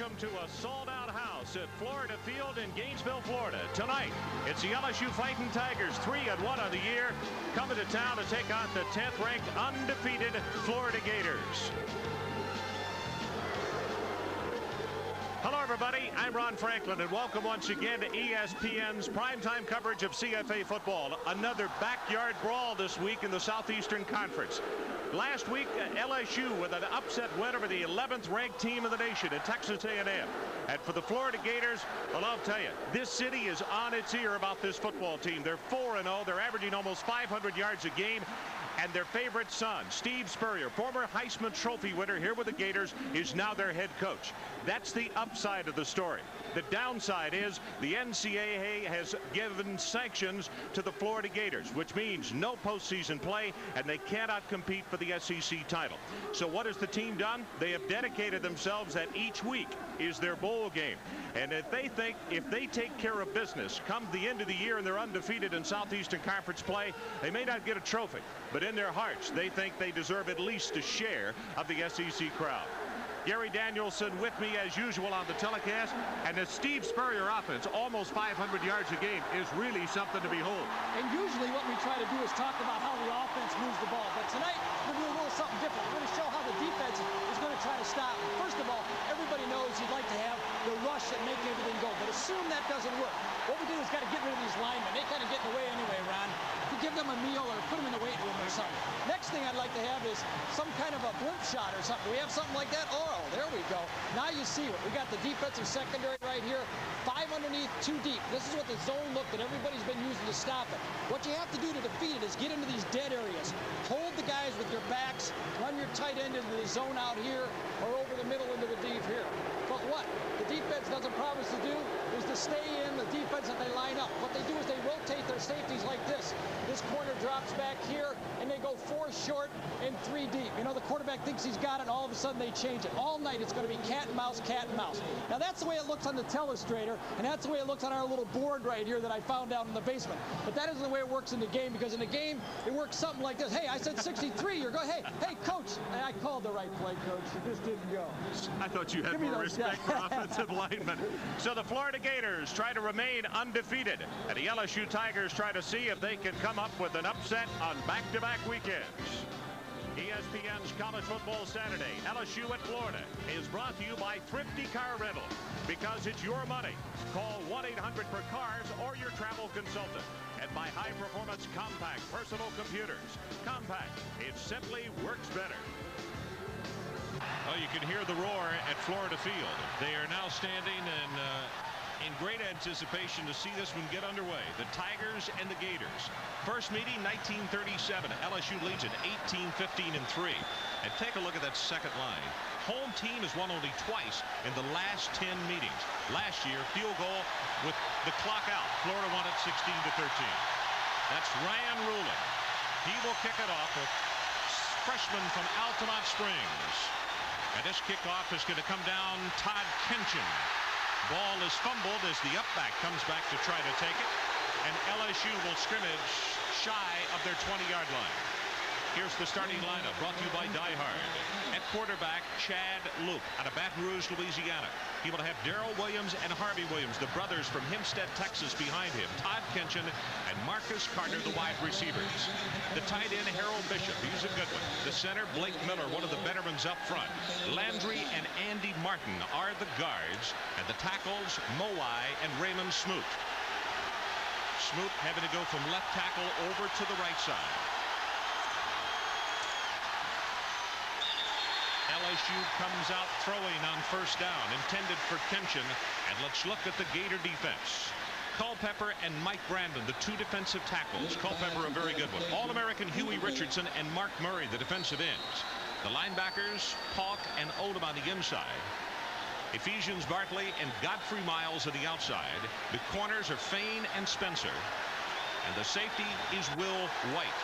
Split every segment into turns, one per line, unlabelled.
welcome to a sold-out house at Florida Field in Gainesville, Florida. Tonight, it's the LSU Fighting Tigers, 3-1 on the year, coming to town to take on the 10th-ranked undefeated Florida Gators. Hello, everybody. I'm Ron Franklin, and welcome once again to ESPN's primetime coverage of CFA football. Another backyard brawl this week in the Southeastern Conference. Last week, LSU with an upset win over the 11th-ranked team in the nation at Texas A&M. And for the Florida Gators, well, I'll tell you, this city is on its ear about this football team. They're 4-0. They're averaging almost 500 yards a game. And their favorite son, Steve Spurrier, former Heisman Trophy winner here with the Gators, is now their head coach. That's the upside of the story. The downside is the NCAA has given sanctions to the Florida Gators, which means no postseason play, and they cannot compete for the SEC title. So what has the team done? They have dedicated themselves that each week is their bowl game. And if they take care of business come the end of the year and they're undefeated in Southeastern Conference play, they may not get a trophy, but in their hearts they think they deserve at least a share of the SEC crowd. Gary Danielson with me as usual on the telecast, and the Steve Spurrier offense, almost 500 yards a game, is really something to behold.
And usually what we try to do is talk about how the offense moves the ball, but tonight we're going to do a little something different. We're going to show how the defense is going to try to stop them. First of all, everybody knows you'd like to have the rush and make everything go, but assume that doesn't work. What we do is got to get rid of these linemen. They kind of get in the way anyway, Ron. To give them a meal or put them in the weight room or something. Next thing I'd like to have is some kind of a blimp shot or something. We have something like that? Oh, there we go. Now you see it. We got the defensive secondary right here. 5 underneath, 2 deep. This is what the zone look that everybody's been using to stop it. What you have to do to defeat it is get into these dead areas. Hold the guys with your backs. Run your tight end into the zone out here or over the middle into the deep here. But what the defense doesn't promise to do is to stay in the defense that they line up. What they do is they rotate their safeties like this. This corner drops back here, and they go 4 short and 3 deep. You know, the quarterback thinks he's got it, and all of a sudden they change it. All night it's going to be cat and mouse, cat and mouse. Now that's the way it looks on the telestrator, and that's the way it looks on our little board right here that I found down in the basement. But that isn't the way it works in the game, because in the game it works something like this. Hey, I said 63. You're going, hey, coach. I called the right play, coach. It just didn't go.
I thought you had more respect for offensive linemen. So the Florida Gators try to remain undefeated, and the LSU Tigers try to see if they can come up with an upset on back-to-back weekends. ESPN's College Football Saturday, LSU at Florida, is brought to you by Thrifty Car Rental. Because it's your money. Call 1-800-FOR-CARS or your travel consultant. And by High Performance Compact Personal Computers. Compact, it simply works better. Oh, you can hear the roar at Florida Field. They are now standing and in great anticipation to see this one get underway. The Tigers and the Gators. First meeting 1937. LSU leads it 18-15-3. And take a look at that second line. Home team has won only twice in the last 10 meetings. Last year, field goal with the clock out. Florida won it 16-13. That's Ryan Ruling. He will kick it off with freshman from Altamont Springs. And this kickoff is going to come down Todd Kenchin. Ball is fumbled as the upback comes back to try to take it. And LSU will scrimmage shy of their 20-yard line. Here's the starting lineup brought to you by Die Hard. At quarterback, Chad Luke out of Baton Rouge, Louisiana. He will have Darrell Williams and Harvey Williams, the brothers from Hempstead, Texas, behind him. Todd Kenchin and Marcus Carter, the wide receivers. The tight end, Harold Bishop. He's a good one. The center, Blake Miller, one of the veterans up front. Landry and Andy Martin are the guards. And the tackles, Moai and Raymond Smoot. Smoot having to go from left tackle over to the right side. LSU comes out throwing on first down, intended for Kenchin. And let's look at the Gator defense. Culpepper and Mike Brandon, the 2 defensive tackles. Culpepper, a very good one. All-American Huey Richardson and Mark Murray, the defensive ends. The linebackers, Paulk and Odom on the inside. Ephesians Bartley and Godfrey Miles on the outside. The corners are Fain and Spencer. And the safety is Will White.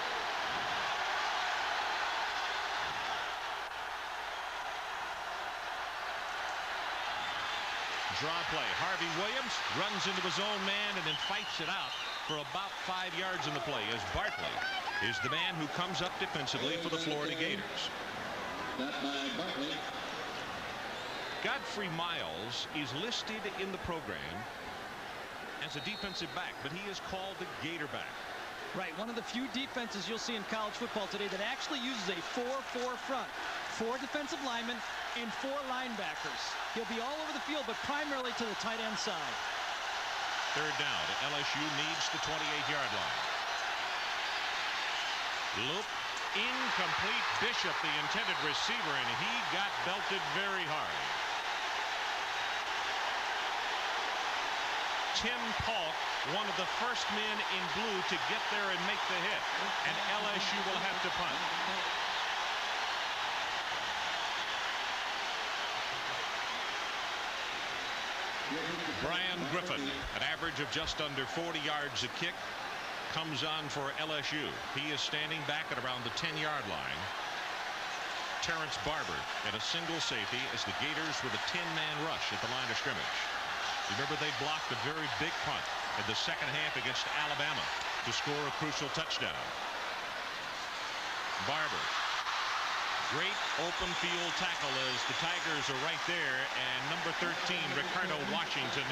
Draw play. Harvey Williams runs into his own man and then fights it out for about 5 yards in the play as Bartley is the man who comes up defensively for the Florida Gators. Godfrey Miles is listed in the program as a defensive back, but he is called the Gator back.
Right, one of the few defenses you'll see in college football today that actually uses a 4-4 front. 4 defensive linemen and 4 linebackers. He'll be all over the field, but primarily to the tight end side.
Third down. LSU needs the 28-yard line. Loop, incomplete. Bishop, the intended receiver, and he got belted very hard. Tim Polk, one of the first men in blue to get there and make the hit, and LSU will have to punt. Brian Griffin, an average of just under 40 yards a kick, comes on for LSU. He is standing back at around the 10-yard line. Terrence Barber at a single safety as the Gators with a 10-man rush at the line of scrimmage. Remember, they blocked a very big punt in the second half against Alabama to score a crucial touchdown. Barber, great open field tackle as the Tigers are right there, and number 13, Ricardo Washington,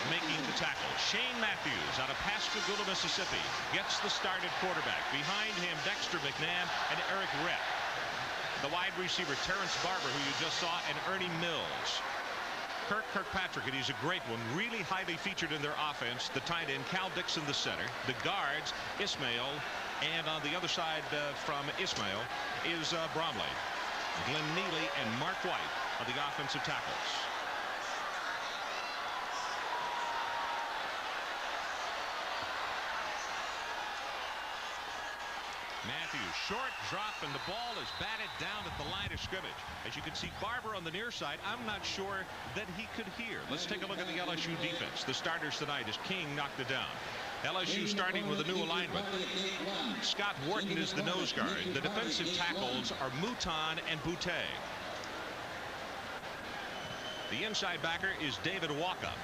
making the tackle. Shane Matthews out of Pascagoula, Mississippi, gets the start at quarterback. Behind him, Dexter McNabb and Eric Rett. The wide receiver, Terrence Barber, who you just saw, and Ernie Mills. Kirkpatrick, and he's a great one, really highly featured in their offense. The tight end, Cal Dixon, the center. The guards, Ismail, and on the other side from Ismail is Bromley. Glenn Neely and Mark White are the offensive tackles. Matthews, short drop, and the ball is batted down at the line of scrimmage. As you can see, Barber on the near side, I'm not sure that he could hear. Let's take a look at the LSU defense. The starters tonight as King knocked it down. LSU starting with a new alignment. Scott Wharton is the nose guard. The defensive tackles are Mouton and Boutte. The inside backer is David Walkup.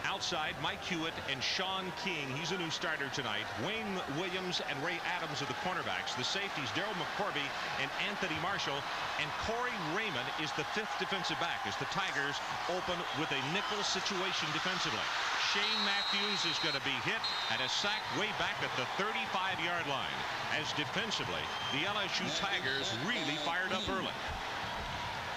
Outside, Mike Hewitt and Sean King. He's a new starter tonight. Wayne Williams and Ray Adams are the cornerbacks. The safeties, Daryl McCorby and Anthony Marshall. And Corey Raymond is the 5th defensive back as the Tigers open with a nickel situation defensively. Shane Matthews is going to be hit and a sack way back at the 35-yard line. As defensively, the LSU Tigers really fired up early.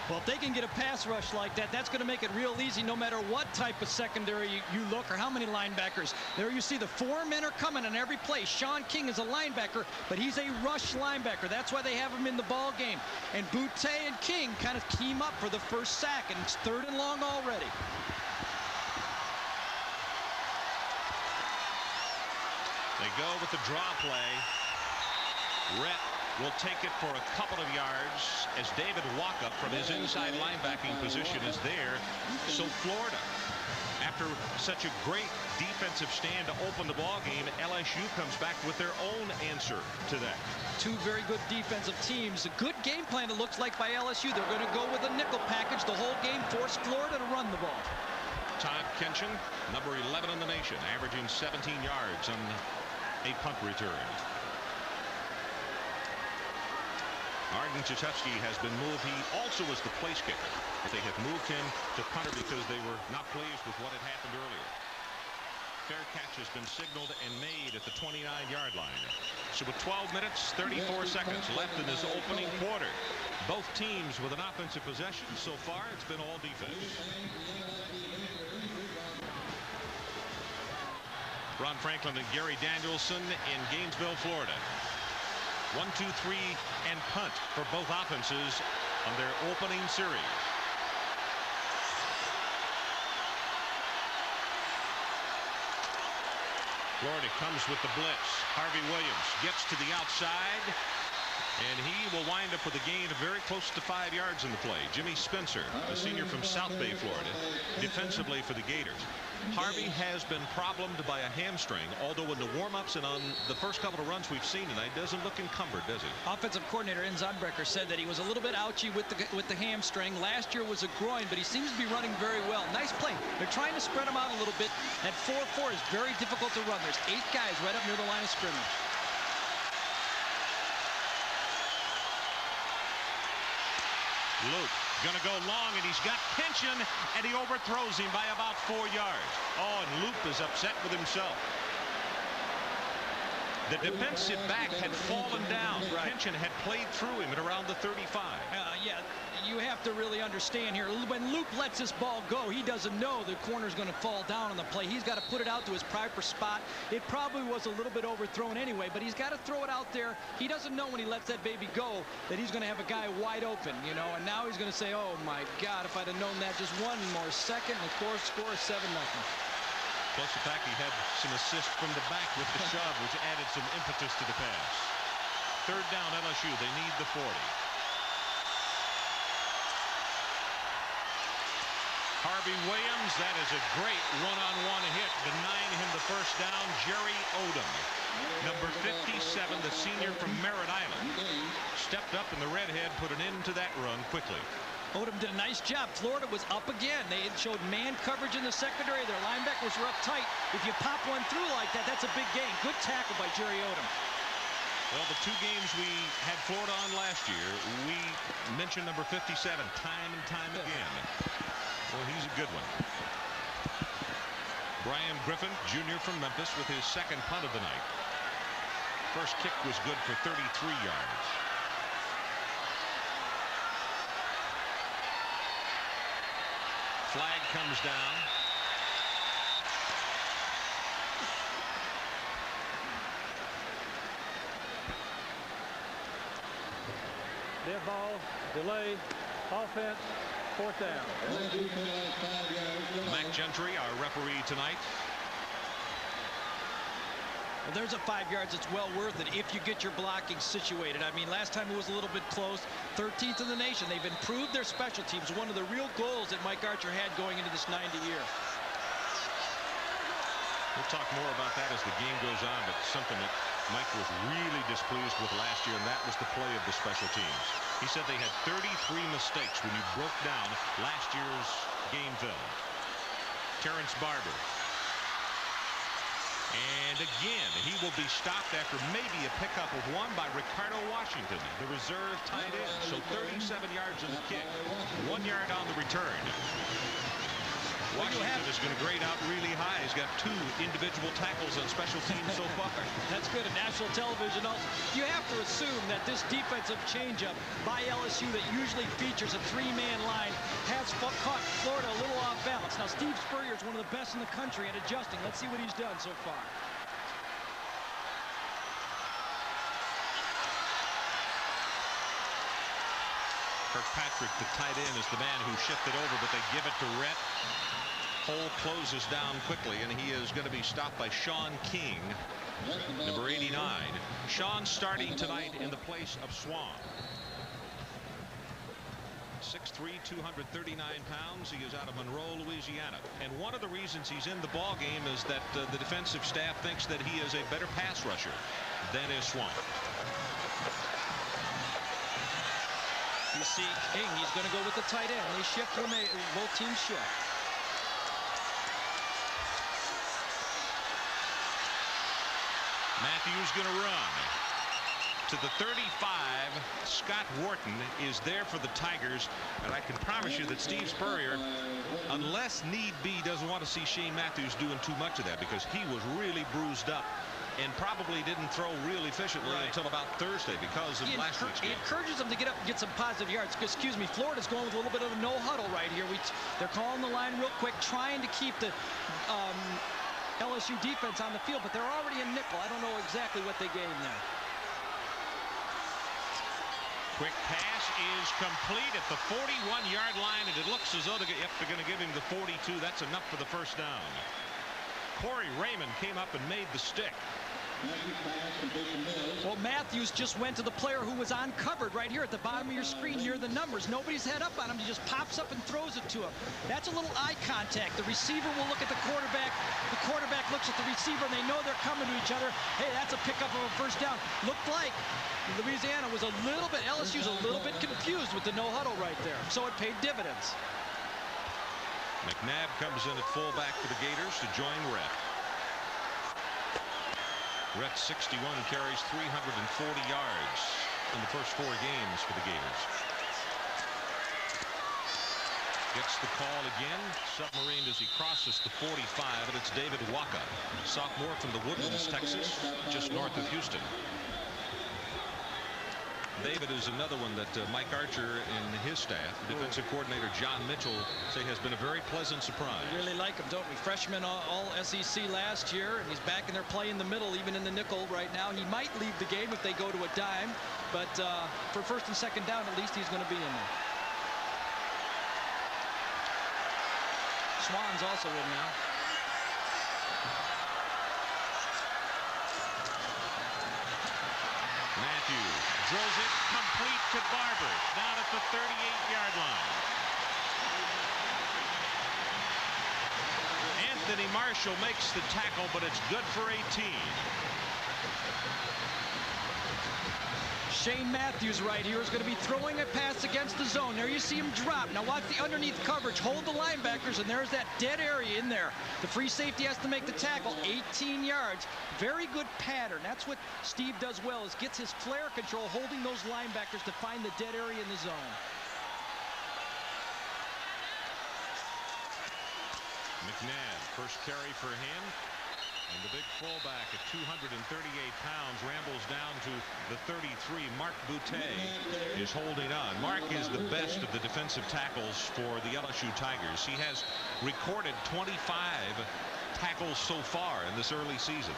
Well, if they can get a pass rush like that, that's going to make it real easy no matter what type of secondary you look or how many linebackers. There you see the 4 men are coming on every play. Sean King is a linebacker, but he's a rush linebacker. That's why they have him in the ball game. And Boutte and King kind of team up for the first sack, and it's 3rd and long already.
They go with the draw play. Rhett will take it for a couple of yards as David Walkup from his inside linebacking position is there. So Florida, after such a great defensive stand to open the ball game, LSU comes back with their own answer to that.
2 very good defensive teams. A good game plan, it looks like, by LSU. They're going to go with a nickel package the whole game, force Florida to run the ball.
Todd Kinchin, number 11 in the nation, averaging 17 yards on a punt return. Arden Chetevsky has been moved. He also was the place kicker. They have moved him to punter because they were not pleased with what had happened earlier. Fair catch has been signaled and made at the 29-yard line. So with 12 minutes, 34 seconds left in this opening quarter. Both teams with an offensive possession. So far, it's been all defense. Ron Franklin and Gary Danielson in Gainesville, Florida. 1, 2, 3, and punt for both offenses on their opening series. Florida comes with the blitz. Harvey Williams gets to the outside, and he will wind up with a gain of very close to 5 yards in the play. Jimmy Spencer, a senior from South Bay, Florida, defensively for the Gators. Harvey has been problemed by a hamstring, although in the warm-ups and on the first couple of runs we've seen tonight, doesn't look encumbered, does he? Offensive
coordinator Enz Zodbrecker said that he was a little bit ouchy with the hamstring. Last year was a groin, but he seems to be running very well. Nice play. They're trying to spread him out a little bit. That 4-4 is very difficult to run. There's 8 guys right up near the line of scrimmage.
Luke going to go long, and he's got tension, and he overthrows him by about 4 yards. Oh, and Loop is upset with himself. The defensive back had fallen down.
Right.
Tension had played through him at around the 35.
Yeah, you have to really understand here. When Loop lets this ball go, he doesn't know the corner's going to fall down on the play. He's got to put it out to his proper spot. It probably was a little bit overthrown anyway, but he's got to throw it out there. He doesn't know when he lets that baby go that he's going to have a guy wide open, you know, and now he's going to say, oh, my God, if I'd have known that just one more second, and of course, score is 7-0.
Plus the fact he had some assist from the back with the shove, which added some impetus to the pass. Third down, LSU. They need the 40. Harvey Williams, that is a great one-on-one hit, denying him the first down. Jerry Odom, number 57, the senior from Merritt Island, stepped up, and the redhead put an end to that run quickly.
Odom did a nice job. Florida was up again. They showed man coverage in the secondary. Their linebackers were up tight. If you pop one through like that, that's a big gain. Good tackle by Jerry Odom.
Well, the 2 games we had Florida on last year, we mentioned number 57 time and time again. Well, he's a good one. Brian Griffin, Jr. from Memphis, with his second punt of the night. First kick was good for 33 yards. Flag comes down.
Dead ball, delay, offense, 4th down.
Mac Gentry, our referee tonight.
Well, there's a 5 yards. It's well worth it if you get your blocking situated. I mean, last time it was a little bit close. 13th in the nation. They've improved their special teams. One of the real goals that Mike Archer had going into this 90 year.
We'll talk more about that as the game goes on, but something that Mike was really displeased with last year, and that was the play of the special teams. He said they had 33 mistakes when you broke down last year's game film. Terrence Barber. And again, he will be stopped after maybe a pickup of 1 by Ricardo Washington, the reserve tight end. So 37 yards in the kick, 1 yard on the return. Washington is going to grade out really high. He's got 2 individual tackles on special teams so far.
That's good. And national television also. You have to assume that this defensive changeup by LSU that usually features a 3-man line has caught Florida a little off balance. Now, Steve Spurrier is one of the best in the country at adjusting. Let's see what he's done so far.
Kirkpatrick, the tight end, is the man who shifted over, but they give it to Rhett. Hole closes down quickly, and he is going to be stopped by Sean King, number 89. Sean starting tonight in the place of Swan. 6'3", 239 pounds. He is out of Monroe, Louisiana. And one of the reasons he's in the ball game is that the defensive staff thinks that he is a better pass rusher than is Swan.
You see King, he's going to go with the tight end. They shift when both teams shift.
Matthews going to run to the 35. Scott Wharton is there for the Tigers, and I can promise you that Steve Spurrier, unless need be, doesn't want to see Shane Matthews doing too much of that, because he was really bruised up and probably didn't throw real efficiently until about Thursday because of last week's game.
It encourages them to get up and get some positive yards. Excuse me, Florida's going with a little bit of a no huddle right here. They're calling the line real quick, trying to keep the LSU defense on the field, but they're already in nickel. I don't know exactly what they gave there.
Quick pass is complete at the 41-yard line, and it looks as though they're going to give him the 42. That's enough for the first down. Corey Raymond came up and made the stick.
Well, Matthews just went to the player who was uncovered right here at the bottom of your screen near the numbers. Nobody's head up on him. He just pops up and throws it to him. That's a little eye contact. The receiver will look at the quarterback. The quarterback looks at the receiver, and they know they're coming to each other. Hey, that's a pickup of a first down. Looked like Louisiana was LSU's a little bit confused with the no huddle right there. So it paid dividends.
McNabb comes in at fullback for the Gators to join Rhett. Rhett 61 carries 340 yards in the first 4 games for the Gators. Gets the call again. Submarine as he crosses the 45, and it's David Waka, sophomore from the Woodlands, Texas, just north of Houston. David is another one that Mike Archer and his staff, defensive coordinator John Mitchell, say has been a very pleasant surprise.
We really like him, don't we? Freshman all SEC last year, and he's back in there playing the middle, even in the nickel right now. He might leave the game if they go to a dime, but for first and second down, at least he's going to be in there. Swan's also in now.
Matthews drills it complete to Barber, down at the 38-yard line. Anthony Marshall makes the tackle, but it's good for 18.
Shane Matthews right here is going to be throwing a pass against the zone. There you see him drop. Now watch the underneath coverage. Hold the linebackers, and there's that dead area in there. The free safety has to make the tackle. 18 yards. Very good pattern. That's what Steve does well, is gets his flare control, holding those linebackers to find the dead area in the zone.
McNabb, first carry for him. And the big fullback at 238 pounds rambles down to the 33. Mark Boutte is holding on. Mark is the best of the defensive tackles for the LSU Tigers. He has recorded 25 tackles so far in this early season.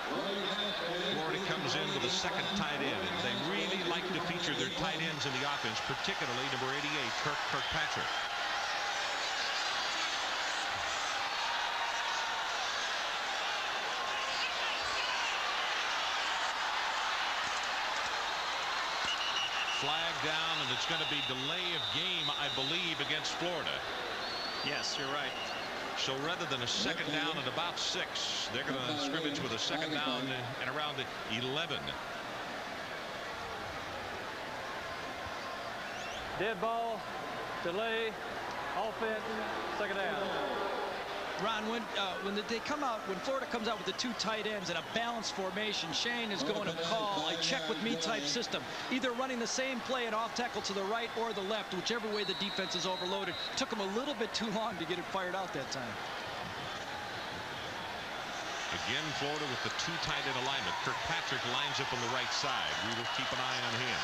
Florida comes in with a second tight end, and they really like to feature their tight ends in the offense, particularly number 88, Kirkpatrick. Flag down, and it's going to be delay of game, I believe, against Florida.
Yes, you're right.
So rather than a second down at about 6, they're going to scrimmage with a second down and around 11.
Dead ball, delay, offense, second down.
Ron, when they come out, when Florida comes out with the 2 tight ends in a balanced formation, Shane is going to call a check with me type system, either running the same play and off tackle to the right or the left, whichever way the defense is overloaded. Took him a little bit too long to get it fired out that time.
Again, Florida with the 2 tight end alignment. Kirkpatrick lines up on the right side. We will keep an eye on him.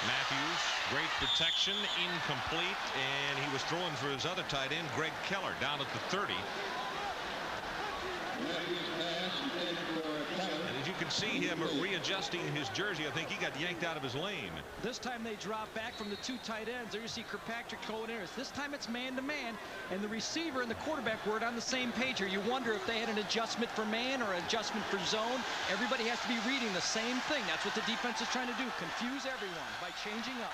Matthews, great protection, incomplete, and he was throwing for his other tight end, Greg Keller, down at the 30. And as you can see him readjusting his jersey, I think he got yanked out of his lane.
This time they drop back from the 2 tight ends. There you see Kirkpatrick going in. This time it's man-to-man, and the receiver and the quarterback were on the same page here. You wonder if they had an adjustment for man or an adjustment for zone. Everybody has to be reading the same thing. That's what the defense is trying to do, confuse everyone by changing up.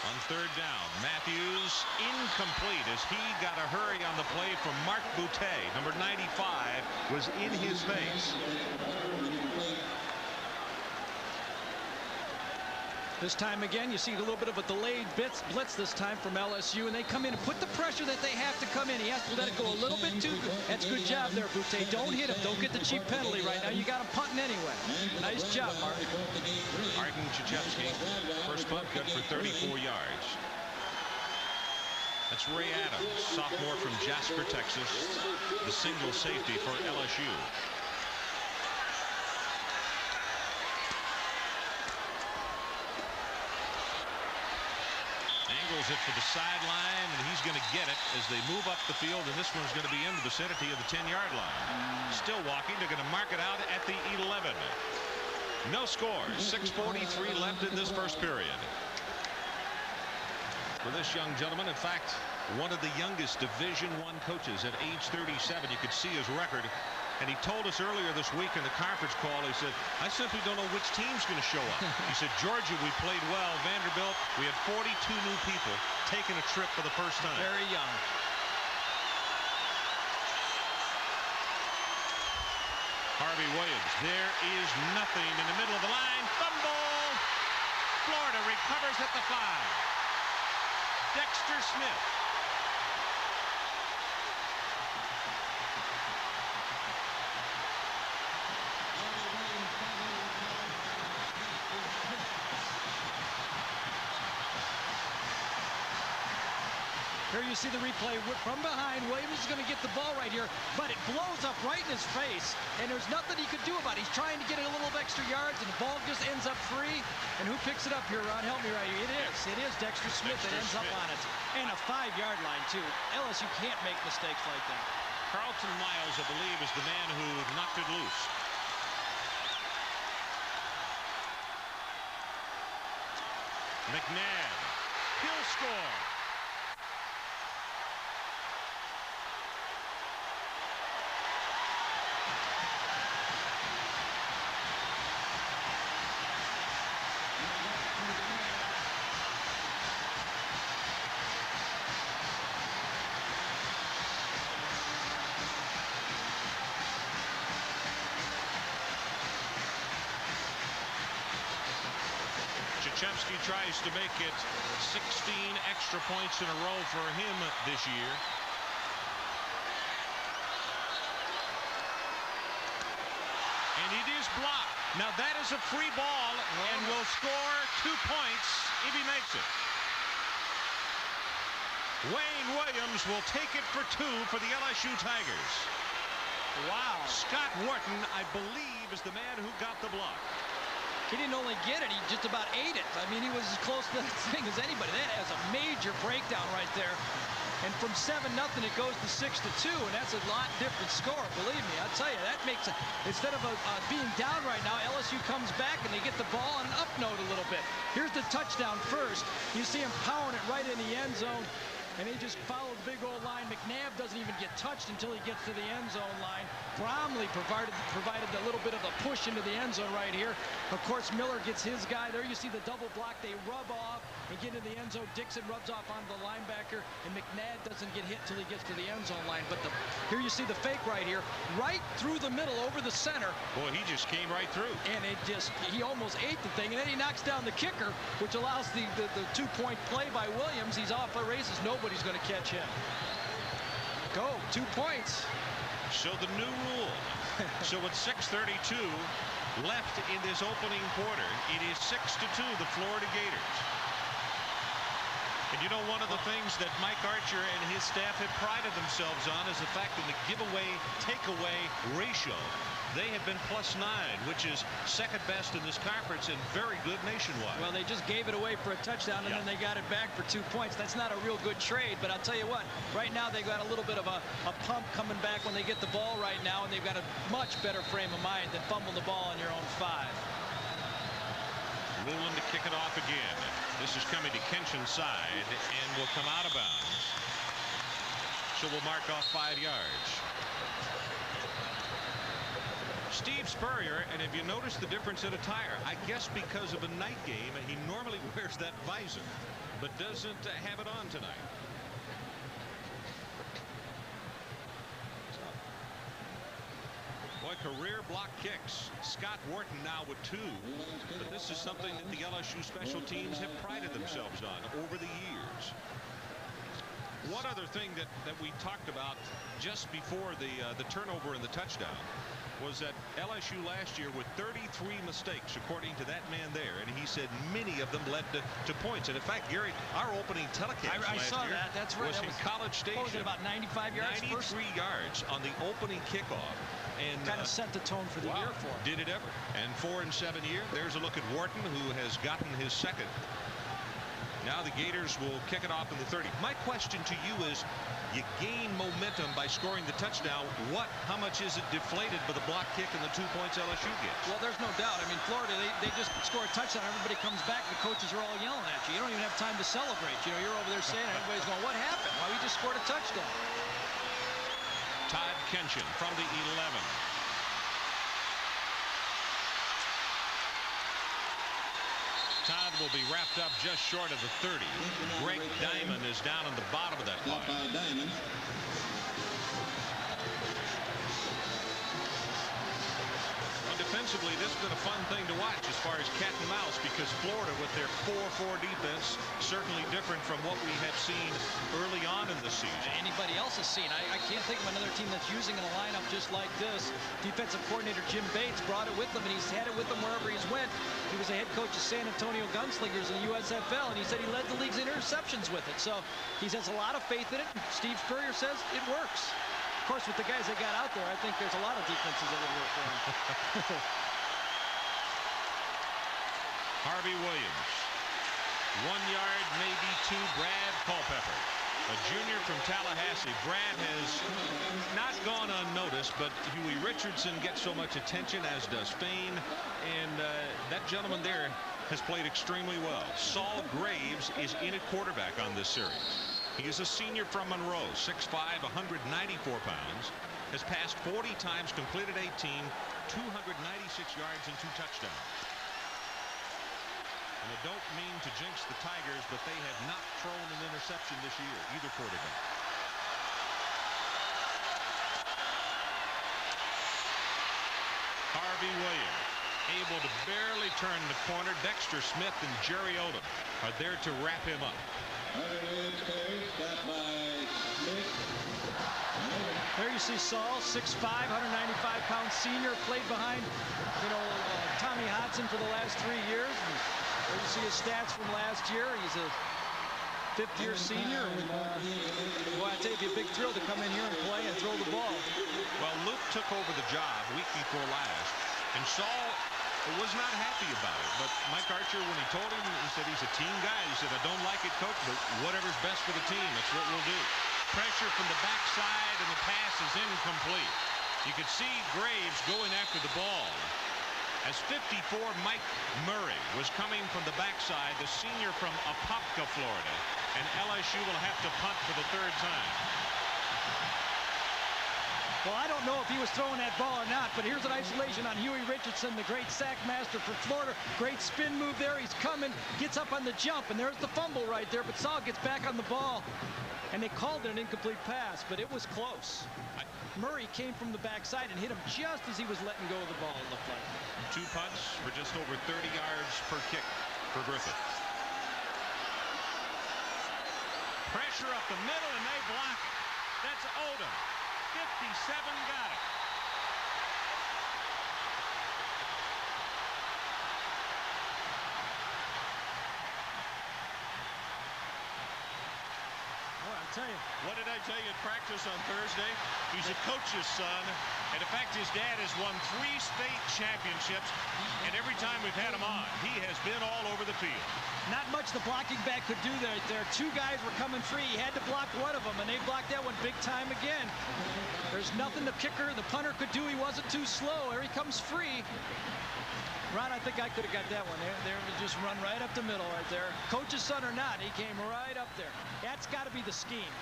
On third down, Matthews incomplete as he got a hurry on the play from Mark Boutte. Number 95 was in his face.
This time again, you see a little bit of a delayed blitz this time from LSU, and they come in and put the pressure that they have to come in. He has to let it go a little bit too good. That's a good job there, Boutte. Don't hit him. Don't get the cheap penalty right now. You got him punting anyway. Nice job, Mark.
Arden Krzyzewski, first punt, good for 34 yards. That's Ray Adams, sophomore from Jasper, Texas, the single safety for LSU. Angles it for the sideline, and he's going to get it as they move up the field, and this one's going to be in the vicinity of the 10-yard line. Still walking. They're going to mark it out at the 11. No score. 6:43 left in this first period. For this young gentleman, in fact, one of the youngest Division I coaches at age 37. You could see his record. And he told us earlier this week in the conference call, he said, I simply don't know which team's going to show up. He said, Georgia, we played well. Vanderbilt, we had 42 new people taking a trip for the first time.
Very young.
Harvey Williams, there is nothing in the middle of the line. Fumble! Florida recovers at the 5. Dexter Smith.
Here you see the replay from behind. Williams is going to get the ball right here, but it blows up right in his face, and there's nothing he could do about it. He's trying to get a little extra yards, and the ball just ends up free. And who picks it up here, Ron? Help me right here. It is Dexter Smith that ends up on it. And a 5-yard line, too. LSU can't make mistakes like that.
Carlton Miles, I believe, is the man who knocked it loose. McNabb, he'll score. Chepsky tries to make it 16 extra points in a row for him this year. And it is blocked. Now that is a free ball and will score 2 points if he makes it. Wayne Williams will take it for 2 for the LSU Tigers.
Wow.
Scott Wharton, I believe, is the man who got the block.
He didn't only get it, he just about ate it. I mean, he was as close to that thing as anybody. That has a major breakdown right there. And from 7-0, it goes to 6-2, and that's a lot different score. Believe me, I tell you, that makes it. Instead of being down right now, LSU comes back and they get the ball on an up note a little bit. Here's the touchdown first. You see him powering it right in the end zone. And he just followed the big old line. McNabb doesn't even get touched until he gets to the end zone line. Bromley provided a little bit of a push into the end zone right here. Of course, Miller gets his guy. There you see the double block. They rub off and get into the end zone. Dixon rubs off onto the linebacker, and McNabb doesn't get hit until he gets to the end zone line. But here you see the fake right here, right through the middle over the center.
Boy, he just came right through.
And he almost ate the thing, and then he knocks down the kicker, which allows the 2-point play by Williams. He's off the races. Nobody's going to catch him. Go, 2 points.
So the new rule. So with 6:32 left in this opening quarter, it is 6-2 the Florida Gators. And you know, one of the things that Mike Archer and his staff have prided themselves on is the fact that the giveaway takeaway ratio, they have been +9, which is second best in this conference and very good nationwide.
Well, they just gave it away for a touchdown, and then they got it back for 2 points. That's not a real good trade, but I'll tell you what, right now they've got a little bit of a pump coming back when they get the ball right now, and they've got a much better frame of mind than fumbling the ball on your own 5.
Mullen to kick it off again. This is coming to Kenshin's side and will come out of bounds. So we'll mark off 5 yards. Steve Spurrier, and have you noticed the difference in attire? I guess because of a night game, he normally wears that visor, but doesn't have it on tonight. Boy, career block kicks. Scott Wharton now with 2. But this is something that the LSU special teams have prided themselves on over the years. One other thing that we talked about just before the turnover and the touchdown was that LSU last year with 33 mistakes, according to that man there, and he said many of them led to points. And in fact, Gary, our opening telecast
I saw
year
that. That's right.
was in College Station.
Was it about 95 yards?
93 yards on the opening kickoff. And
kind of set the tone for the year for him.
Did it ever. And 4 and 7 year. There's a look at Wharton, who has gotten his second. Now the Gators will kick it off in the 30. My question to you is, you gain momentum by scoring the touchdown. How much is it deflated by the block kick and the 2 points LSU gets?
Well, there's no doubt. I mean, Florida, they just score a touchdown. Everybody comes back. The coaches are all yelling at you. You don't even have time to celebrate. You know, you're over there saying, everybody's going, what happened? Well, we just scored a touchdown.
Todd Kenshin from the 11. Todd will be wrapped up just short of the 30. Greg Diamond is down on the bottom of that line. Well, defensively, this has been a fun thing to watch as far as cat and mouse, because Florida, with their 4-4 defense, certainly different different from what we have seen early on in the season.
Anybody else has seen. I can't think of another team that's using in a lineup just like this. Defensive coordinator Jim Bates brought it with him, and he's had it with him wherever he's went. He was the head coach of San Antonio Gunslingers in the USFL, and he said he led the league's interceptions with it. So he has a lot of faith in it. Steve Spurrier says it works. Of course, with the guys they got out there, I think there's a lot of defenses that would work for him.
Harvey Williams. 1 yard, maybe 2. Brad Culpepper, a junior from Tallahassee. Brad has not gone unnoticed, but Huey Richardson gets so much attention, as does Fain. And that gentleman there has played extremely well. Saul Graves is in at quarterback on this series. He is a senior from Monroe, 6'5", 194 pounds. Has passed 40 times, completed 18, 296 yards and 2 touchdowns. And I don't mean to jinx the Tigers, but they have not thrown an interception this year, either quarterback. Harvey Williams able to barely turn the corner. Dexter Smith and Jerry Odom are there to wrap him up.
There you see Saul, 6'5", 195-pound senior, played behind, Tommy Hodson for the last 3 years. And there you see his stats from last year. He's a fifth-year senior. And, boy, I tell you, it'd be a big thrill to come in here and play and throw the ball.
Well, Luke took over the job week before last, and Saul was not happy about it. But Mike Archer, when he told him, he said he's a team guy. He said, I don't like it, coach, but whatever's best for the team, that's what we'll do. Pressure from the backside, and the pass is incomplete. You could see Graves going after the ball. As 54, Mike Murray was coming from the backside, the senior from Apopka, Florida. And LSU will have to punt for the 3rd time.
Well, I don't know if he was throwing that ball or not, but here's an isolation on Huey Richardson, the great sack master for Florida. Great spin move there. He's coming, gets up on the jump, and there's the fumble right there. But Saul gets back on the ball, and they called it an incomplete pass, but it was close. Murray came from the backside and hit him just as he was letting go of the ball, it looked like.
2 punts for just over 30 yards per kick for Griffith. Pressure up the middle, and they block it. That's Odom. 57 got it. What did I tell you at practice on Thursday? He's a coach's son, and in fact his dad has won 3 state championships, and every time we've had him on, he has been all over the field.
Not much the blocking back could do there. 2 guys were coming free. He had to block one of them, and they blocked that one big time again. There's nothing the kicker, the punter could do. He wasn't too slow. There he comes free. Ron, I think I could have got that one. There was just run right up the middle right there. Coach's son or not, he came right up there. That's got to be the scheme.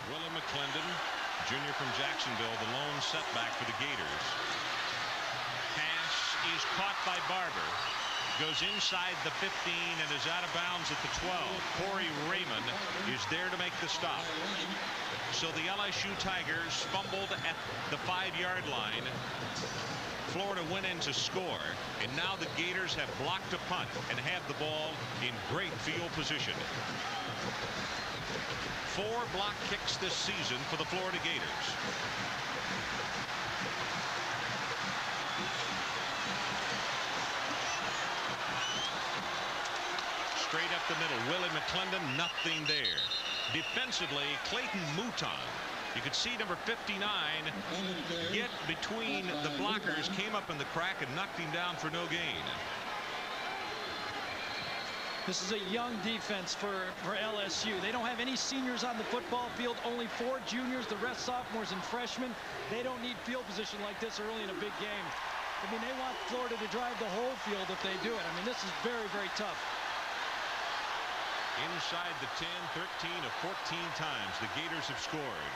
Willie McClendon, junior from Jacksonville, the lone setback for the Gators. Pass is caught by Barber. Goes inside the 15 and is out of bounds at the 12. Corey Raymond is there to make the stop. So the LSU Tigers fumbled at the 5-yard line. Florida went in to score, and now the Gators have blocked a punt and have the ball in great field position. 4 block kicks this season for the Florida Gators. Straight up the middle, Willie McClendon, nothing there. Defensively, Clayton Mouton. You could see number 59 get between the blockers, came up in the crack and knocked him down for no gain.
This is a young defense for LSU. They don't have any seniors on the football field, only 4 juniors, the rest sophomores and freshmen. They don't need field position like this early in a big game. I mean, they want Florida to drive the whole field if they do it. I mean, this is very, very tough.
Inside the 10, 13 of 14 times the Gators have scored.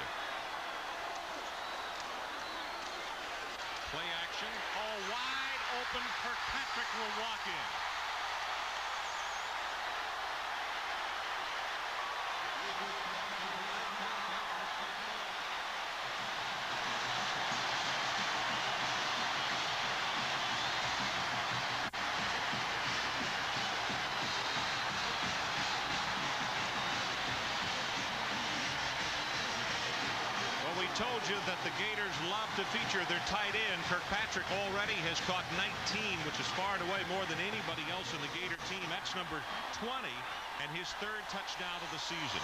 Play action, all wide open. Kirkpatrick will walk in. told you that the Gators love to feature their tight end. Kirkpatrick already has caught 19, which is far and away more than anybody else in the Gator team. That's number 20 and his 3rd touchdown of the season.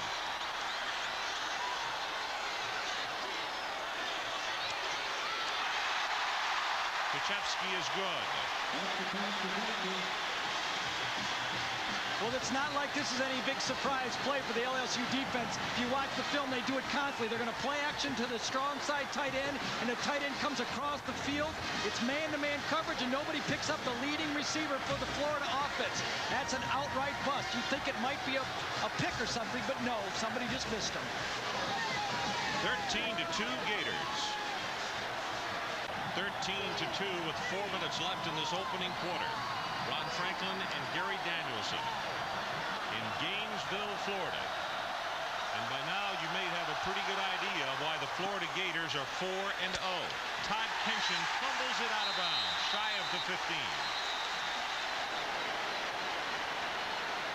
Kuchevsky is good.
Well, it's not like this is any big surprise play for the LSU defense. If you watch the film, they do it constantly. They're going to play action to the strong side tight end, and the tight end comes across the field. It's man-to-man coverage, and nobody picks up the leading receiver for the Florida offense. That's an outright bust. You think it might be a pick or something, but no, somebody just missed him.
13-2 Gators. 13-2 with 4 minutes left in this opening quarter. Ron Franklin and Gary Danielson in Gainesville, Florida. And by now you may have a pretty good idea of why the Florida Gators are 4-0. Todd Kenshin fumbles it out of bounds, shy of the 15.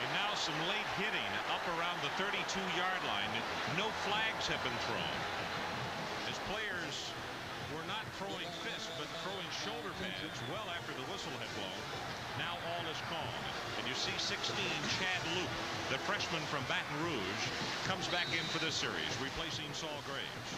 And now some late hitting up around the 32-yard line. No flags have been thrown, as players were not throwing fists but throwing shoulder pads well after the whistle had blown. Now all is calm, and you see 16 Chad Luke, the freshman from Baton Rouge, comes back in for this series, replacing Saul Graves.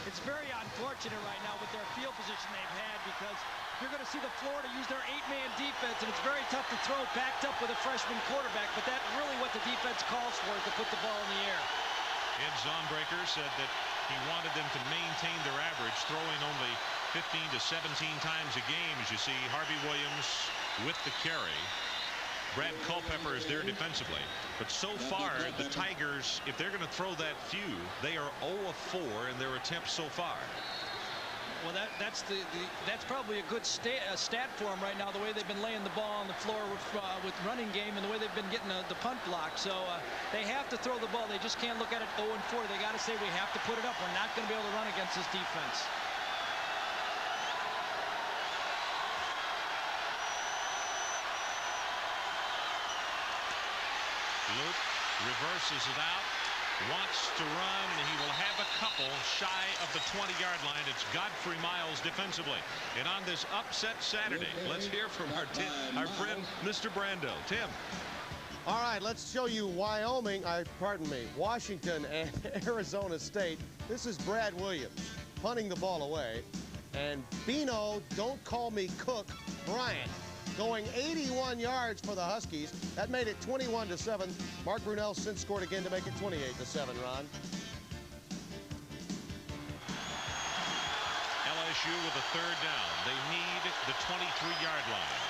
It's very unfortunate right now with their field position they've had, because you're going to see the Florida use their 8-man defense, and it's very tough to throw backed up with a freshman quarterback, but that's really what the defense calls for, is to put the ball in the air.
Ed Zonbreaker said that he wanted them to maintain their average, throwing only 15 to 17 times a game. As you see, Harvey Williams with the carry. Brad Culpepper is there defensively. But so far, the Tigers, if they're going to throw that few, they are 0 of 4 in their attempts so far.
Well, that's probably a good stat for them right now, the way they've been laying the ball on the floor with running game, and the way they've been getting the punt block. So they have to throw the ball. They just can't look at it 0 and 4. They got to say, we have to put it up. We're not going to be able to run against this defense.
Luke reverses it out. Wants to run, and he will have a couple shy of the 20-yard line. It's Godfrey Miles defensively. And on this upset Saturday, let's hear from our friend Mr. Brando. Tim.
All right, let's show you Washington and Arizona State. This is Brad Williams punting the ball away, and Bino, don't call me Cook, Bryant, going 81 yards for the Huskies. That made it 21-7. Mark Brunell since scored again to make it 28-7, Ron.
LSU with a 3rd down. They need the 23-yard line.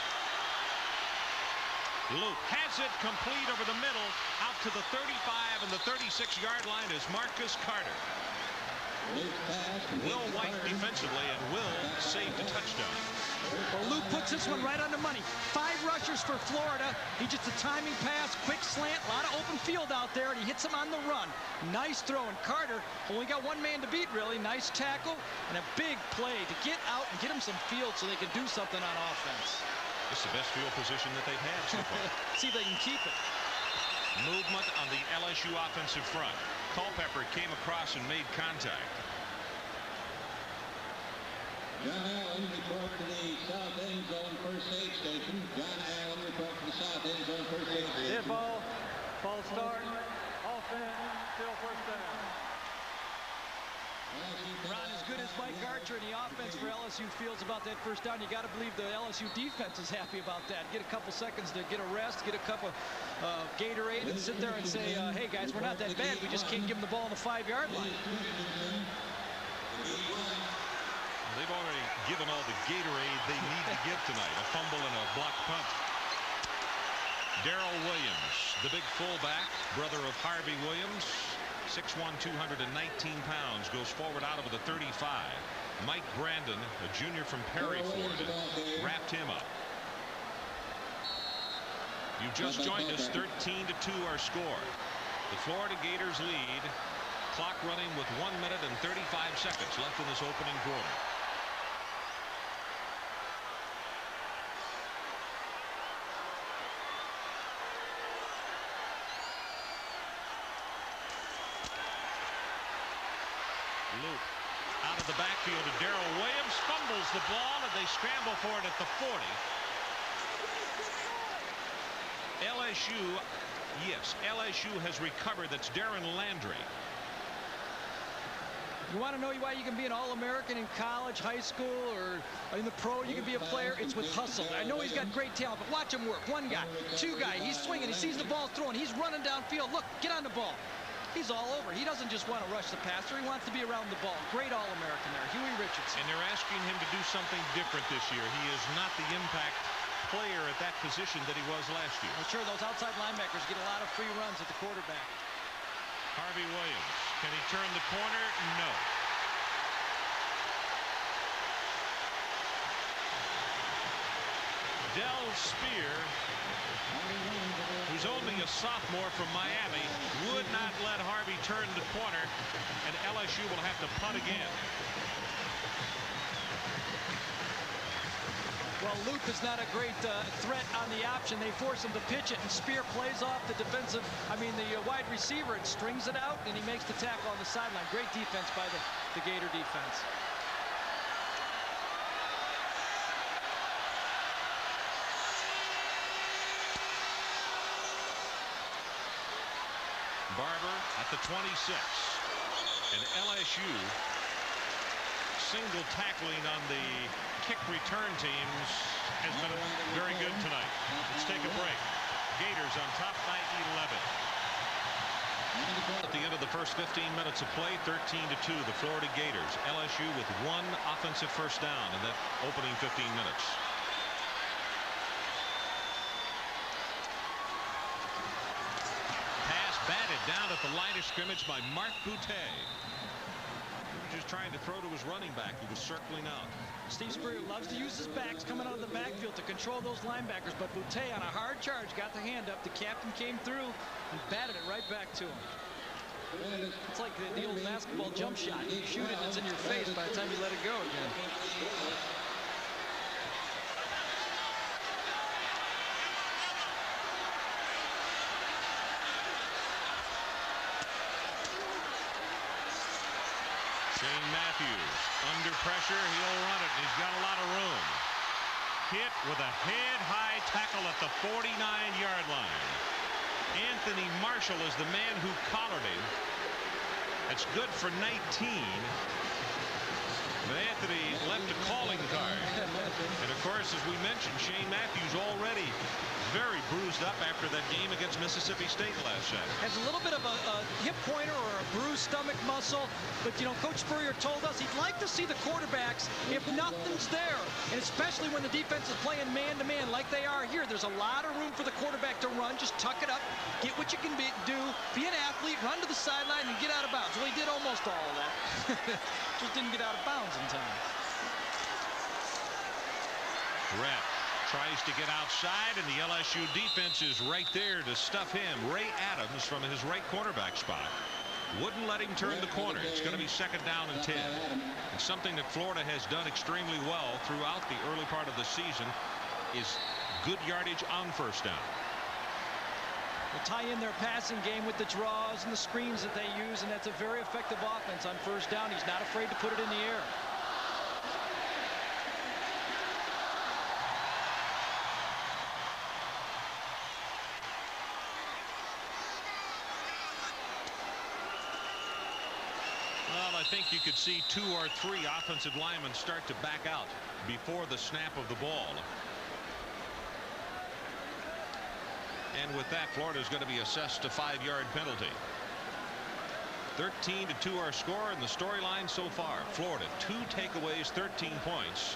Luke has it complete over the middle, out to the 35, and the 36-yard line is Marcus Carter. Will White defensively, and Will saved a touchdown.
Well, Luke puts this one right on the money. 5 rushers for Florida. He just a timing pass, quick slant, a lot of open field out there, and he hits him on the run. Nice throw, and Carter only got 1 man to beat, really. Nice tackle and a big play to get out and get him some field so they can do something on offense.
It's the best field position that they've had so far.
See if they can keep it.
Movement on the LSU offensive front. Culpepper came across and made contact.
John Allen report to the south end zone first aid station. John Allen report to the south end zone first aid station.
Dead ball. False start. Offense. Still 1st down.
Ron, as good as Mike Archer and the offense for LSU feels about that 1st down, you got to believe the LSU defense is happy about that. Get a couple seconds to get a rest, get a cup of Gatorade, and sit there and say, hey guys, we're not that bad. We just can't give them the ball on the 5-yard line.
They've already given all the Gatorade they need to give tonight. A fumble and a blocked punt. Darrell Williams, the big fullback, brother of Harvey Williams, 6'1", 219 pounds, goes forward out of the 35. Mike Brandon, a junior from Perry, Florida, wrapped him up. You just joined us. 13-2 our score. The Florida Gators lead. Clock running with 1 minute and 35 seconds left in this opening quarter. Luke out of the backfield to Darrell Williams, fumbles the ball, and they scramble for it at the 40. LSU, yes, LSU has recovered. That's Darren Landry.
You want to know why you can be an All-American in college, high school, or in the pro? You can be a player. It's with hustle. I know he's got great talent, but watch him work. One guy, two guy, he's swinging. He sees the ball throwing. He's running downfield. Look, get on the ball. He's all over. He doesn't just want to rush the passer. He wants to be around the ball. Great All-American there, Huey Richardson.
And they're asking him to do something different this year. He is not the impact player at that position that he was last year.
Well, sure, those outside linebackers get a lot of free runs at the quarterback.
Harvey Williams. Can he turn the corner? No. Del Spear, who's only a sophomore from Miami, would not let Harvey turn the corner, and LSU will have to punt again.
Well, Luke is not a great threat on the option. They force him to pitch it, and Spear plays off the wide receiver and strings it out, and he makes the tackle on the sideline. Great defense by the Gator defense.
Barber at the 26. And LSU single tackling on the kick return teams has been very good tonight. Let's take a break. Gators on top by 11. At the end of the first 15 minutes of play, 13-2, the Florida Gators. LSU with one offensive first down in that opening 15 minutes. Batted down at the line of scrimmage by Mark Boutte. He was just trying to throw to his running back, who was circling out.
Steve Spurrier loves to use his backs coming out of the backfield to control those linebackers, but Boutte on a hard charge got the hand up. The captain came through and batted it right back to him. It's like the old basketball jump shot. You shoot it and it's in your face by the time you let it go again.
Shane Matthews under pressure. He'll run it. He's got a lot of room. Hit with a head-high tackle at the 49-yard line. Anthony Marshall is the man who collared him. That's good for 19. But Anthony left a calling card. And of course, as we mentioned, Shane Matthews already very bruised up after that game against Mississippi State last Saturday.
Has a little bit of a hip pointer or a bruised stomach muscle, but you know, Coach Spurrier told us he'd like to see the quarterbacks if nothing's there, and especially when the defense is playing man-to-man like they are here. There's a lot of room for the quarterback to run. Just tuck it up, get what you can do, be an athlete, run to the sideline, and get out of bounds. Well, he did almost all of that. Just didn't get out of bounds in time.
Rep tries to get outside, and the LSU defense is right there to stuff him. Ray Adams from his right cornerback spot wouldn't let him turn the corner. It's going to be second down and 10. And something that Florida has done extremely well throughout the early part of the season is good yardage on first down.
They tie in their passing game with the draws and the screens that they use, and that's a very effective offense on first down. He's not afraid to put it in the air.
I think you could see 2 or 3 offensive linemen start to back out before the snap of the ball. And with that, Florida is going to be assessed a 5-yard penalty. 13-2 our score, and the storyline so far. Florida 2 takeaways, 13 points.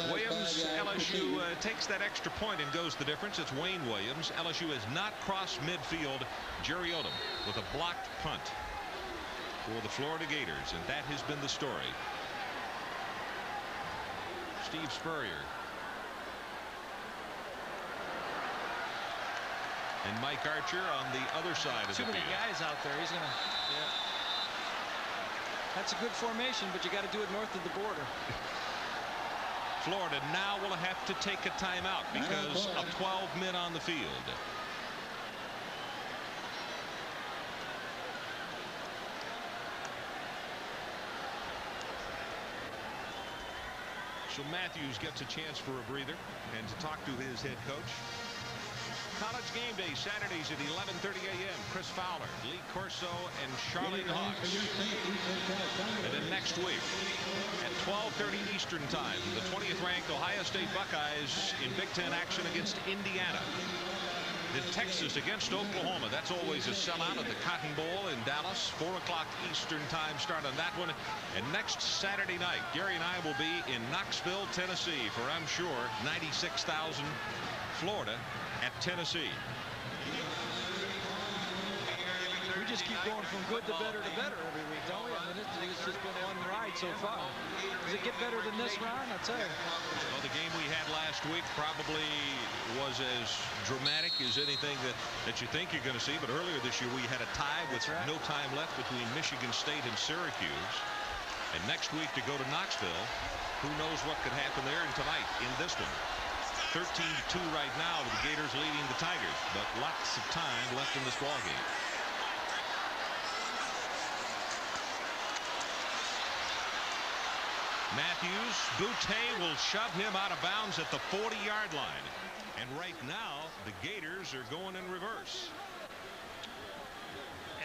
Williams, LSU takes that extra point and goes the difference. It's Wayne Williams. LSU has not crossed midfield. Jerry Odom with a blocked punt for the Florida Gators, and that has been the story. Steve Spurrier and Mike Archer on the other side of the field.
Too many guys out there. He's gonna. Yeah. That's a good formation, but you got to do it north of the border.
Florida now will have to take a timeout because of 12 men on the field. So Matthews gets a chance for a breather and to talk to his head coach. College game day Saturdays at 11:30 a.m. Chris Fowler, Lee Corso, and Charlene Hawks. And then next week at 12:30 Eastern Time, the 20th ranked Ohio State Buckeyes in Big Ten action against Indiana. Then Texas against Oklahoma. That's always a sellout at the Cotton Bowl in Dallas. 4 o'clock Eastern Time start on that one. And next Saturday night, Gary and I will be in Knoxville, Tennessee for, I'm sure, 96,000 Florida at Tennessee.
We just keep going from good to better every week, don't we? I mean, it's just been one ride so far. Does it get better than this round? I'll tell you.
Well, the game we had last week probably was as dramatic as anything that you think you're going to see. But earlier this year, we had a tie with no time left between Michigan State and Syracuse. And next week to go to Knoxville, who knows what could happen there. And tonight in this one, 13-2 right now, the Gators leading the Tigers, but lots of time left in this ball game. Matthews, Boutte will shove him out of bounds at the 40-yard line. And right now, the Gators are going in reverse.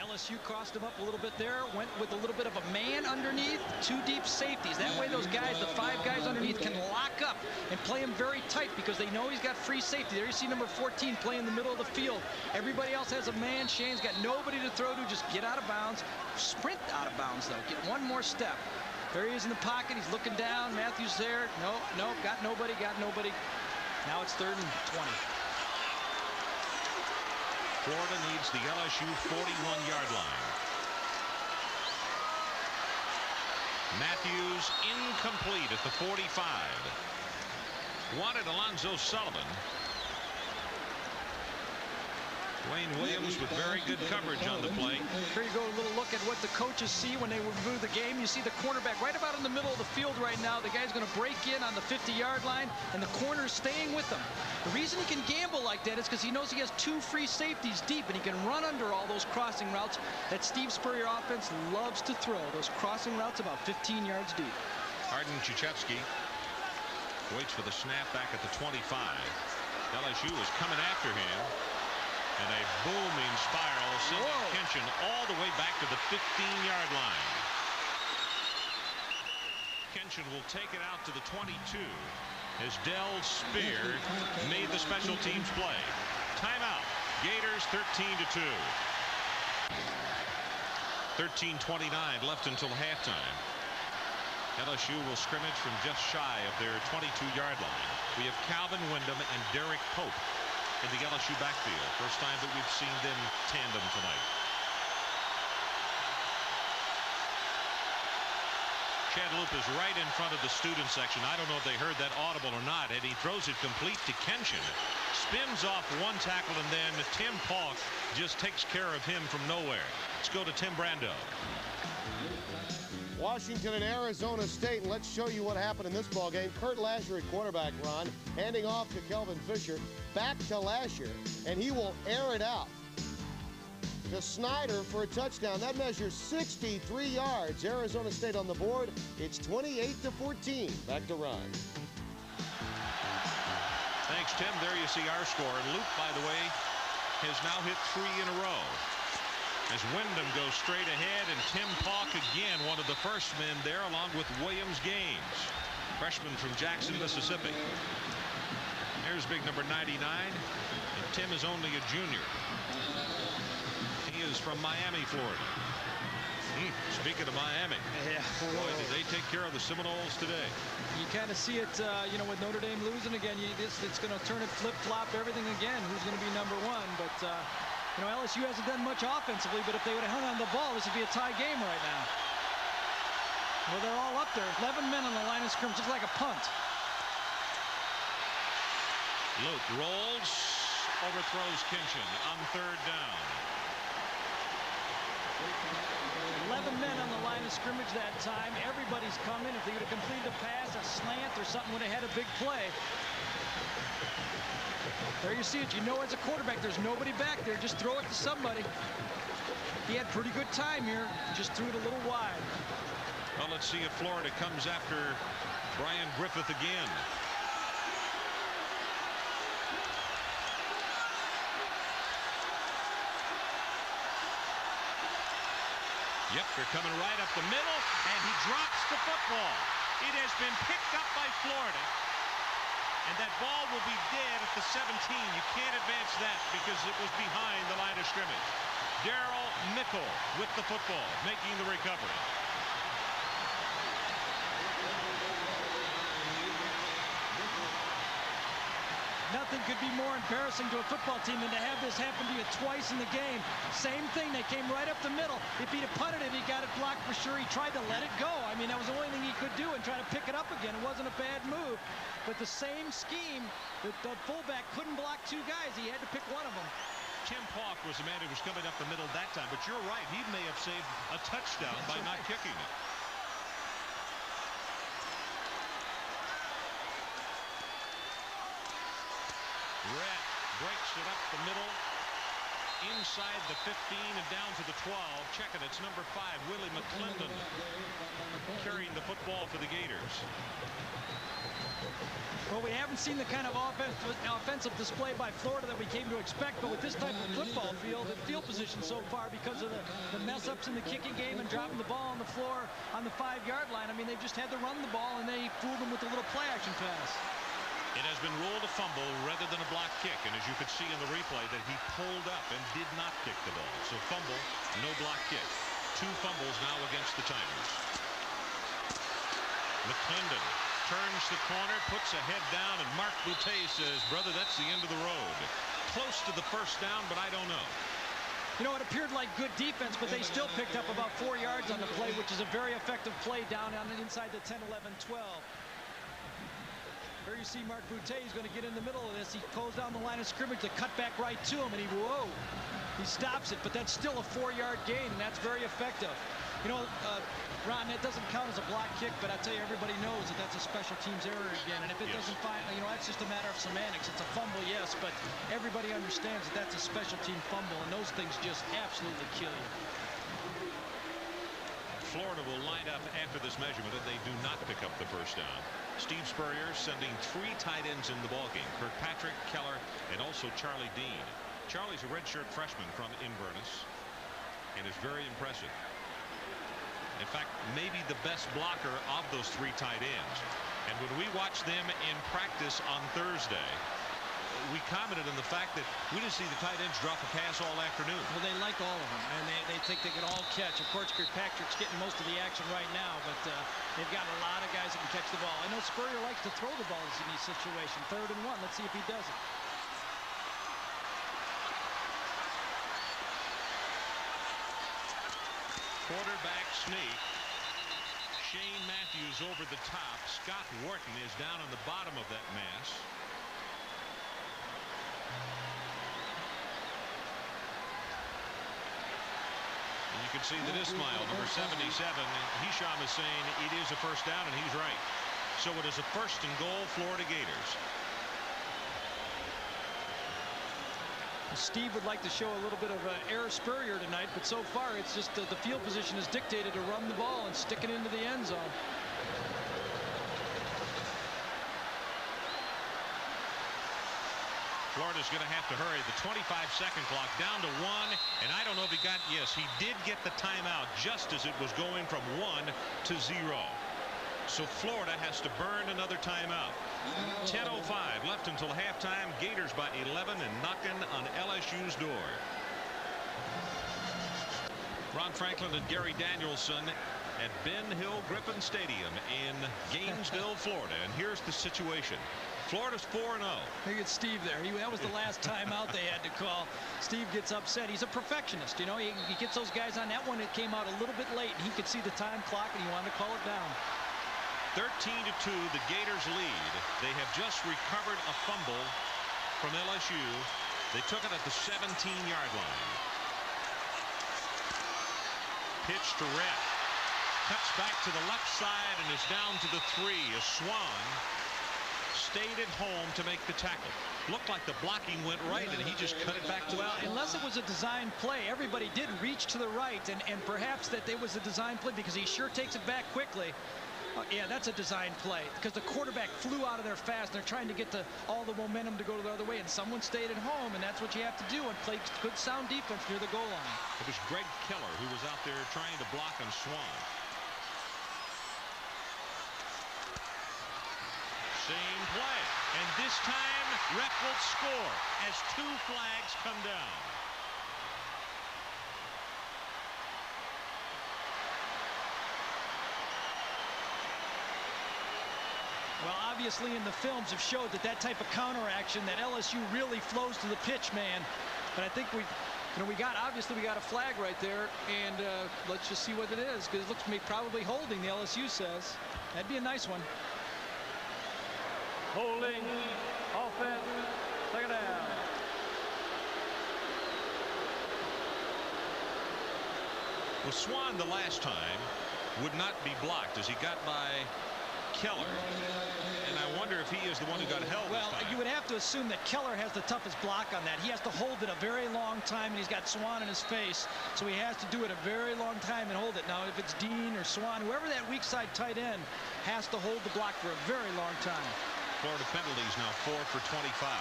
LSU crossed him up a little bit there, went with a little bit of a man underneath, 2 deep safeties. That way those guys, the 5 guys underneath, can lock up and play him very tight because they know he's got free safety. There you see number 14 playing in the middle of the field. Everybody else has a man. Shane's got nobody to throw to. Just get out of bounds. Sprint out of bounds, though. Get one more step. There he is in the pocket. He's looking down. Matthews there. No, got nobody. Now it's 3rd and 20.
Florida needs the LSU 41-yard line. Matthews incomplete at the 45. Wanted Alonzo Sullivan. Wayne Williams with very good coverage on the play.
Here you go, a little look at what the coaches see when they review the game. You see the cornerback right about in the middle of the field right now. The guy's going to break in on the 50-yard line, and the corner's staying with him. The reason he can gamble like that is because he knows he has 2 free safeties deep, and he can run under all those crossing routes that Steve Spurrier offense loves to throw. Those crossing routes about 15 yards deep.
Arden Krzyzewski waits for the snap back at the 25. LSU is coming after him. And a booming spiral sending Kenshin all the way back to the 15-yard line. Kenshin will take it out to the 22 as Del Spear made the special teams play. Timeout. Gators 13-2. 13:29 left until halftime. LSU will scrimmage from just shy of their 22-yard line. We have Calvin Wyndham and Derek Pope in the LSU backfield. First time that we've seen them tandem tonight. Chad Loop is right in front of the student section. I don't know if they heard that audible or not, and he throws it complete to Kenshin. Spins off one tackle, and then Tim Paulk just takes care of him from nowhere. Let's go to Tim Brando.
Washington and Arizona State, and let's show you what happened in this ball game. Kurt Lasher at quarterback, Ron, handing off to Kelvin Fisher, back to Lasher, and he will air it out to Snyder for a touchdown. That measures 63 yards. Arizona State on the board. It's 28-14. Back to Ron.
Thanks, Tim. There you see our score. And Luke, by the way, has now hit 3 in a row. As Wyndham goes straight ahead, and Tim Paulk again, one of the first men there, along with Williams Gaines, freshman from Jackson, Mississippi. There's big number 99, and Tim is only a junior. He is from Miami, Florida. Speaking of Miami, boy, did they take care of the Seminoles today.
You kind of see it, you know, with Notre Dame losing again. It's going to turn it flip-flop everything again. Who's going to be number 1? But you know, LSU hasn't done much offensively, but if they would have hung on the ball, this would be a tie game right now. Well, they're all up there. 11 men on the line of scrimmage, just like a punt.
Luke rolls, overthrows Kenshin on 3rd down.
11 men on the line of scrimmage that time. Everybody's coming. If they would have completed a pass, a slant, or something, would have had a big play. There you see it. You know, as a quarterback, there's nobody back there. Just throw it to somebody. He had pretty good time here. Just threw it a little wide.
Well, let's see if Florida comes after Brian Griffith again. Yep, they're coming right up the middle, and he drops the football. It has been picked up by Florida, and that ball will be dead at the 17. You can't advance that because it was behind the line of scrimmage. Daryl Mickle with the football, making the recovery.
Nothing could be more embarrassing to a football team than to have this happen to you twice in the game. Same thing, they came right up the middle. If he'd have punted it, he got it blocked for sure. He tried to let it go. I mean, that was the only thing he could do, and try to pick it up again. It wasn't a bad move. But the same scheme, the fullback couldn't block two guys. He had to pick one of them.
Tim Pauk was the man who was coming up the middle that time, but you're right. He may have saved a touchdown by not kicking it. Rhett breaks it up the middle, inside the 15 and down to the 12. Checking it's number 5, Willie McClendon, carrying the football for the Gators.
Well, we haven't seen the kind of offensive display by Florida that we came to expect, but with this type of football field position so far, because of the mess-ups in the kicking game and dropping the ball on the floor on the 5-yard line, I mean, they've just had to run the ball, and they fooled them with a little play-action pass.
It has been ruled a fumble rather than a block kick, and as you could see in the replay, that he pulled up and did not kick the ball. So fumble, no block kick. 2 fumbles now against the Tigers. McClendon turns the corner, puts a head down, and Mark Boutte says, brother, that's the end of the road. Close to the first down, but I don't know.
You know, it appeared like good defense, but they still picked up about 4 yards on the play, which is a very effective play down on the inside the 10, 11, 12. Here you see Mark Boutte. He's going to get in the middle of this. He goes down the line of scrimmage, the cut back right to him, and he stops it, but that's still a 4-yard gain, and that's very effective. You know, Ron, that doesn't count as a block kick, but I tell you, everybody knows that that's a special teams error again, and if it doesn't find, you know, that's just a matter of semantics. It's a fumble, yes, but everybody understands that that's a special team fumble, and those things just absolutely kill you.
Florida will line up after this measurement, and they do not pick up the first down. Steve Spurrier sending 3 tight ends in the ballgame. Kirkpatrick, Keller, and also Charlie Dean. Charlie's a redshirt freshman from Inverness and is very impressive. In fact, maybe the best blocker of those 3 tight ends. And when we watched them in practice on Thursday, we commented on the fact that we didn't see the tight ends drop a pass all afternoon.
Well, they like all of them, and they think they can all catch. Of course, Kirkpatrick's getting most of the action right now, but they've got a lot of guys that can catch the ball. I know Spurrier likes to throw the balls in these situations. 3rd and 1. Let's see if he does it.
Quarterback sneak. Shane Matthews over the top. Scott Wharton is down on the bottom of that mass. And you can see that Ismail, number 77, Hisham is saying it is a first down, and he's right. So it is a 1st and goal, Florida Gators.
Steve would like to show a little bit of air Spurrier tonight, but so far it's just the field position is dictated to run the ball and stick it into the end zone.
Florida's going to have to hurry. The 25-second clock down to 1, and I don't know if he got, yes, he did get the timeout just as it was going from 1 to 0. So Florida has to burn another timeout. 10:05 left until halftime. Gators by 11 and knocking on LSU's door. Ron Franklin and Gary Danielson at Ben Hill Griffin Stadium in Gainesville, Florida. And here's the situation. Florida's 4-0.
Look at Steve there. That was the last timeout they had to call. Steve gets upset. He's a perfectionist. You know, he gets those guys on that one. It came out a little bit late, and he could see the time clock, and he wanted to call it down.
13-2, the Gators lead. They have just recovered a fumble from LSU. They took it at the 17-yard line. Pitch to Rhett. Cuts back to the left side and is down to the 3. A Swan stayed at home to make the tackle. Looked like the blocking went right, and he just cut it back to
well, unless it was a design play. Everybody did reach to the right, and perhaps that it was a design play because he sure takes it back quickly. Yeah, that's a design play because the quarterback flew out of there fast. They're trying to get all the momentum to go the other way, and someone stayed at home, and that's what you have to do and play good sound defense near the goal line.
It was Greg Keller who was out there trying to block on Swan. Same play, and this time ref will score as 2 flags come down.
Well, obviously in the films have showed that type of counteraction, that LSU really flows to the pitch, man. But I think we got a flag right there, and let's just see what it is, because it looks to me probably holding, the LSU says. That'd be a nice one.
Holding, offense, second down.
Well, Swan the last time would not be blocked as he got by Keller, and I wonder if he is the one who got held.
Well, you would have to assume that Keller has the toughest block on that. He has to hold it a very long time, and he's got Swan in his face, so he has to do it a very long time and hold it. Now, if it's Dean or Swan, whoever that weak side tight end has to hold the block for a very long time.
Florida penalties now 4 for 25.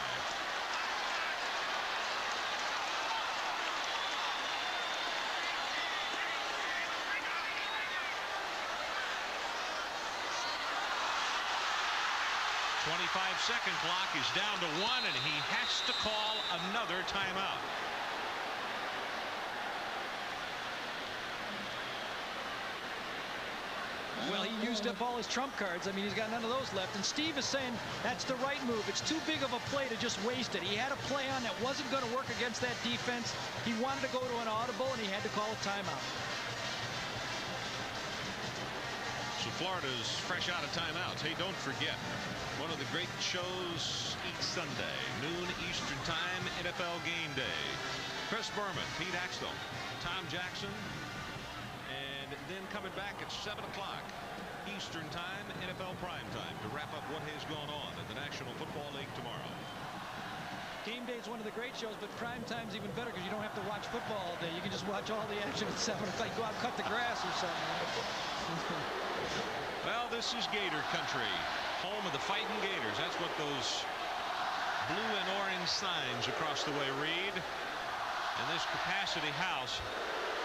Second clock is down to 1, and he has to call another timeout.
Well, he used up all his trump cards. I mean, he's got none of those left. And Steve is saying that's the right move. It's too big of a play to just waste it. He had a play on that wasn't going to work against that defense. He wanted to go to an audible, and he had to call a timeout.
So Florida's fresh out of timeouts. Hey, don't forget, one of the great shows each Sunday, noon Eastern Time, NFL Game Day. Chris Berman, Pete Axtell, Tom Jackson, and then coming back at 7 o'clock Eastern Time, NFL Prime Time, to wrap up what has gone on in the National Football League tomorrow.
Game Day is one of the great shows, but prime time's even better because you don't have to watch football all day. You can just watch all the action at 7 o'clock. Go out and cut the grass or something.
Well, this is Gator country, home of the Fighting Gators. That's what those blue and orange signs across the way read. And this capacity house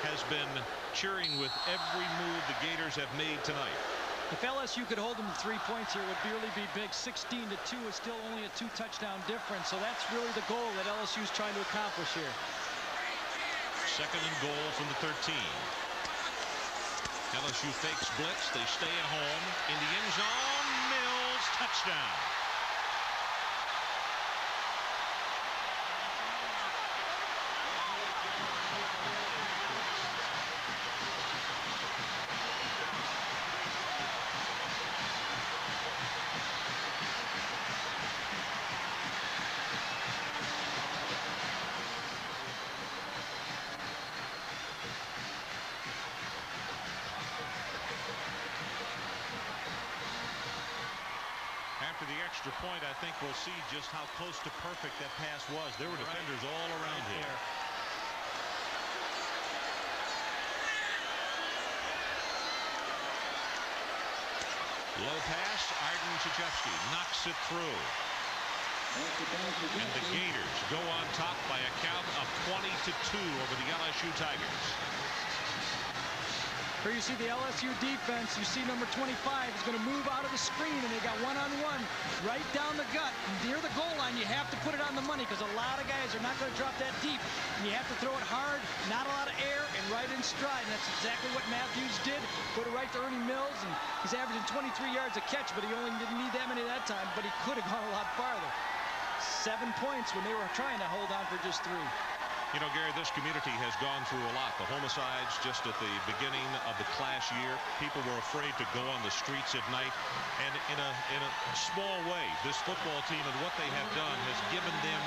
has been cheering with every move the Gators have made tonight.
If LSU could hold them to 3 points here, it would really be big. 16-2 is still only a 2-touchdown difference, so that's really the goal that LSU is trying to accomplish here.
Second and goal from the 13. LSU fakes blitz. They stay at home. In the end zone, Mills, touchdown. After the extra point, I think we'll see just how close to perfect that pass was. There were defenders all around here. Low pass, Arden Chachevsky knocks it through. And the Gators go on top by a count of 20-2 over the LSU Tigers.
Here you see the LSU defense. You see number 25 is going to move out of the screen, and they got one-on-one right down the gut. Near the goal line, you have to put it on the money because a lot of guys are not going to drop that deep. And you have to throw it hard, not a lot of air, and right in stride. And that's exactly what Matthews did. Put it right to Ernie Mills, and he's averaging 23 yards a catch, but he only didn't need that many that time, but he could have gone a lot farther. 7 points when they were trying to hold on for just 3.
You know, Gary, this community has gone through a lot. The homicides just at the beginning of the class year. People were afraid to go on the streets at night. And in a small way, this football team and what they have done has given them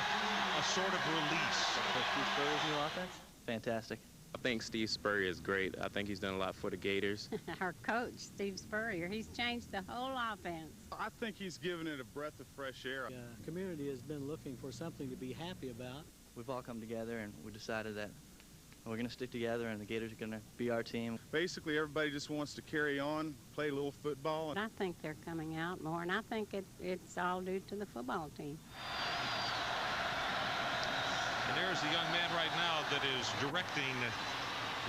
a sort of release.
Steve Spurrier's new offense? Fantastic. I think Steve Spurrier is great. I think he's done a lot for the Gators.
Our coach, Steve Spurrier, he's changed the whole offense.
I think he's given it a breath of fresh air.
The community has been looking for something to be happy about.
We've all come together and we decided that We're going to stick together, and the Gators are going to be our team.
Basically, everybody just wants to carry on, play a little football.
I think they're coming out more, and I think it's all due to the football team.
And there's the young man right now that is directing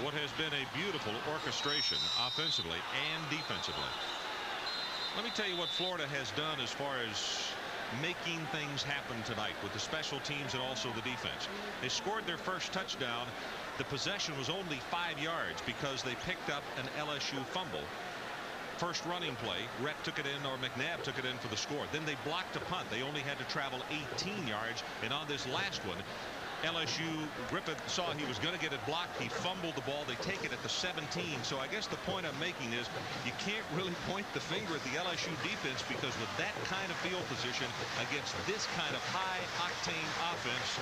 what has been a beautiful orchestration offensively and defensively. Let me tell you what Florida has done as far as making things happen tonight with the special teams and also the defense. They scored their first touchdown. The possession was only 5 yards because they picked up an LSU fumble. First running play, Rhett took it in, or McNabb took it in for the score. Then they blocked a punt. They only had to travel 18 yards. And on this last one, LSU, Griffith saw he was going to get it blocked. He fumbled the ball. They take it at the 17. So I guess the point I'm making is you can't really point the finger at the LSU defense, because with that kind of field position against this kind of high-octane offense,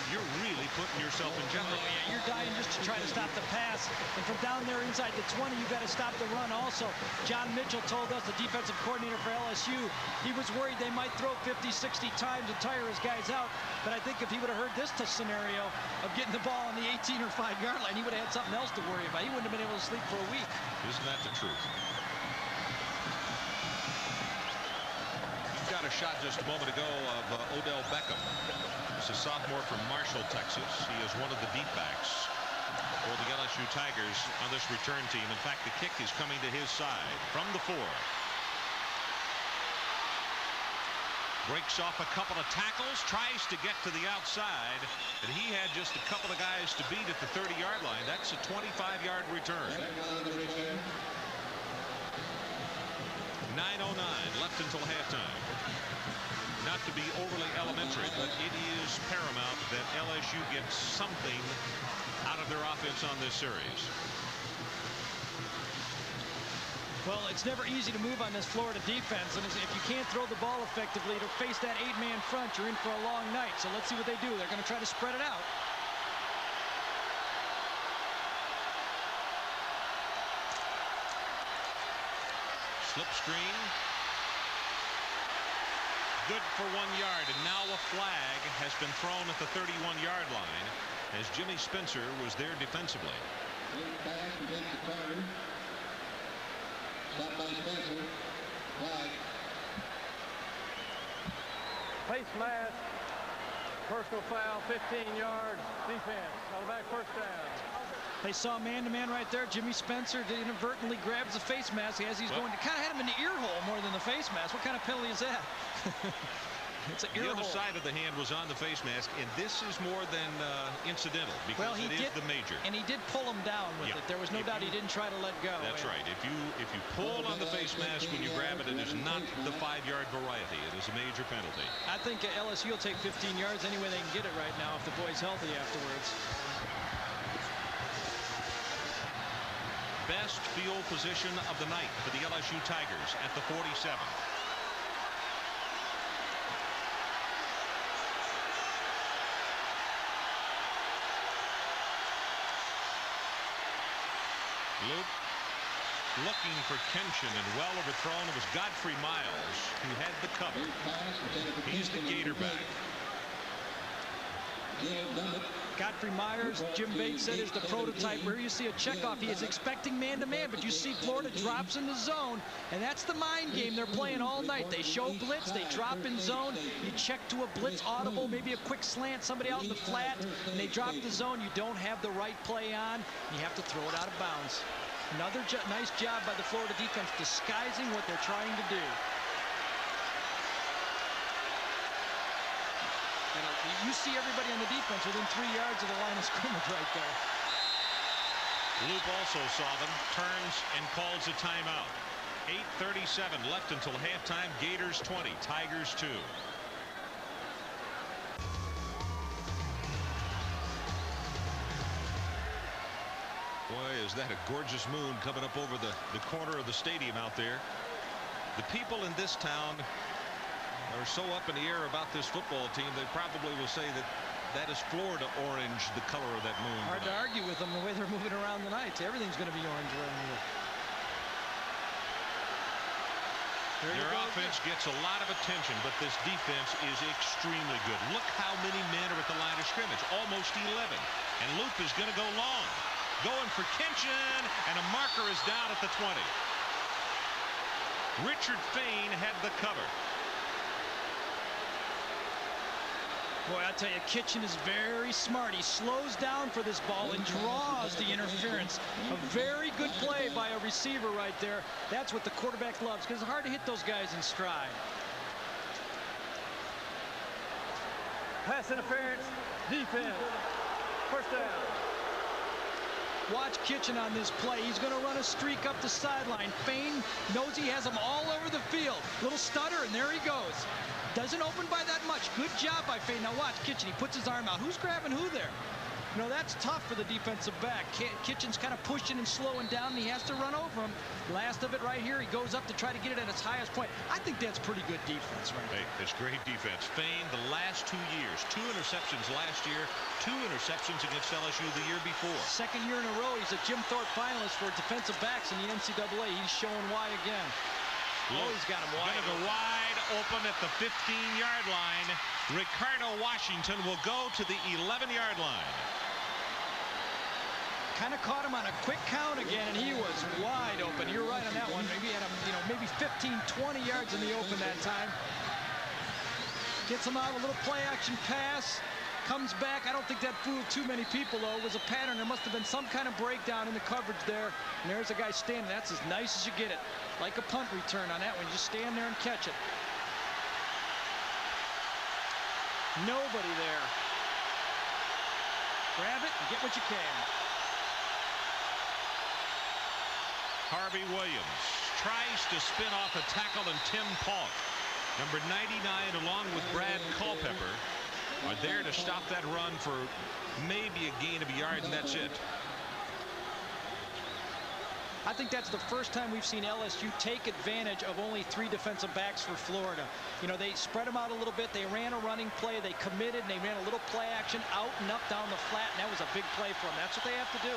you're really putting yourself in jeopardy.
Oh, yeah, you're dying just to try to stop the pass. And from down there inside the 20, you've got to stop the run also. John Mitchell told us, the defensive coordinator for LSU, he was worried they might throw 50, 60 times and tire his guys out. But I think if he would have heard this scenario of getting the ball on the 18 or 5-yard line, he would have had something else to worry about. He wouldn't have been able to sleep for a week.
Isn't that the truth? You've got a shot just a moment ago of Odell Beckham. He's a sophomore from Marshall, Texas. He is one of the deep backs for the LSU Tigers on this return team. In fact, the kick is coming to his side from the 4. Breaks off a couple of tackles, tries to get to the outside, and he had just a couple of guys to beat at the 30-yard line. That's a 25-yard return. 9:09 left until halftime. Not to be overly elementary, but it is paramount that LSU gets something out of their offense on this series.
Well, it's never easy to move on this Florida defense, and if you can't throw the ball effectively to face that 8-man front, you're in for a long night. So let's see what they do. They're going to try to spread it out.
Slip screen. Good for 1 yard, and now a flag has been thrown at the 31-yard line as Jimmy Spencer was there defensively.
Stop by Spencer. Flag.
Face mask. Personal foul, 15 yards. Defense. On the back, first down.
They saw man-to-man right there. Jimmy Spencer inadvertently grabs the face mask as he's going to kind of had him in the ear hole more than the face mask. What kind of penalty is that? It's an ear
The other
hole.
side of the hand was on the face mask, and this is more than incidental, because it is the major.
And he did pull him down with it. There was no doubt he didn't try to let go.
That's right. If you pull on the face mask when you grab it, it is not the 5-yard variety. It is a major penalty.
I think LSU will take 15 yards any way they can get it right now if the boy's healthy afterwards.
Best field position of the night for the LSU Tigers at the 47. Luke looking for tension and well overthrown. It was Godfrey Miles who had the cover. He's the Gator back.
Godfrey Myers, Jim Bates said, is the prototype where you see a checkoff. He is expecting man-to-man, but you see Florida drops in the zone, and that's the mind game they're playing all night. They show blitz, they drop in zone, you check to a blitz audible, maybe a quick slant, somebody out in the flat, and they drop the zone. You don't have the right play on, you have to throw it out of bounds. Another nice job by the Florida defense disguising what they're trying to do. You see everybody on the defense within 3 yards of the line of scrimmage right there.
Luke also saw them, turns and calls a timeout. 8:37 left until halftime. Gators 20, Tigers 2. Boy, is that a gorgeous moon coming up over the corner of the stadium out there. The people in this town are so up in the air about this football team, they probably will say that is Florida orange, the color of that moon.
Hard to argue with them the way they're moving around tonight. Everything's going to be orange around here.
Their offense gets a lot of attention, but this defense is extremely good. Look how many men are at the line of scrimmage, almost 11. And Luke Loop is going to go long. Going for Kinchin, and a marker is down at the 20. Richard Fain had the cover.
Boy, I tell you, Kitchen is very smart. He slows down for this ball and draws the interference. A very good play by a receiver right there. That's what the quarterback loves, because it's hard to hit those guys in stride.
Pass interference, defense, first down.
Watch Kitchen on this play. He's going to run a streak up the sideline. Fain knows he has them all over the field. Little stutter, and there he goes. Doesn't open by that much. Good job by Fain. Now watch Kitchen. He puts his arm out. Who's grabbing who there? You know, that's tough for the defensive back. Kitchen's kind of pushing and slowing down, and he has to run over him. Last of it right here. He goes up to try to get it at its highest point. I think that's pretty good defense right there.
Hey, it's great defense. Fain, the last 2 years, 2 interceptions last year, 2 interceptions against LSU the year before.
Second year in a row, he's a Jim Thorpe finalist for defensive backs in the NCAA. He's showing why again. Oh, he's got him wide.
Going to go wide open at the 15-yard line. Ricardo Washington will go to the 11-yard line.
Kind of caught him on a quick count again, and he was wide open. You're right on that one. Maybe he had him, maybe 15, 20 yards in the open that time. Gets him out, a little play action pass. Comes back. I don't think that fooled too many people, though. It was a pattern. There must have been some kind of breakdown in the coverage there. And there's a guy standing. That's as nice as you get it. Like a punt return on that one. You just stand there and catch it. Nobody there. Grab it and get what you can.
Harvey Williams tries to spin off a tackle, and Tim Paulk, number 99, along with Brad Culpepper, are there to stop that run for maybe a gain of a yard, and that's it.
I think that's the first time we've seen LSU take advantage of only 3 defensive backs for Florida. You know, they spread them out a little bit. They ran a running play. They committed, and they ran a little play action out and up down the flat, and that was a big play for them. That's what they have to do.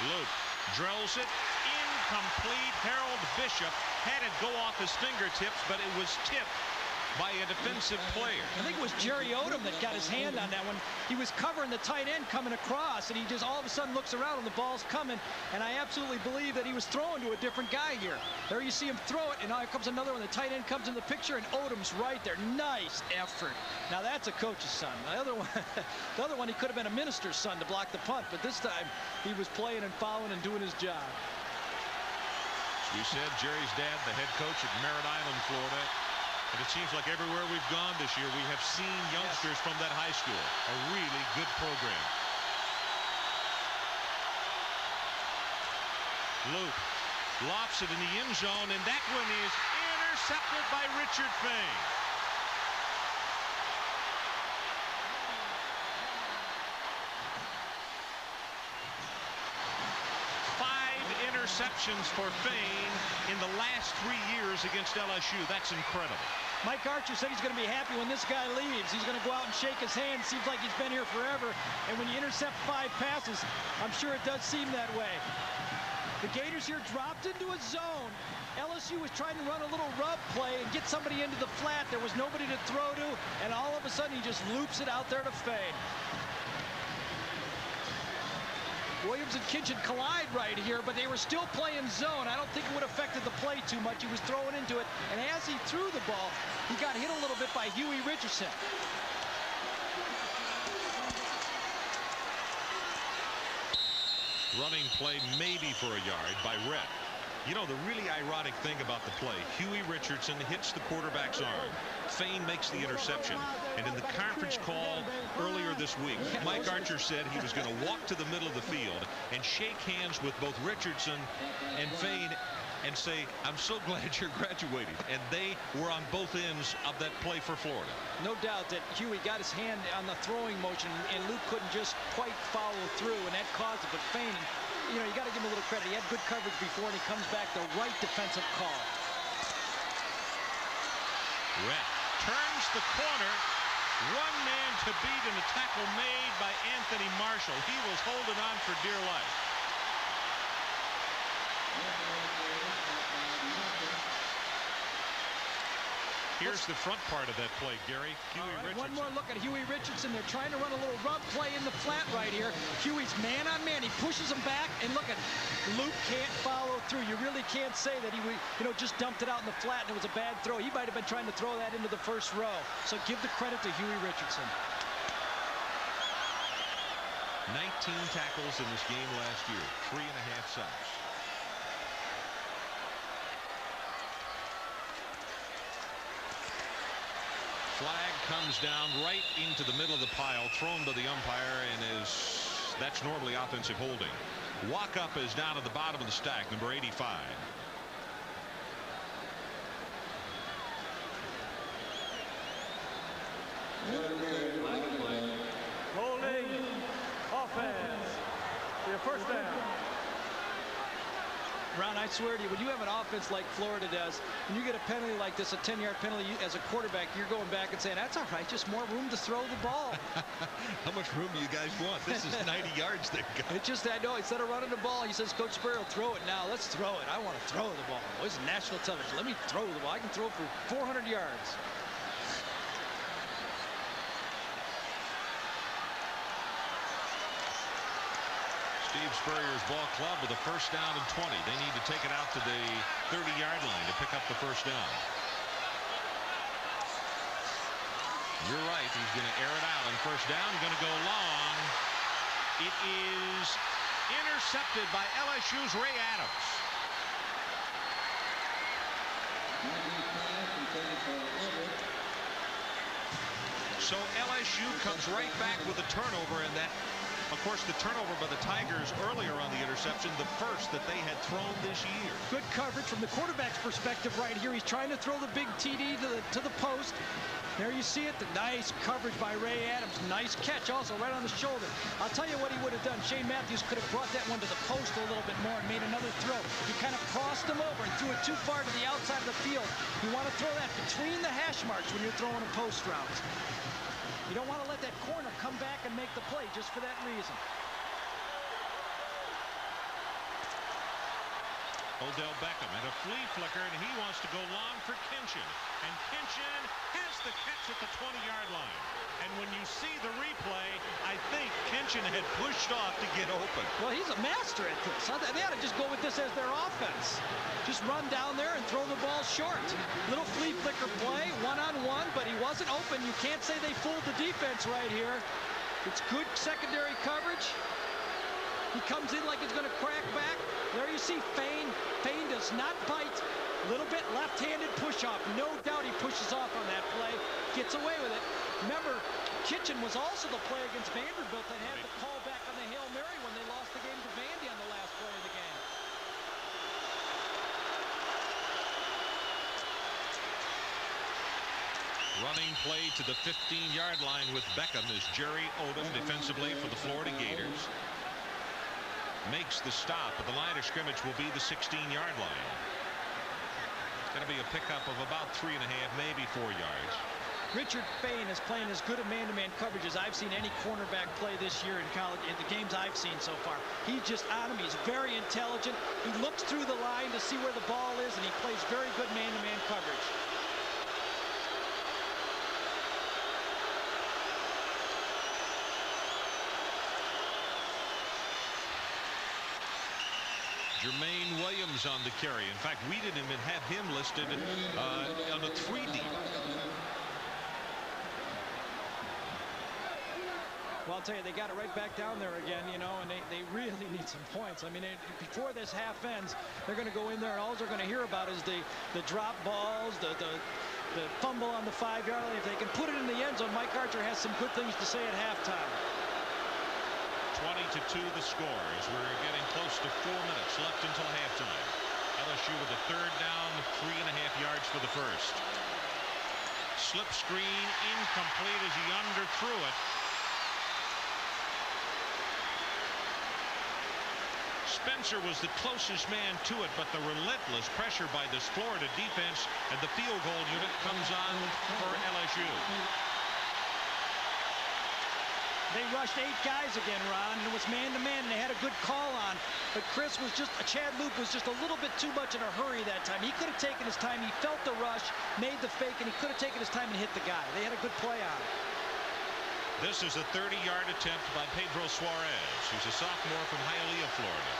Luke drills it, incomplete. Harold Bishop had it go off his fingertips, but it was tipped by a defensive player.
I think it was Jerry Odom that got his hand on that one. He was covering the tight end coming across, and he just all of a sudden looks around and the ball's coming, and I absolutely believe that he was throwing to a different guy here. There you see him throw it, and now here comes another one. The tight end comes in the picture, and Odom's right there. Nice effort. Now that's a coach's son. The other one, he could have been a minister's son to block the punt, but this time he was playing and following and doing his job.
As we said, Jerry's dad, the head coach at Merritt Island, Florida. And it seems like everywhere we've gone this year, we have seen youngsters from that high school. A really good program. Luke lofts it in the end zone, and that one is intercepted by Richard Fain. Interceptions for Fain in the last 3 years against LSU. That's incredible.
Mike Archer said he's going to be happy when this guy leaves. He's going to go out and shake his hand. Seems like he's been here forever. And when you intercept 5 passes, I'm sure it does seem that way. The Gators here dropped into a zone. LSU was trying to run a little rub play and get somebody into the flat. There was nobody to throw to, and all of a sudden he just loops it out there to Fain. Williams and Kinchin collide right here, but they were still playing zone. I don't think it would have affected the play too much. He was throwing into it, and as he threw the ball, he got hit a little bit by Huey Richardson.
Running play maybe for a yard by Rhett. You know, the really ironic thing about the play, Huey Richardson hits the quarterback's arm. Fain makes the interception. And in the conference call earlier this week, Mike Archer said he was going to walk to the middle of the field and shake hands with both Richardson and Fain and say, I'm so glad you're graduating. And they were on both ends of that play for Florida.
No doubt that Huey got his hand on the throwing motion, and Luke couldn't just quite follow through, and that caused it. But Fain, you know, you got to give him a little credit. He had good coverage before, and he comes back the right defensive call.
Rhett turns the corner. One man to beat in a tackle made by Anthony Marshall. He was holding on for dear life. Here's the front part of that play, Gary. Huey Richardson.
One more look at Huey Richardson. They're trying to run a little rub play in the flat right here. Huey's man on man. He pushes him back, and look at Luke can't follow through. You really can't say that he, just dumped it out in the flat and it was a bad throw. He might have been trying to throw that into the first row. So give the credit to Huey Richardson.
19 tackles in this game last year. 3.5 sacks. Flag comes down right into the middle of the pile, thrown to the umpire, and that's normally offensive holding. Walk up is down at the bottom of the stack, number 85.
Holding offense. Your first down.
Ron, I swear to you, when you have an offense like Florida does, and you get a penalty like this, a 10-yard penalty, as a quarterback, you're going back and saying, that's all right, just more room to throw the ball.
How much room do you guys want? This is 90 yards they've got.
It's just, I know, instead of running the ball, he says, Coach Sperry will throw it now. Let's throw it. I want to throw the ball. Well, this is national television. Let me throw the ball. I can throw it for 400 yards.
Steve Spurrier's ball club with a first down and 20. They need to take it out to the 30-yard line to pick up the first down. You're right. He's going to air it out on first down. Going to go long. It is intercepted by LSU's Ray Adams. So LSU comes right back with a turnover, and that, of course, the turnover by the Tigers earlier on the interception, the first that they had thrown this year.
Good coverage from the quarterback's perspective right here. He's trying to throw the big TD to the post. There you see it. The nice coverage by Ray Adams. Nice catch also right on the shoulder. I'll tell you what he would have done. Shane Matthews could have brought that one to the post a little bit more and made another throw. He kind of crossed him over and threw it too far to the outside of the field. You want to throw that between the hash marks when you're throwing a post route. You don't want to let that corner come back and make the play just for that reason.
Odell Beckham and a flea flicker, and he wants to go long for Kinchin. And Kinchin has the catch at the 20-yard line. And when you see the replay, I think Kinchin had pushed off to get open.
Well, he's a master at this. They ought to just go with this as their offense. Just run down there and throw the ball short. Little flea flicker play, one-on-one, but he wasn't open. You can't say they fooled the defense right here. It's good secondary coverage. He comes in like he's going to crack back. There you see Fain. Fain does not bite. Little bit left-handed push-off. No doubt he pushes off on that play. Gets away with it. Remember, Kitchen was also the play against Vanderbilt that had the call back on the Hail Mary when they lost the game to Vandy on the last play of the game.
Running play to the 15-yard line with Beckham is Jerry Odom defensively for the Florida Gators. Makes the stop, but the line of scrimmage will be the 16-yard line. It's going to be a pickup of about 3.5, maybe 4 yards.
Richard Fain is playing as good a man-to-man coverage as I've seen any cornerback play this year in college, in the games I've seen so far. He's just on him. He's very intelligent. He looks through the line to see where the ball is, and he plays very good man-to-man coverage.
Jermaine Williams on the carry. In fact, we didn't even have him listed on a 3-deep.
Well, I'll tell you, they got it right back down there again, and they really need some points. I mean, before this half ends, they're going to go in there, and all they're going to hear about is the drop balls, the fumble on the 5-yard line. If they can put it in the end zone, Mike Archer has some good things to say at halftime.
20-2 the score as we're getting close to 4 minutes left until halftime. LSU with a third down, 3.5 yards for the first. Slip screen incomplete as he underthrew it. Spencer was the closest man to it, but the relentless pressure by this Florida defense and the field goal unit comes on for LSU.
They rushed 8 guys again, Ron, and it was man-to-man, and they had a good call on. But Chad Luke was just a little bit too much in a hurry that time. He could have taken his time. He felt the rush, made the fake, and he could have taken his time and hit the guy. They had a good play on it.
This is a 30-yard attempt by Pedro Suarez, who's a sophomore from Hialeah, Florida.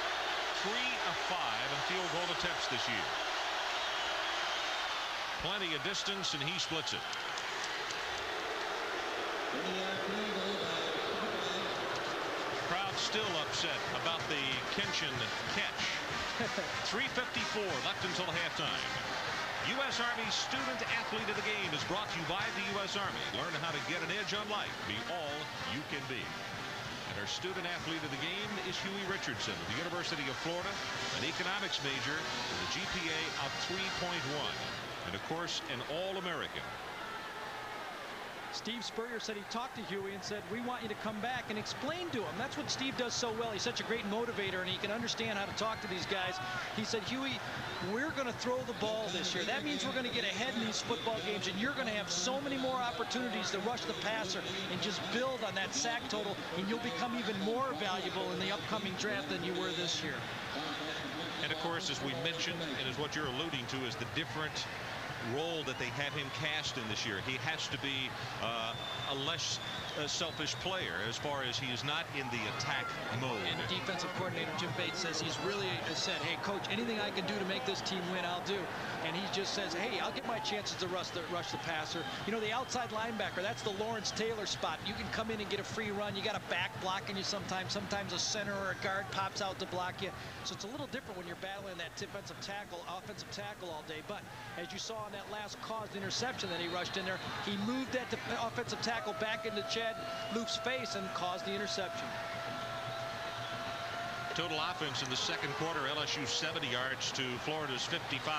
3 of 5 in field goal attempts this year. Plenty of distance, and he splits it. Crowd still upset about the Kenshin catch. 3:54 left until halftime. U.S. Army Student Athlete of the Game is brought to you by the U.S. Army. Learn how to get an edge on life. Be all you can be. And our Student Athlete of the Game is Huey Richardson of the University of Florida, an economics major with a GPA of 3.1. And, of course, an All-American.
Steve Spurrier said he talked to Huey and said, we want you to come back, and explain to him. That's what Steve does so well. He's such a great motivator, and he can understand how to talk to these guys. He said, Huey, we're going to throw the ball this year. That means we're going to get ahead in these football games, and you're going to have so many more opportunities to rush the passer and just build on that sack total, and you'll become even more valuable in the upcoming draft than you were this year.
And, of course, as we mentioned, and as what you're alluding to, is the different role that they have him cast in this year. He has to be a less selfish player as far as he is not in the attack mode.
And the defensive coordinator Jim Bates says he's really said, hey, coach, anything I can do to make this team win, I'll do. And he just says, hey, I'll get my chances to rush the passer. You know, the outside linebacker, that's the Lawrence Taylor spot. You can come in and get a free run. You got a back blocking you sometimes. Sometimes a center or a guard pops out to block you. So it's a little different when you're battling that defensive tackle, offensive tackle all day. But as you saw on that last caused interception that he rushed in there, he moved that offensive tackle back into Chad Luke's face and caused the interception.
Total offense in the second quarter, LSU 70 yards to Florida's 55.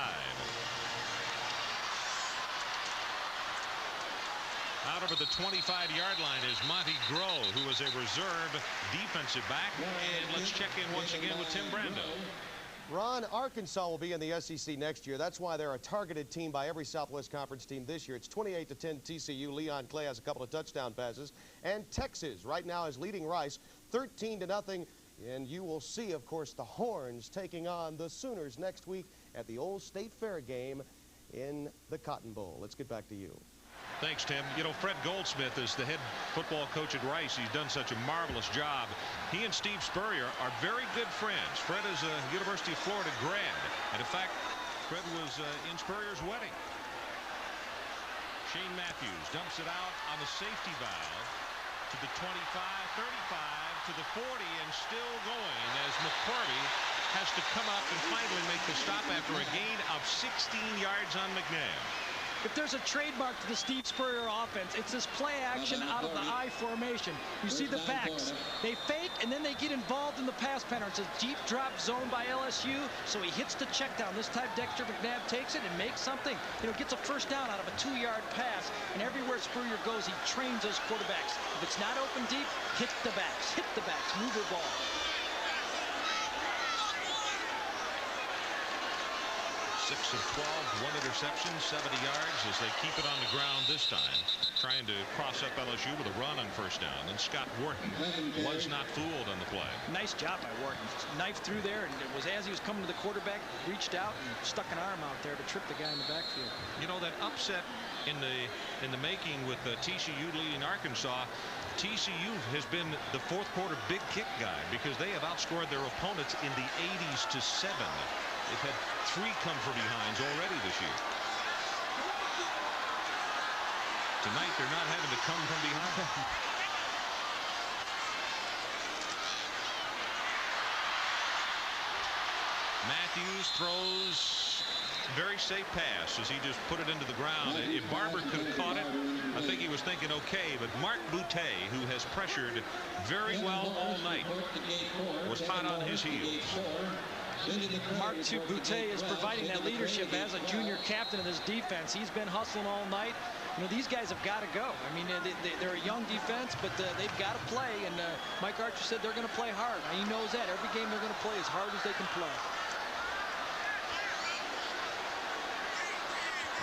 Out over the 25-yard line is Monty Groh, who is a reserve defensive back. And let's check in once again with Tim Brando.
Ron, Arkansas will be in the SEC next year. That's why they're a targeted team by every Southwest Conference team this year. It's 28-10 TCU. Leon Clay has a couple of touchdown passes. And Texas right now is leading Rice 13-0. And you will see, of course, the Horns taking on the Sooners next week at the Old State Fair game in the Cotton Bowl. Let's get back to you.
Thanks, Tim. You know, Fred Goldsmith is the head football coach at Rice. He's done such a marvelous job. He and Steve Spurrier are very good friends. Fred is a University of Florida grad. And, in fact, Fred was in Spurrier's wedding. Shane Matthews dumps it out on the safety valve to the 25, 35, to the 40, and still going as McCorvey has to come up and finally make the stop after a gain of 16 yards on McNabb.
If there's a trademark to the Steve Spurrier offense, it's this play action out of the I formation. You see the backs. They fake, and then they get involved in the pass pattern. It's a deep drop zone by LSU, so he hits the check down. This time, Dexter McNabb takes it and makes something. You know, gets a first down out of a 2-yard pass, and everywhere Spurrier goes, he trains those quarterbacks. If it's not open deep, hit the backs, move the ball.
6 of 12, 1 interception, 70 yards as they keep it on the ground this time, trying to cross up LSU with a run on first down. And Scott Wharton was not fooled on the play.
Nice job by Wharton. Knifed through there, and it was as he was coming to the quarterback, reached out and stuck an arm out there to trip the guy in the backfield. You
know, that upset in the making with TCU leading Arkansas. TCU has been the fourth quarter big kick guy because they have outscored their opponents in the 80s to 7. They've had 3 come from behinds already this year. Tonight they're not having to come from behind. Matthews throws a very safe pass as he just put it into the ground. If Barber could have caught it, I think he was thinking okay, but Mark Boutte, who has pressured very well all night, was hot on his heels.
Mark Boutte is providing that leadership as a junior captain of this defense. He's been hustling all night. You know, these guys have got to go. I mean, they're a young defense, but they've got to play. And Mike Archer said they're going to play hard. And he knows that. Every game they're going to play as hard as they can play.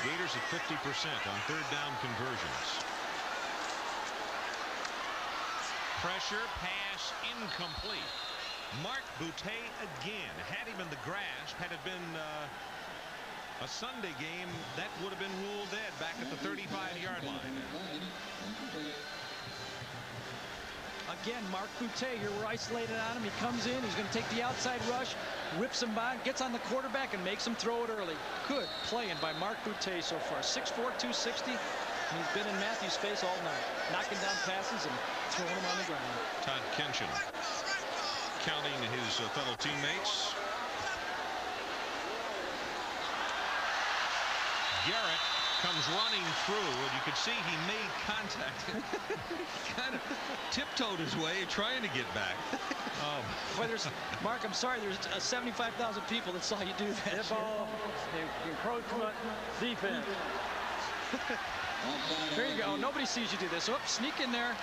Gators at 50% on third down conversions. Pressure, pass, incomplete. Mark Boutte again had him in the grasp. Had it been A Sunday game that would have been ruled dead back at the 35-yard line.
Again, Mark Boutte here. We're isolated on him. He comes in. He's going to take the outside rush, rips him by, gets on the quarterback, and makes him throw it early. Good playing by Mark Boutte so far. 6'4", 260. And he's been in Matthews' face all night, knocking down passes and throwing them on the ground.
Todd Kenshin counting his fellow teammates. Garrett comes running through, and you could see he made contact. He kind of tiptoed his way, trying to get back.
Boy, Mark, I'm sorry, there's 75,000 people that saw you do that.
Hit ball, encroachment, defense.
There you go. Nobody sees you do this. Oops, sneak in there,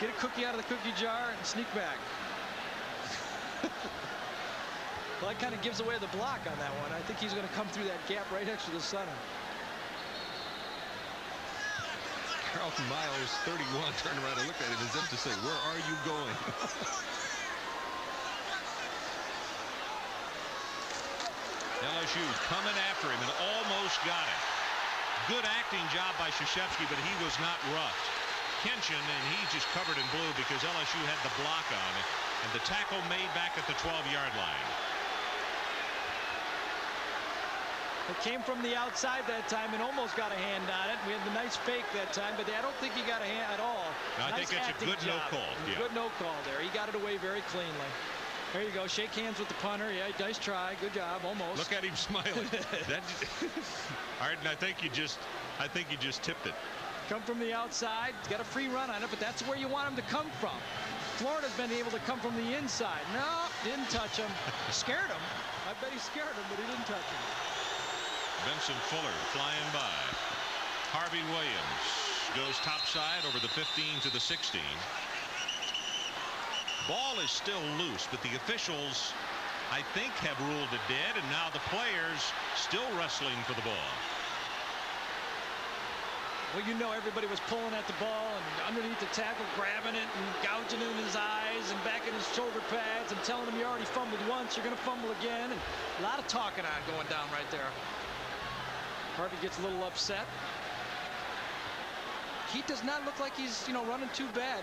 get a cookie out of the cookie jar, and sneak back. Well, that kind of gives away the block on that one. I think he's going to come through that gap right next to the center.
Carlton Miles, 31, turned around and looked at him as if to say, where are you going? LSU coming after him and almost got it. Good acting job by Krzyzewski, but he was not roughed. Kenshin, and he just covered in blue because LSU had the block on it, and the tackle made back at the 12-yard line.
It came from the outside that time and almost got a hand on it. We had the nice fake that time, but I don't think he got a hand at all.
No, I think it's a good no call. Yeah.
Good no call there. He got it away very cleanly. There you go. Shake hands with the punter. Yeah, nice try. Good job. Almost.
Look at him smiling. Arden, I think you just tipped it.
Come from the outside. He's got a free run on it, but that's where you want him to come from. Florida's been able to come from the inside. No, didn't touch him. Scared him. I bet he scared him, but he didn't touch him.
Benson Fuller flying by. Harvey Williams goes topside over the 15 to the 16. Ball is still loose, but the officials, I think, have ruled it dead, and now the players still wrestling for the ball.
Well, you know, everybody was pulling at the ball and underneath the tackle, grabbing it and gouging it in his eyes and back in his shoulder pads and telling him you already fumbled once, you're going to fumble again. And a lot of talking on going down right there. Harvey gets a little upset. He does not look like he's, running too bad.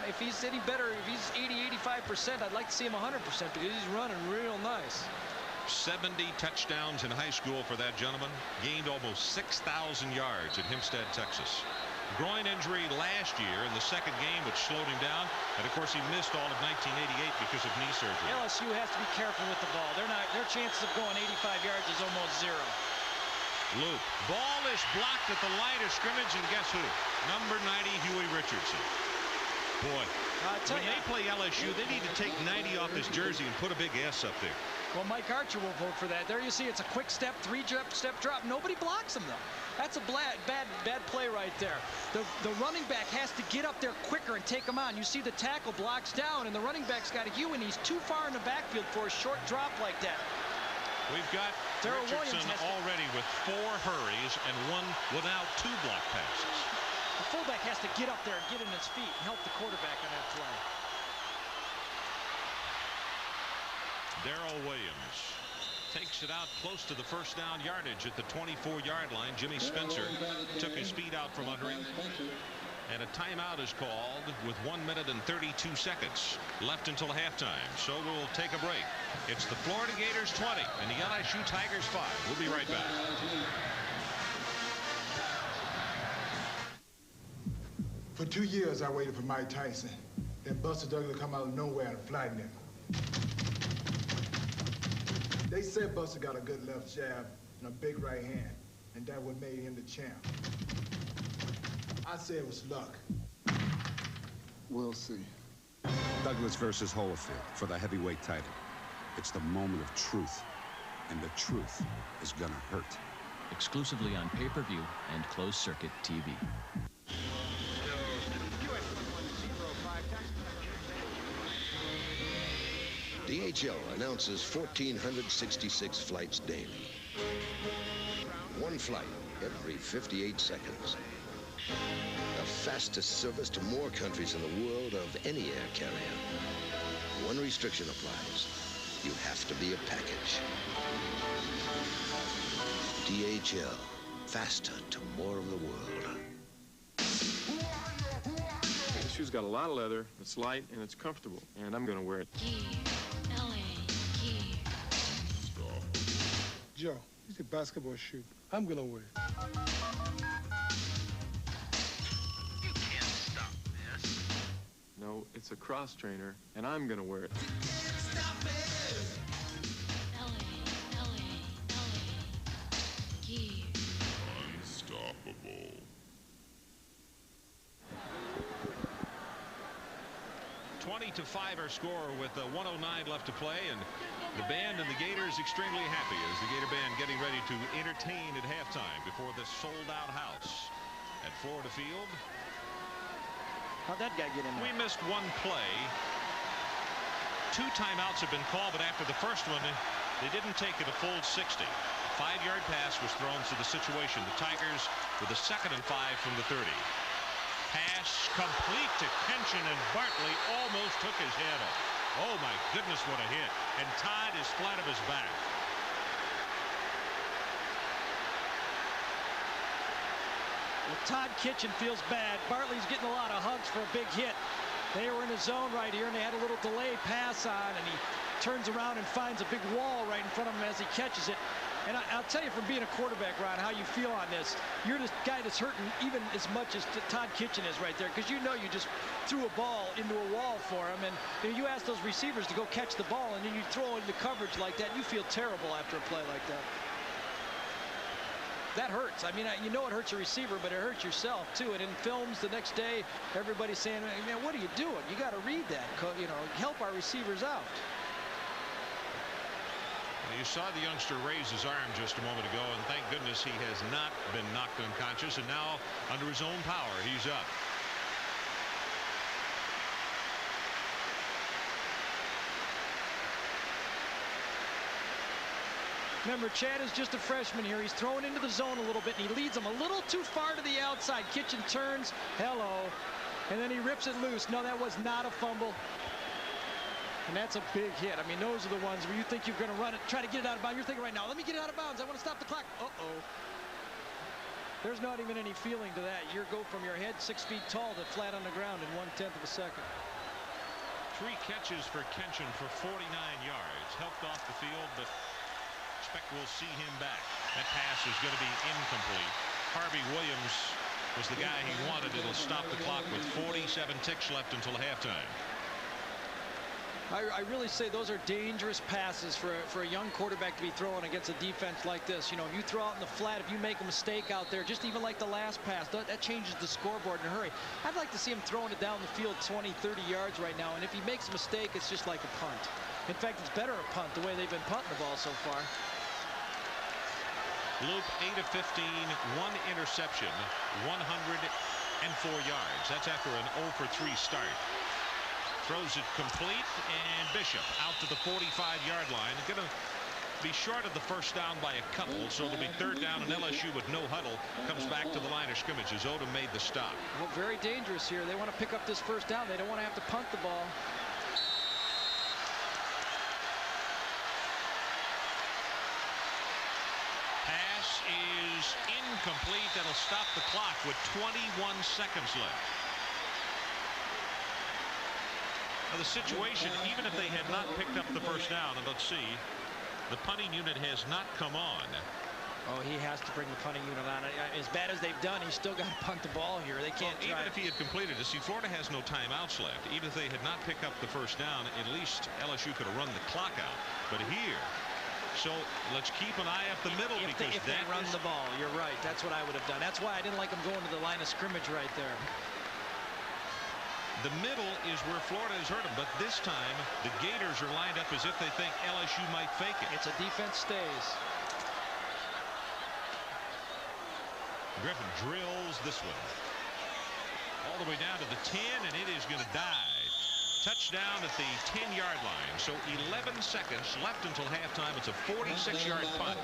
If he's any better, if he's 80-85%, I'd like to see him 100% because he's running real nice.
70 touchdowns in high school for that gentleman. Gained almost 6,000 yards at Hempstead, Texas. Groin injury last year in the second game, which slowed him down. And of course, he missed all of 1988 because of knee surgery.
LSU has to be careful with the ball. Their chances of going 85 yards is almost zero.
Luke. Ball is blocked at the line of scrimmage, and guess who? Number 90, Huey Richardson. Boy, when they play LSU, they need to take 90 off his jersey and put a big S up there.
Well, Mike Archer will vote for that. There you see it's a quick step, three-step drop. Nobody blocks him, though. That's a bad play right there. The running back has to get up there quicker and take him on. You see the tackle blocks down, and the running back's got a Huey, and he's too far in the backfield for a short drop like that.
We've got Richardson already with 4 hurries and 1 without 2 block passes.
The fullback has to get up there and get in his feet and help the quarterback on that play.
Darrell Williams takes it out close to the first down yardage at the 24-yard line. Jimmy Spencer took his feet out from under him. And a timeout is called with 1 minute and 32 seconds left until halftime. So we'll take a break. It's the Florida Gators 20 and the LSU Tigers 5. We'll be right back.
For 2 years, I waited for Mike Tyson. Then Buster Douglas come out of nowhere and flatten him. They said Buster got a good left jab and a big right hand, and that what made him the champ. I say it was luck.
We'll see.
Douglas versus Holyfield for the heavyweight title. It's the moment of truth, and the truth is gonna hurt.
Exclusively on pay-per-view and closed-circuit TV.
DHL announces 1,466 flights daily. One flight every 58 seconds. The fastest service to more countries in the world of any air carrier. One restriction applies. You have to be a package. DHL, faster to more of the world.
This shoe's got a lot of leather, it's light, and it's comfortable, and I'm gonna wear it.
Joe, it's a basketball shoe. I'm gonna wear it.
You can't stop this. No, it's a cross trainer, and I'm gonna wear it.
Unstoppable. 20-5 our score with 109 left to play, and the band and the Gators extremely happy as the Gator band getting ready to entertain at halftime before this sold-out house at Florida Field.
How'd that guy get in there?
We missed one play. 2 timeouts have been called, but after the first one, they didn't take it a full 60. A 5-yard pass was thrown to the situation. The Tigers with a 2nd and 5 from the 30. Pass complete to Kenshin, and Bartley almost took his head off. Oh my goodness, what a hit. And Todd is flat of his back.
Well, Todd Kitchen feels bad. Bartley's getting a lot of hugs for a big hit. They were in his zone right here, and they had a little delay pass on, and he turns around and finds a big wall right in front of him as he catches it. And I'll tell you, from being a quarterback, Ron, how you feel on this. You're the guy that's hurting even as much as Todd Kitchen is right there, because you know you just threw a ball into a wall for him, and you ask those receivers to go catch the ball, and then you throw into coverage like that, and you feel terrible after a play like that. That hurts. I mean, you know it hurts a receiver, but it hurts yourself too. And in films the next day, everybody's saying, man, what are you doing? You got to read that. You know, help our receivers out.
You saw the youngster raise his arm just a moment ago, and thank goodness he has not been knocked unconscious, and now under his own power he's up.
Remember, Chad is just a freshman here. He's thrown into the zone a little bit, and he leads them a little too far to the outside. Kitchen turns, hello, and then he rips it loose. No, that was not a fumble. And that's a big hit. I mean, those are the ones where you think you're going to run it, try to get it out of bounds. You're thinking right now, let me get it out of bounds. I want to stop the clock. Uh-oh. There's not even any feeling to that. You go from your head 6 feet tall to flat on the ground in 1/10 of a second.
3 catches for Kenshin for 49 yards. Helped off the field, but expect we'll see him back. That pass is going to be incomplete. Harvey Williams was the guy he wanted. It'll stop the clock with 47 ticks left until halftime.
I really say those are dangerous passes for a young quarterback to be throwing against a defense like this. You know, if you throw out in the flat, if you make a mistake out there, just even like the last pass, that changes the scoreboard in a hurry. I'd like to see him throwing it down the field 20, 30 yards right now, and if he makes a mistake, it's just like a punt. In fact, it's better a punt the way they've been punting the ball so far.
Loop 8 of 15, 1 interception, 104 yards. That's after an 0 for 3 start. Throws it complete, and Bishop out to the 45-yard line. Going to be short of the first down by a couple, so it'll be 3rd down, and LSU with no huddle comes back to the line of scrimmage as Odom made the stop.
Well, very dangerous here. They want to pick up this first down. They don't want to have to punt the ball.
Pass is incomplete. That'll stop the clock with 21 seconds left. Now the situation, even if they had not picked up the first down, and let's see, the punting unit has not come on.
Oh, he has to bring the punting unit on. As bad as they've done, he's still got to punt the ball here. They can't
even if he had completed it. See, Florida has no timeouts left. Even if they had not picked up the first down, at least LSU could have run the clock out. But here, so let's keep an eye up the middle, because
if they run the ball, you're right. That's what I would have done. That's why I didn't like him going to the line of scrimmage right there.
The middle is where Florida has hurt them, but this time the Gators are lined up as if they think LSU might fake it.
It's a defense stays.
Griffin drills this one all the way down to the 10, and it is going to dive. Touchdown at the 10-yard line. So 11 seconds left until halftime. It's a 46-yard punt,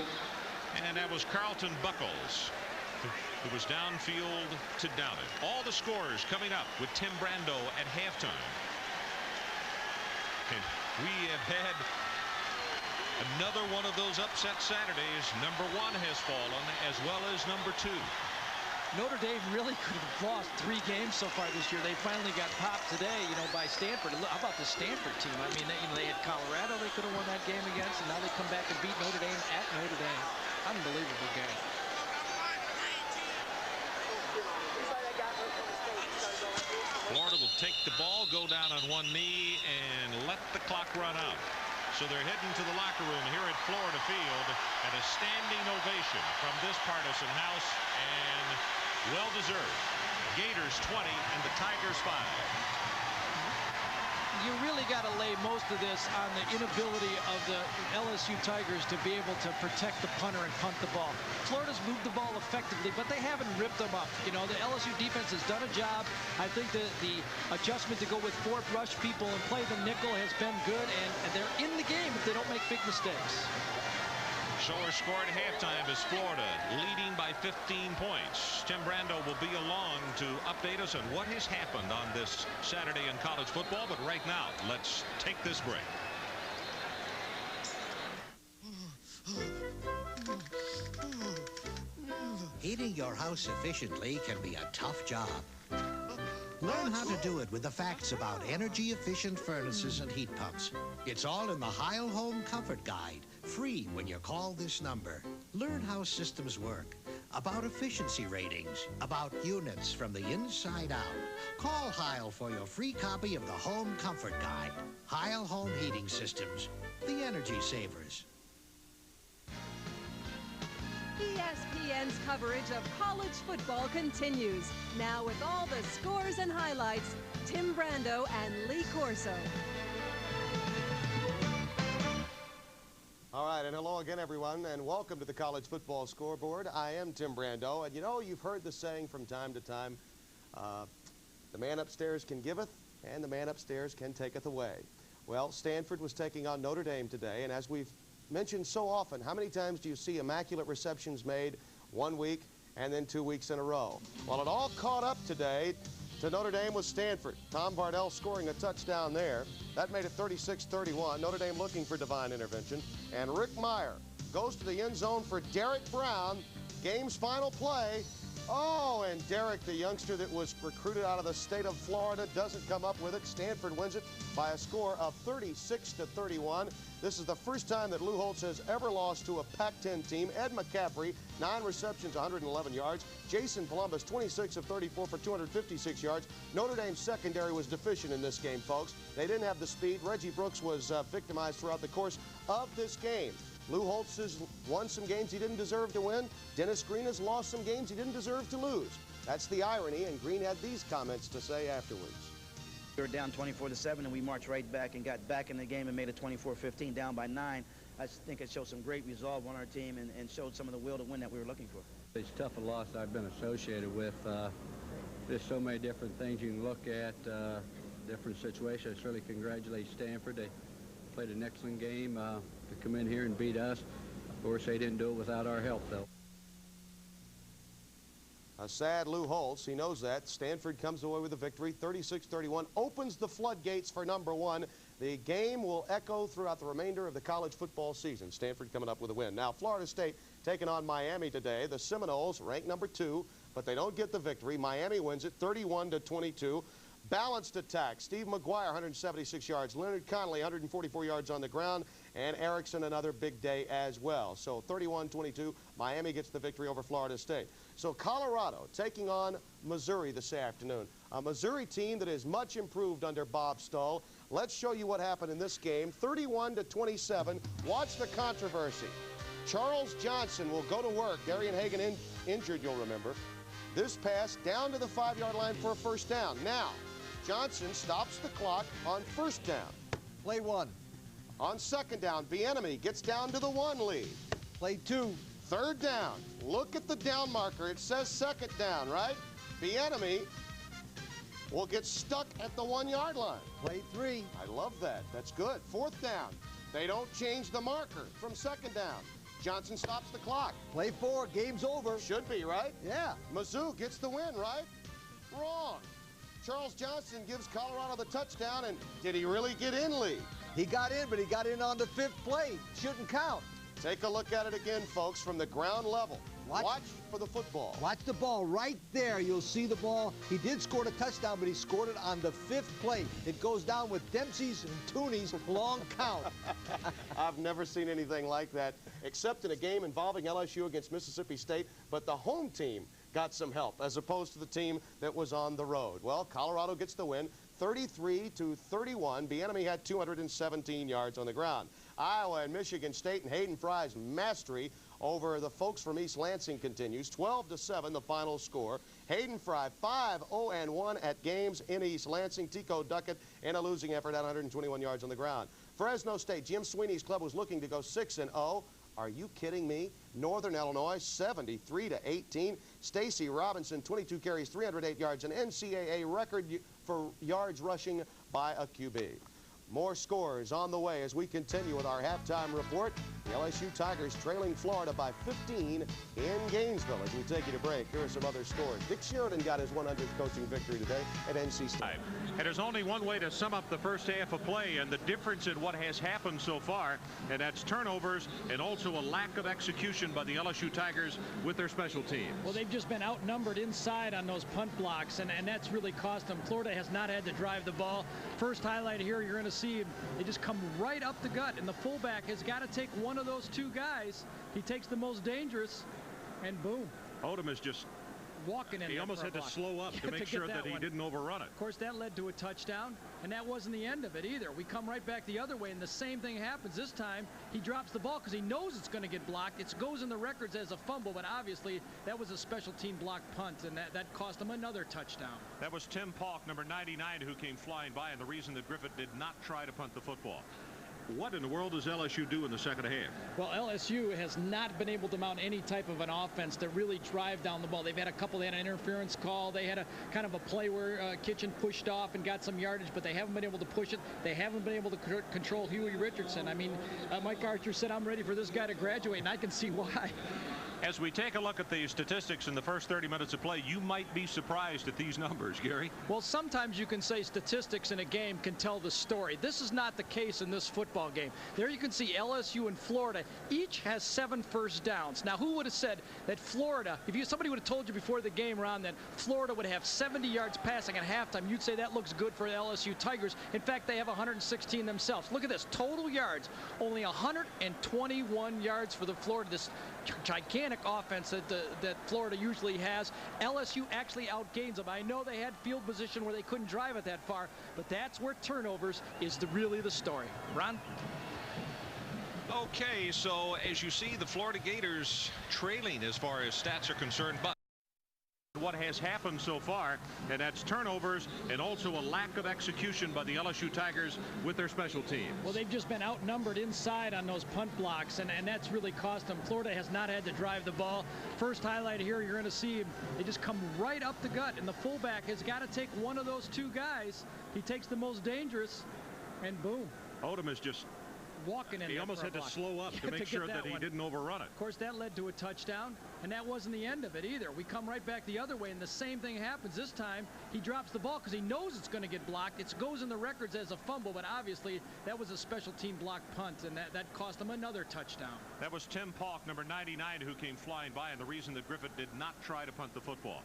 and that was Carlton Buckles, who was downfield to down it. All the scores coming up with Tim Brando at halftime. And we have had a
Another one of those upset Saturdays. Number 1 has fallen, as well as number 2.
Notre Dame really could have lost 3 games so far this year. They finally got popped today, by Stanford. How about the Stanford team? I mean, they had Colorado they could have won that game against, and now they come back and beat Notre Dame at Notre Dame. Unbelievable game.
Florida will take the ball, go down on one knee, and let the clock run out. So they're heading to the locker room here at Florida Field, and a standing ovation from this partisan house, and well-deserved. Gators 20 and the Tigers 5.
You really got to lay most of this on the inability of the LSU Tigers to be able to protect the punter and punt the ball. Florida's moved the ball effectively, but they haven't ripped them up. The LSU defense has done a job. I think the adjustment to go with 4 rush people and play the nickel has been good, and they're in the game if they don't make big mistakes.
Sower score at halftime is Florida leading by 15 points. Tim Brando will be along to update us on what has happened on this Saturday in college football. But right now, let's take this break.
Heating your house efficiently can be a tough job. Learn how to do it with the facts about energy-efficient furnaces and heat pumps. It's all in the Heil Home Comfort Guide, free when you call this number. Learn how systems work, about efficiency ratings, about units from the inside out. Call Heil for your free copy of the Home Comfort Guide. Heil Home Heating Systems, the energy savers.
ESPN's coverage of college football continues. Now with all the scores and highlights, Tim Brando and Lee Corso.
All right, and hello again, everyone, and welcome to the College Football Scoreboard. I am Tim Brando, and you've heard the saying from time to time, the man upstairs can giveth, and the man upstairs can taketh away. Well, Stanford was taking on Notre Dame today, and as we've mentioned so often, how many times do you see immaculate receptions made 1 week and then 2 weeks in a row? Well, it all caught up today to Notre Dame with Stanford. Tom Bardell scoring a touchdown there. That made it 36-31. Notre Dame looking for divine intervention. And Rick Meyer goes to the end zone for Derek Brown. Game's final play. Oh, and Derek, the youngster that was recruited out of the state of Florida, doesn't come up with it. Stanford wins it by a score of 36-31. This is the first time that Lou Holtz has ever lost to a Pac-10 team. Ed McCaffrey, 9 receptions, 111 yards. Jason Columbus, 26 of 34 for 256 yards. Notre Dame's secondary was deficient in this game, folks. They didn't have the speed. Reggie Brooks was victimized throughout the course of this game. Lou Holtz has won some games he didn't deserve to win. Dennis Green has lost some games he didn't deserve to lose. That's the irony, and Green had these comments to say afterwards.
We were down 24-7, and we marched right back and got back in the game and made it 24-15, down by 9. I think it showed some great resolve on our team and showed some of the will to win that we were looking for.
It's tough a loss I've been associated with. There's so many different things you can look at, different situations. I certainly congratulate Stanford. They played an excellent game to come in here and beat us. Of course, they didn't do it without our help, though.
A sad Lou Holtz. He knows that. Stanford comes away with a victory, 36-31, opens the floodgates for number 1. The game will echo throughout the remainder of the college football season. Stanford coming up with a win. Now, Florida State taking on Miami today. The Seminoles ranked number 2, but they don't get the victory. Miami wins it 31-22. Balanced attack. Steve McGuire, 176 yards. Leonard Connolly, 144 yards on the ground. And Erickson, another big day as well. So 31-22, Miami gets the victory over Florida State. So Colorado taking on Missouri this afternoon. A Missouri team that is much improved under Bob Stull. Let's show you what happened in this game. 31-27. Watch the controversy. Charles Johnson will go to work. Darian Hagan injured, you'll remember. This pass down to the 5-yard line for a first down. Now, Johnson stops the clock on first down.
Play 1.
On second down, Bieniemy gets down to the 1 lead.
Play 2.
Third down. Look at the down marker. It says second down, right? Bieniemy will get stuck at the 1-yard line.
Play 3.
I love that. That's good. Fourth down. They don't change the marker from second down. Johnson stops the clock.
Play 4. Game's over.
Should be, right?
Yeah.
Mizzou gets the win, right? Wrong. Charles Johnson gives Colorado the touchdown, and did he really get in lead?
He got in, but he got in on the 5th play. Shouldn't count.
Take a look at it again, folks, from the ground level. Watch for the football.
Watch the ball right there. You'll see the ball. He did score the touchdown, but he scored it on the 5th play. It goes down with Dempsey's and Tooney's long count.
I've never seen anything like that, except in a game involving LSU against Mississippi State, but the home team got some help as opposed to the team that was on the road. Well, Colorado gets the win, 33-31. Bieniemy had 217 yards on the ground. Iowa and Michigan State and Hayden Fry's mastery over the folks from East Lansing continues. 12-7 the final score. Hayden Fry 5-0-1 at games in East Lansing. Tico Duckett in a losing effort at 121 yards on the ground. Fresno State, Jim Sweeney's club was looking to go 6-0. Are you kidding me? Northern Illinois 73-18. Stacy Robinson 22 carries, 308 yards, an NCAA record for yards rushing by a QB. More scores on the way as we continue with our halftime report. The LSU Tigers trailing Florida by 15 in Gainesville. As we take you to break, here are some other scores. Dick Sheridan got his 100th coaching victory today at NC State.
And there's only one way to sum up the first half of play and the difference in what has happened so far, and that's turnovers and also a lack of execution by the LSU Tigers with their special teams.
Well, they've just been outnumbered inside on those punt blocks, and that's really cost them. Florida has not had to drive the ball. First highlight here, you're going to see they just come right up the gut, and the fullback has got to take one of those two guys. He takes the most dangerous, and boom.
Odom is just
walking in.
He almost had to slow up to make sure that he didn't overrun it.
Of course, that led to a touchdown, and that wasn't the end of it either. We come right back the other way, and the same thing happens. This time, he drops the ball because he knows it's going to get blocked. It goes in the records as a fumble, but obviously that was a special team block punt, and that cost him another touchdown.
That was Tim Paulk, number 99, who came flying by, and the reason that Griffith did not try to punt the football. What in the world does LSU do in the second half?
Well, LSU has not been able to mount any type of an offense to really drive down the ball. They've had a couple. They had an interference call. They had a kind of a play where Kitchen pushed off and got some yardage, but they haven't been able to push it. They haven't been able to control Huey Richardson. I mean, Mike Archer said, I'm ready for this guy to graduate, and I can see why.
As we take a look at the statistics in the first 30 minutes of play, you might be surprised at these numbers, Gary.
Well, sometimes you can say statistics in a game can tell the story. This is not the case in this football game. There you can see LSU and Florida each has 7 first downs. Now, who would have said that Florida, if somebody would have told you before the game around that Florida would have 70 yards passing at halftime, you'd say that looks good for the LSU Tigers. In fact, they have 116 themselves. Look at this, total yards, only 121 yards for the Florida. This gigantic offense that Florida usually has. LSU actually outgains them. I know they had field position where they couldn't drive it that far, but that's where turnovers is really the story. Ron?
Okay, so as you see, the Florida Gators trailing as far as stats are concerned, but
what has happened so far, and that's turnovers and also a lack of execution by the LSU Tigers with their special teams.
Well, they've just been outnumbered inside on those punt blocks, and that's really cost them. Florida has not had to drive the ball. First highlight here, you're going to see they just come right up the gut, and the fullback has got to take one of those two guys. He takes the most dangerous, and boom.
Odom is just
walking in.
He almost had to slow up to make sure that he didn't overrun it.
Of course, that led to a touchdown, and that wasn't the end of it either. We come right back the other way, and the same thing happens. This time, he drops the ball because he knows it's going to get blocked. It goes in the records as a fumble, but obviously that was a special team block punt, and that cost him another touchdown.
That was Tim Paulk, number 99, who came flying by, and the reason that Griffith did not try to punt the football.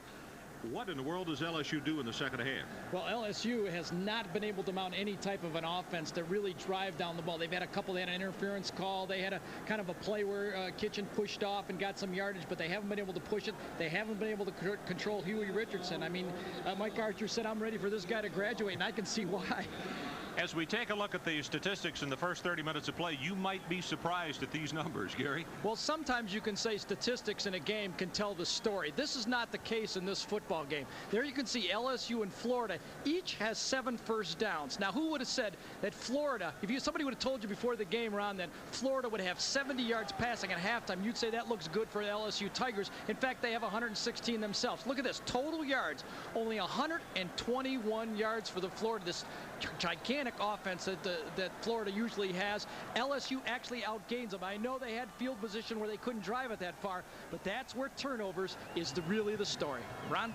What in the world does LSU do in the second half?
Well, LSU has not been able to mount any type of an offense to really drive down the ball. They've had a couple. They had an interference call. They had a kind of a play where Kitchen pushed off and got some yardage, but they haven't been able to push it. They haven't been able to control Huey Richardson. I mean, Mike Archer said, I'm ready for this guy to graduate, and I can see why.
As we take a look at the statistics in the first 30 minutes of play, you might be surprised at these numbers, Gary.
Well, sometimes you can say statistics in a game can tell the story. This is not the case in this football game. There you can see LSU and Florida each has 7 first downs. Now, who would have said that Florida, if somebody would have told you before the game around that Florida would have 70 yards passing at halftime, you'd say that looks good for the LSU Tigers. In fact, they have 116 themselves. Look at this, total yards, only 121 yards for the Florida. This gigantic offense that Florida usually has. LSU actually outgains them. I know they had field position where they couldn't drive it that far, but that's where turnovers is really the story. Ron?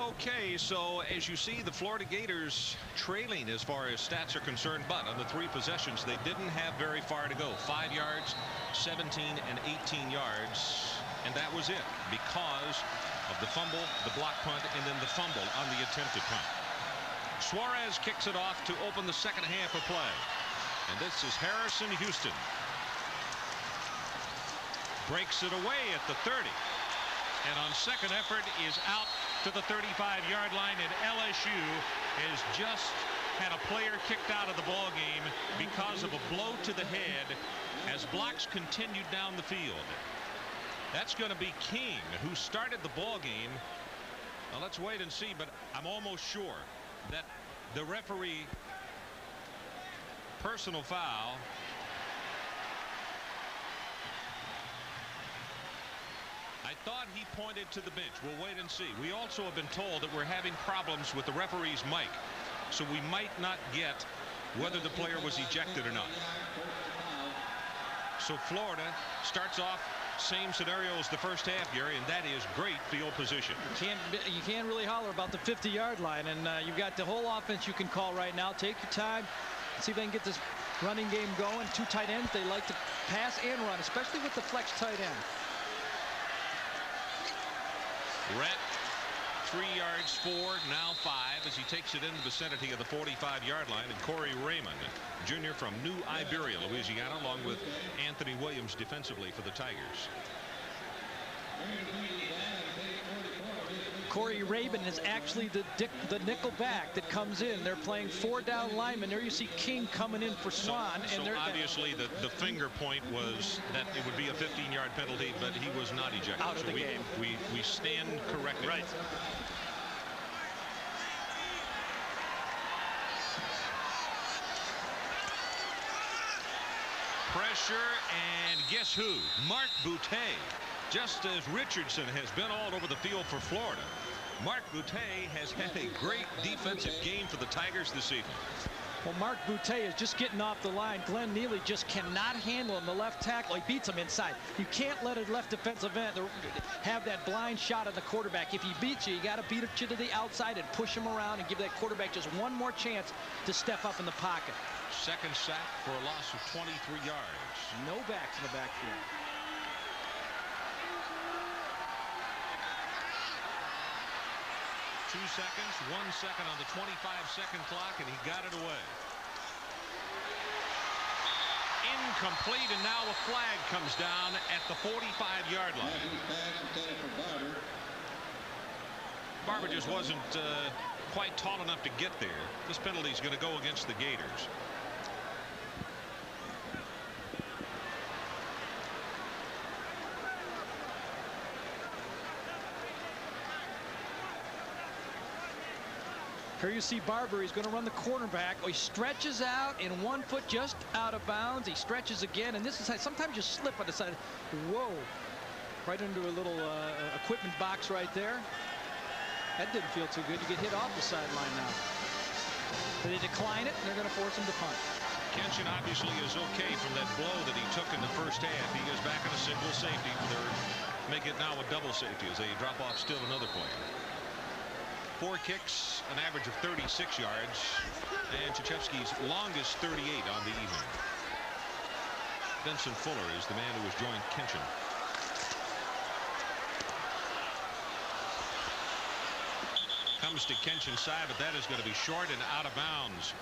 Okay, so as you see, the Florida Gators trailing as far as stats are concerned, but on the 3 possessions, they didn't have very far to go. 5 yards, 17 and 18 yards, and that was it because of the fumble, the block punt, and then the fumble on the attempted punt. Suarez kicks it off to open the second half of play, and this is Harrison Houston. Breaks it away at the 30, and on second effort is out to the 35-yard line, and LSU has just had a player kicked out of the ball game because of a blow to the head as blocks continued down the field. That's going to be King, who started the ball game. Now let's wait and see, but I'm almost sure that the referee personal foul. I thought he pointed to the bench. We'll wait and see. We also have been told that we're having problems with the referee's mic, so we might not get whether the player was ejected or not. So Florida starts off same scenario as the first half, Gary, and that is great field position.
You can't really holler about the 50-yard line, and you've got the whole offense you can call right now. Take your time, see if they can get this running game going. 2 tight ends, they like to pass and run, especially with the flex tight end.
Rhett, 3 yards, 4, now 5, as he takes it in the vicinity of the 45-yard line. And Corey Raymond, junior from New Iberia, Louisiana, along with Anthony Williams defensively for the Tigers.
Corey Raymond is actually the nickel back that comes in. They're playing 4 down linemen. There you see King coming in for Swan.
So obviously the finger point was that it would be a 15-yard penalty, but he was not ejected.
Out of the game.
We stand corrected.
Right.
Pressure, and guess who? Mark Boutte. Just as Richardson has been all over the field for Florida, Mark Boutte has had a great defensive game for the Tigers this evening.
Well, Mark Boutte is just getting off the line. Glenn Neely just cannot handle him. The left tackle, he beats him inside. You can't let a left defensive end have that blind shot at the quarterback. If he beats you, you got to beat him to the outside and push him around and give that quarterback just one more chance to step up in the pocket.
Second sack for a loss of 23 yards.
No backs in the backfield.
2 seconds, 1 second on the 25-second clock, and he got it away. Incomplete, and now a flag comes down at the 45-yard line. Barber just wasn't quite tall enough to get there. This penalty is going to go against the Gators.
Here you see Barber. He's going to run the cornerback. Oh, he stretches out in 1 foot just out of bounds. He stretches again, and this is how sometimes you slip on the side. Whoa, right into a little equipment box right there. That didn't feel too good. You get hit off the sideline now. They decline it, and they're going to force him to punt.
Kenshin obviously is okay from that blow that he took in the first half. He goes back in a single safety. They're make it now a double safety as they drop off still another player. 4 kicks, an average of 36 yards, and Krzyzewski's longest 38 on the evening. Vincent Fuller is the man who has joined Kenshin. Comes to Kenshin's side, but that is going to be short and out of bounds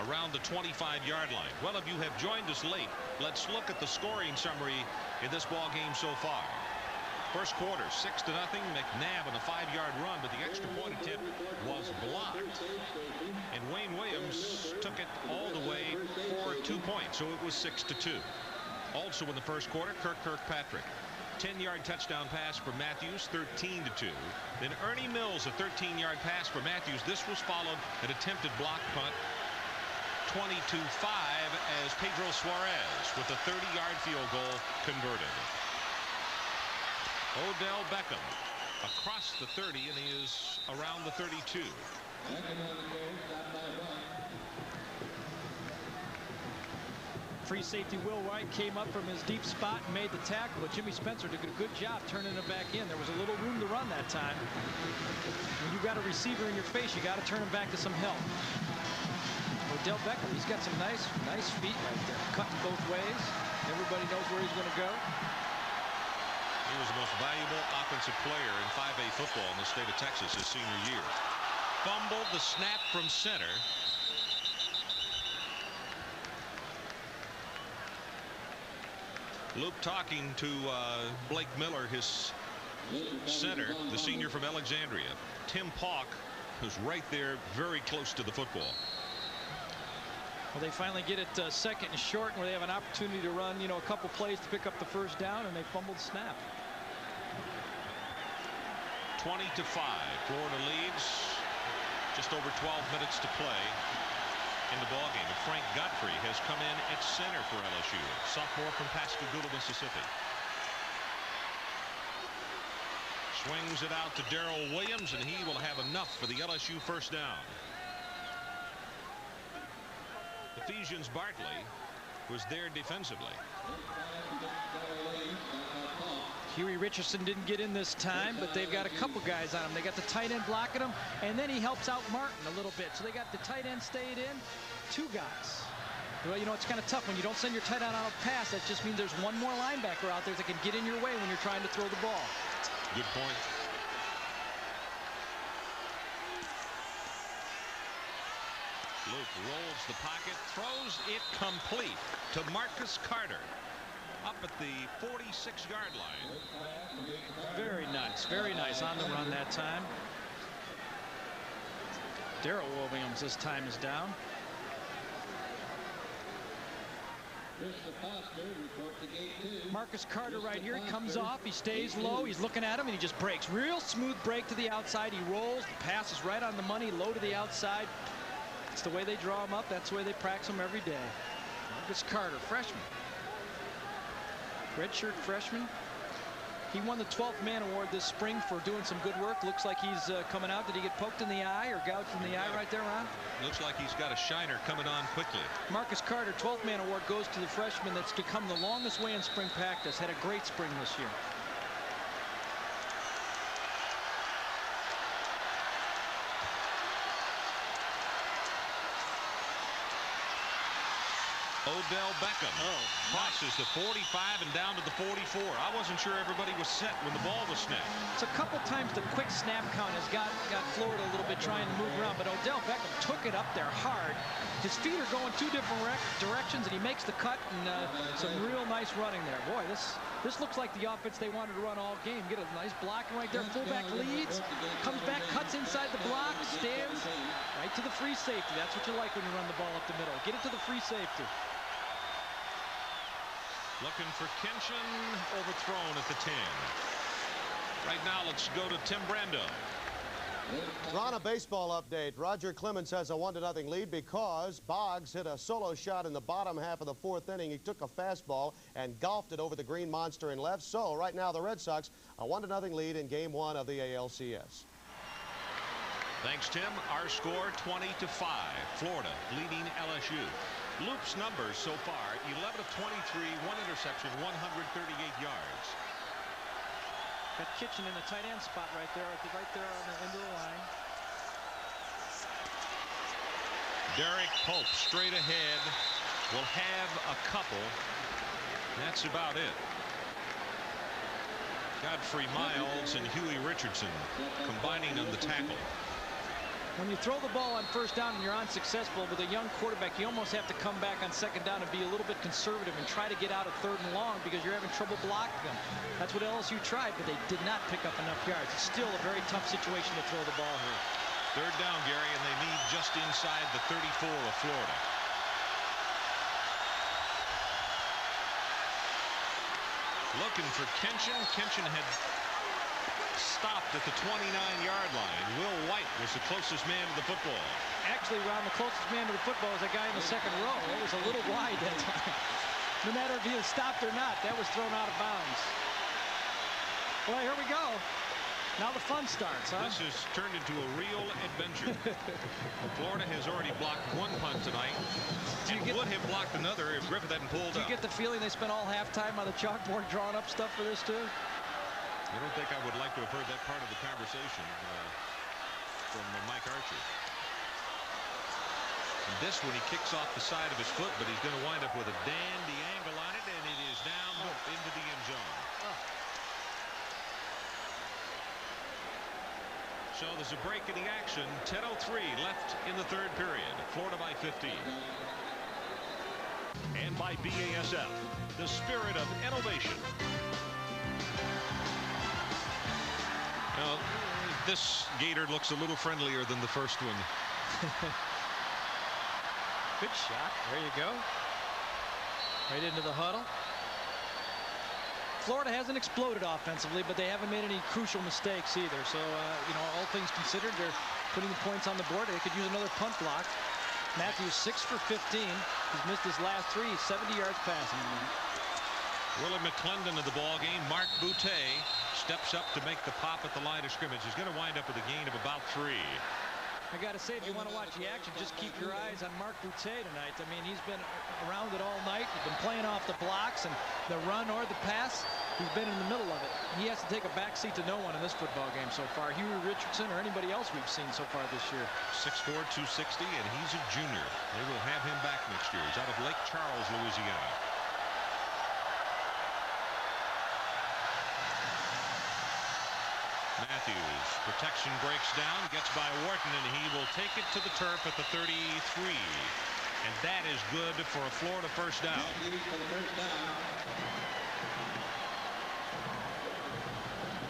around the 25-yard line. Well, if you have joined us late, let's look at the scoring summary in this ball game so far. First quarter, 6-0. McNabb on a 5-yard run, but the extra point attempt was blocked. And Wayne Williams took it all the way for 2 points, so it was 6-2. Also in the first quarter, Kirkpatrick. 10-yard touchdown pass for Matthews, 13-2. Then Ernie Mills, a 13-yard pass for Matthews. This was followed an attempted block punt, 22-5, as Pedro Suarez with a 30-yard field goal converted. Odell Beckham across the 30, and he is around the 32.
Free safety Will Wright came up from his deep spot and made the tackle, but Jimmy Spencer did a good job turning it back in. There was a little room to run that time. When you've got a receiver in your face, you got to turn him back to some help. Odell Beckham, he's got some nice feet right there, cutting both ways. Everybody knows where he's going to go.
He was the most valuable offensive player in 5A football in the state of Texas his senior year. Fumbled the snap from center. Luke talking to Blake Miller, his center, the senior from Alexandria. Tim Pauk, who's right there very close to the football.
Well, they finally get it second and short where they have an opportunity to run, you know, a couple plays to pick up the first down, and they fumbled the snap.
20-5. Florida leads. Just over 12 minutes to play in the ballgame. And Frank Godfrey has come in at center for LSU, sophomore from Pascagoula, Mississippi. Swings it out to Darrell Williams, and he will have enough for the LSU first down. Ephesians Bartley was there defensively.
Huey Richardson didn't get in this time, but they've got a couple guys on him. They got the tight end blocking him, and then he helps out Martin a little bit. So they got the tight end stayed in, two guys. Well, you know, it's kind of tough when you don't send your tight end on a pass. That just means there's one more linebacker out there that can get in your way when you're trying to throw the ball.
Good point. Luke rolls the pocket, throws it complete to Marcus Carter. Up at the 46-yard line.
Very nice on the run that time. Darrell Williams this time is down. Marcus Carter right here, he comes off, he stays low, he's looking at him, and he just breaks. Real smooth break to the outside. He rolls, the pass is right on the money, low to the outside. It's the way they draw him up. That's the way they practice him every day. Marcus Carter, freshman. Redshirt freshman. He won the 12th Man Award this spring for doing some good work. Looks like he's coming out. Did he get poked in the eye or gouged in the eye right there, Ron?
Looks like he's got a shiner coming on quickly.
Marcus Carter, 12th Man Award, goes to the freshman that's become the longest way in spring practice. Had a great spring this year.
Odell Beckham crosses the 45 and down to the 44. I wasn't sure everybody was set when the ball was snapped.
It's a couple times the quick snap count has got Florida a little bit trying to move around, but Odell Beckham took it up there hard. His feet are going two different directions, and he makes the cut, and some real nice running there. Boy, this looks like the offense they wanted to run all game. Get a nice blocking right there. Fullback leads, comes back, cuts inside the block, stands right to the free safety. That's what you like when you run the ball up the middle. Get it to the free safety.
Looking for Kenshin, overthrown at the 10. Right now, let's go to Tim Brando.
Ron, a baseball update. Roger Clemens has a 1-0 lead because Boggs hit a solo shot in the bottom half of the 4th inning. He took a fastball and golfed it over the green monster in left. So right now the Red Sox a 1-0 lead in Game 1 of the ALCS.
Thanks, Tim. Our score 20-5. Florida leading LSU. Loop's numbers so far, 11 of 23, 1 interception, 138 yards.
Got Kitchen in the tight end spot right there on the end of the line.
Derek Pope straight ahead will have a couple. That's about it. Godfrey Miles and Huey Richardson combining on the tackle.
When you throw the ball on first down and you're unsuccessful with a young quarterback, you almost have to come back on second down and be a little bit conservative and try to get out of 3rd and long because you're having trouble blocking them. That's what LSU tried, but they did not pick up enough yards. It's still a very tough situation to throw the ball here.
3rd down, Gary, and they need just inside the 34 of Florida. Looking for Kenshin. Kenshin had stopped at the 29-yard line. Will White was the closest man to the football.
Actually, Ron, the closest man to the football was a guy in the 2nd row. It was a little wide that time. No matter if he was stopped or not, that was thrown out of bounds. Well, here we go. Now the fun starts, huh?
This has turned into a real adventure. Florida has already blocked one punt tonight. And would have blocked another if Griffith hadn't pulled up.
Do you get the feeling they spent all halftime on the chalkboard drawing up stuff for this too?
I don't think I would like to have heard that part of the conversation from Mike Archer. And this when he kicks off the side of his foot, but he's going to wind up with a dandy angle on it, and it is down into the end zone. So there's a break in the action. 10:03 left in the third period. Florida by 15.
And by BASF, the spirit of innovation.
Now, this Gator looks a little friendlier than the first one.
Good shot. There you go. Right into the huddle. Florida hasn't exploded offensively, but they haven't made any crucial mistakes either. So, you know, all things considered, they're putting the points on the board. They could use another punt block. Matthews 6 for 15. He's missed his last 3. 70 yards passing.
Willie McClendon of the ball game. Mark Boutte steps up to make the pop at the line of scrimmage. He's going to wind up with a gain of about 3.
I got to say, if you want to watch the action, just keep your eyes on Mark Boutte tonight. I mean, he's been around it all night. He's been playing off the blocks and the run or the pass. He's been in the middle of it. He has to take a back seat to no one in this football game so far. Huey Richardson or anybody else we've seen so far this year.
6'4", 260, and he's a junior. They will have him back next year. He's out of Lake Charles, Louisiana. Matthews, protection breaks down, gets by Wharton, and he will take it to the turf at the 33. And that is good for a Florida first down.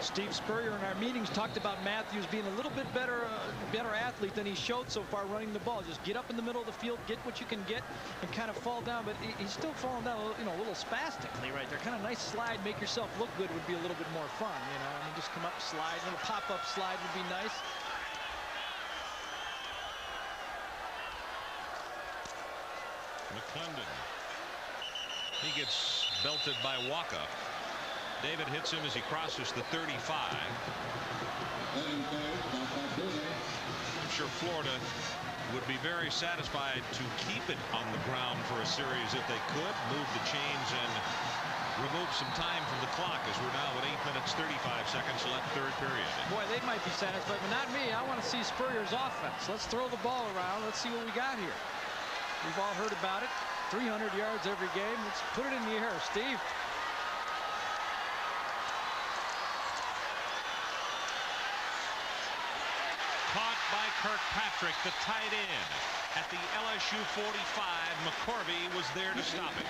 Steve Spurrier in our meetings talked about Matthews being a little bit better athlete than he showed so far running the ball. Just get up in the middle of the field, get what you can get, and kind of fall down. But he's still falling down, a little spastically right there. Kind of nice slide, make yourself look good would be a little bit more fun. You know, I mean, just come up, slide, a little pop-up slide would be nice.
McClendon. He gets belted by Waka. David hits him as he crosses the 35. I'm sure Florida would be very satisfied to keep it on the ground for a series if they could. Move the chains and remove some time from the clock as we're now at 8 minutes 35 seconds left third period.
Boy, they might be satisfied, but not me. I want to see Spurrier's offense. Let's throw the ball around. Let's see what we got here. We've all heard about it. 300 yards every game. Let's put it in the air, Steve.
Caught by Kirkpatrick, the tight end. At the LSU 45, McCorvey was there to stop it.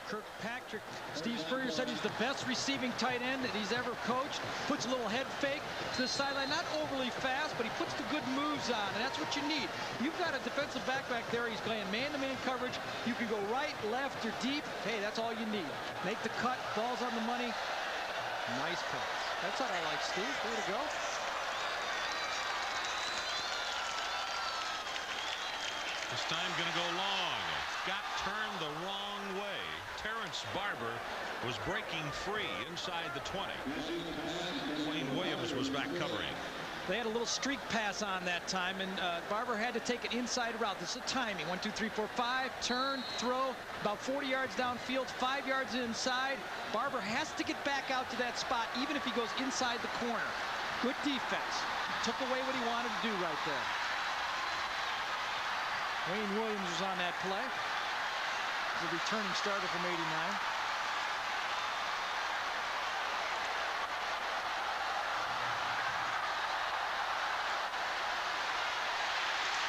Kirkpatrick, Steve Spurrier said he's the best receiving tight end that he's ever coached. Puts a little head fake to the sideline, not overly fast, but he puts the good moves on, and that's what you need. You've got a defensive back there. He's playing man-to-man coverage. You can go right, left, or deep. Hey, that's all you need. Make the cut, balls on the money. Nice pass. That's what I like, Steve. Way to go.
This time going to go long. Got turned the wrong way. Terrence Barber was breaking free inside the 20. Wayne Williams was back covering.
They had a little streak pass on that time, and Barber had to take an inside route. This is timing. 1, 2, 3, 4, 5. Turn, throw, about 40 yards downfield, 5 yards inside. Barber has to get back out to that spot, even if he goes inside the corner. Good defense. Took away what he wanted to do right there. Wayne Williams was on that play. The returning starter from '89.